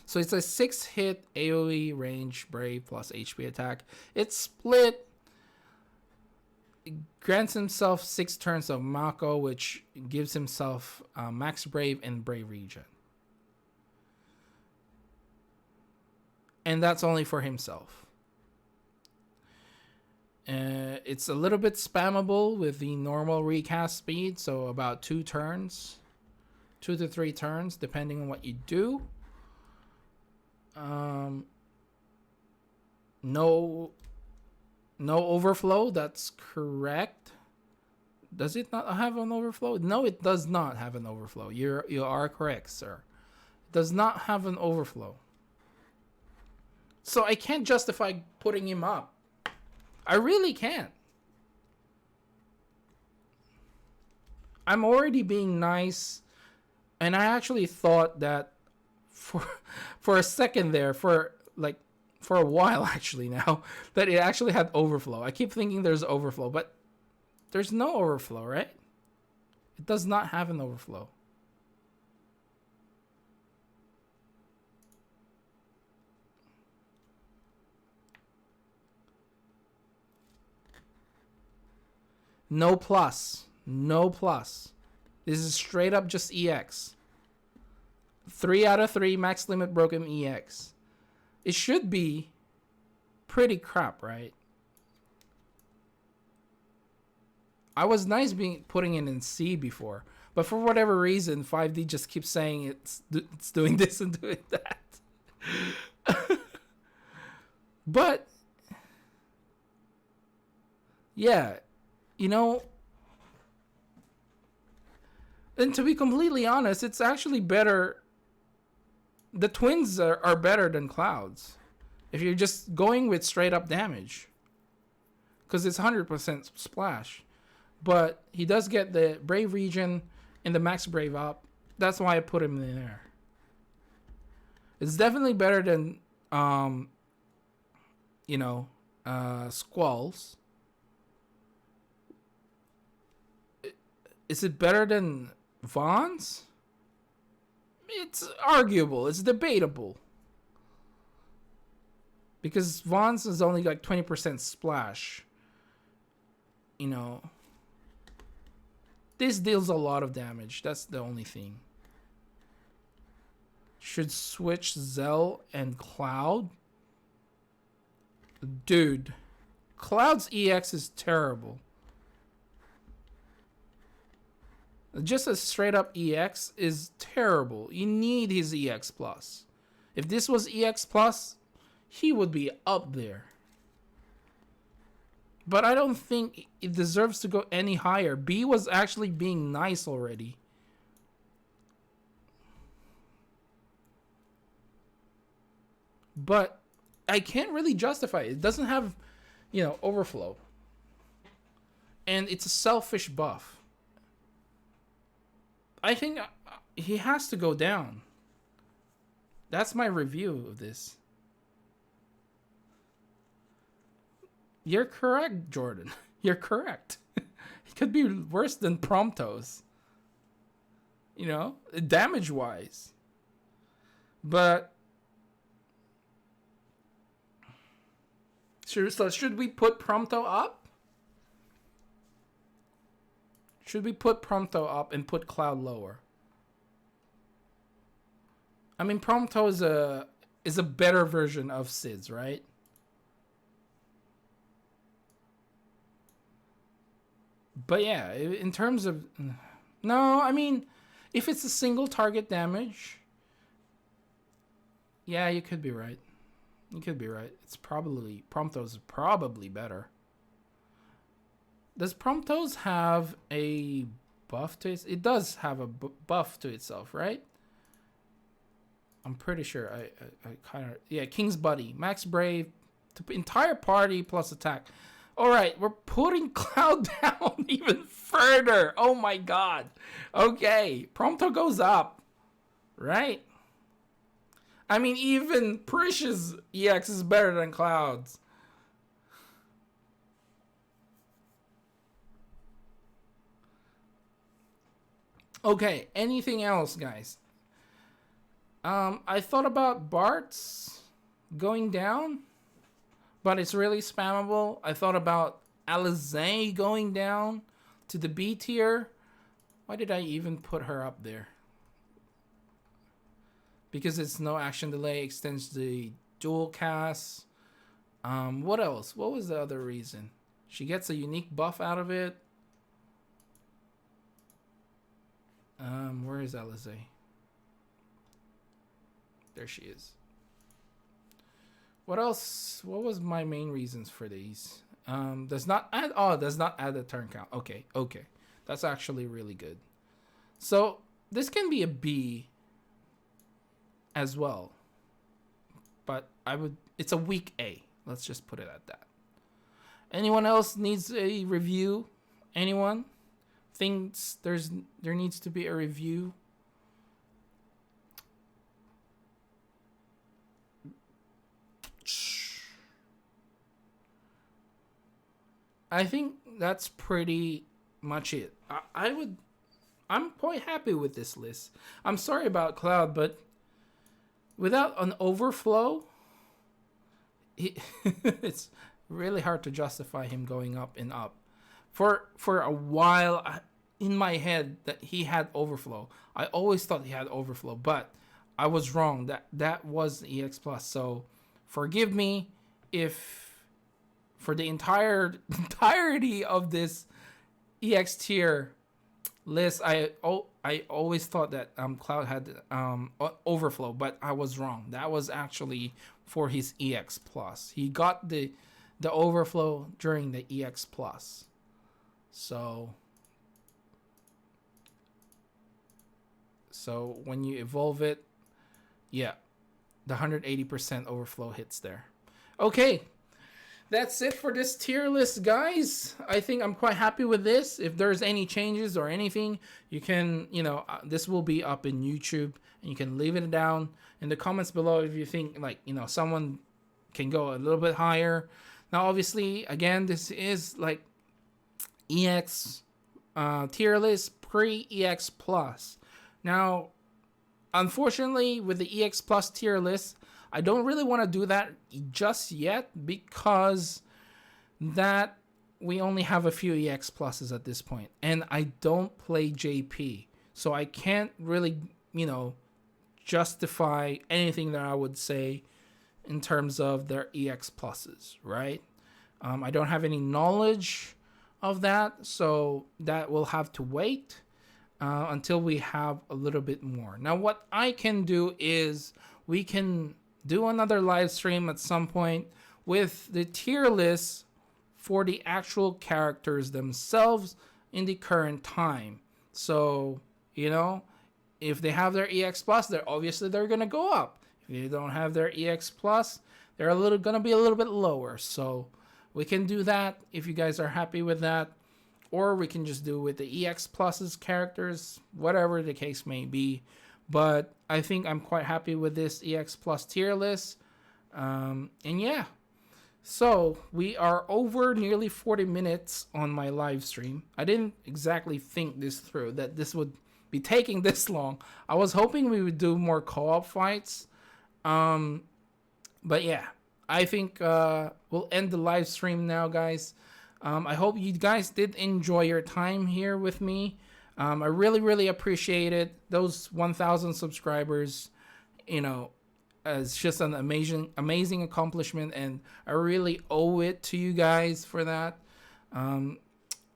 Speaker 1: So it's a 6-hit AoE range Brave plus HP attack. It's split. It grants himself 6 turns of Mako, which gives himself max Brave and Brave regen. And that's only for himself. It's a little bit spammable with the normal recast speed, so about 2 turns. 2 to 3 turns, depending on what you do. No overflow, that's correct. Does it not have an overflow? No, it does not have an overflow. You are correct, sir. It does not have an overflow. So I can't justify putting him up. I really can't. I'm already being nice, and I actually thought that for a second there, for a while actually now, that it actually had overflow. I keep thinking there's overflow, but there's no overflow, right? It does not have an overflow. No plus. No plus. This is straight up just EX. 3 out of 3 max limit broken EX. It should be pretty crap, right? I was nice putting it in C before, but for whatever reason, 5D just keeps saying it's doing this and doing that. But yeah, you know, and to be completely honest, it's actually better. The twins are better than clouds if you're just going with straight up damage, because it's 100% splash. But he does get the Brave Regen and the Max Brave up. That's why I put him in there. It's definitely better than, Squalls. Is it better than Vaughn's? It's arguable. It's debatable. Because Vaughn's is only like 20% splash. You know. This deals a lot of damage. That's the only thing. Should switch Zell and Cloud? Dude. Cloud's EX is terrible. Just a straight up EX is terrible. You need his EX plus. If this was EX plus, he would be up there. But I don't think it deserves to go any higher. B was actually being nice already. But I can't really justify it. It doesn't have, overflow. And it's a selfish buff. I think he has to go down. That's my review of this. You're correct, Jordan. You're correct. It could be worse than Promptos. Damage-wise. But should we put Prompto up? Should we put Prompto up and put Cloud lower? I mean, Prompto is a better version of Sid's, right? But yeah, in terms of... No, I mean, if it's a single target damage... Yeah, you could be right. You could be right. Prompto's probably better. Does Promptos have a buff to it? It does have a buff to itself, right? I'm pretty sure. I kind of... Yeah, King's Buddy. Max Brave. To entire party plus attack. Alright, we're putting Cloud down even further. Oh my god. Okay, Prompto goes up. Right? I mean, even Precious EX is better than Cloud's. Okay, anything else, guys? I thought about Bart's going down, but it's really spammable. I thought about Alizé going down to the B tier. Why did I even put her up there? Because it's no action delay, extends the dual cast. What else? What was the other reason? She gets a unique buff out of it. Where is Alizé? There she is. What else? What was my main reasons for these? Does not add a turn count. Okay. That's actually really good. So this can be a B as well. But it's a weak A. Let's just put it at that. Anyone else needs a review? Anyone thinks there needs to be a review? I think that's pretty much it. I'm quite happy with this list. I'm sorry about Cloud, but without an overflow, it's really hard to justify him going up and up. For a while, in my head, that he had overflow. I always thought he had overflow, but I was wrong. That was the EX Plus. So forgive me if for the entirety of this EX tier list, I always thought that Cloud had overflow, but I was wrong. That was actually for his EX plus. He got the overflow during the EX plus. So when you evolve it, yeah, the 180% overflow hits there. Okay, that's it for this tier list, guys. I think I'm quite happy with this. If there's any changes or anything, you can, this will be up in YouTube, and you can leave it down in the comments below if you think, like, someone can go a little bit higher. Now, obviously, again, this is like EX tier list pre-EX plus. Now, unfortunately, with the EX plus tier list, I don't really want to do that just yet, because that we only have a few EX pluses at this point, and I don't play JP, so I can't really, justify anything that I would say in terms of their EX pluses, right? I don't have any knowledge of that, so that will have to wait until we have a little bit more. Now, what I can do is we can do another live stream at some point with the tier list for the actual characters themselves in the current time. So, if they have their EX plus, they're going to go up. If they don't have their EX plus, they're going to be a little bit lower. So we can do that if you guys are happy with that. Or we can just do with the EX pluses characters, whatever the case may be. But I think I'm quite happy with this EX plus tier list. And yeah. So we are over nearly 40 minutes on my live stream. I didn't exactly think this through, that this would be taking this long. I was hoping we would do more co-op fights. But yeah, I think we'll end the live stream now, guys. I hope you guys did enjoy your time here with me. I really, really appreciate it. Those 1,000 subscribers, it's just an amazing accomplishment, and I really owe it to you guys for that. I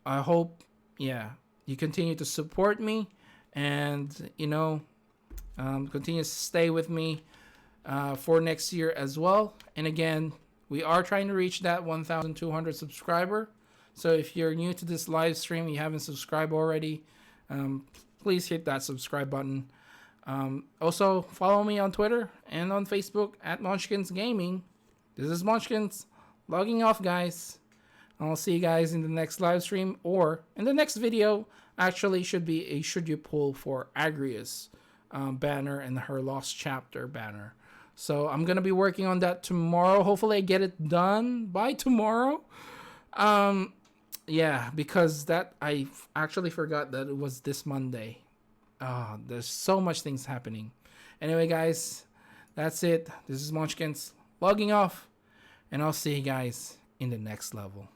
Speaker 1: hope, you continue to support me, and, continue to stay with me for next year as well. And again, we are trying to reach that 1,200 subscriber. So if you're new to this live stream, you haven't subscribed already, please hit that subscribe button. Also, follow me on Twitter and on Facebook at Munchkins Gaming. This is Munchkins logging off, guys. I'll see you guys in the next live stream, or in the next video. Actually, should be a Should You Pull for Agrius banner and her Lost Chapter banner. So I'm going to be working on that tomorrow. Hopefully I get it done by tomorrow. Because that I actually forgot that it was this Monday. There's so much things happening. Anyway, guys, that's it. This is Munchkins logging off, and I'll see you guys in the next level.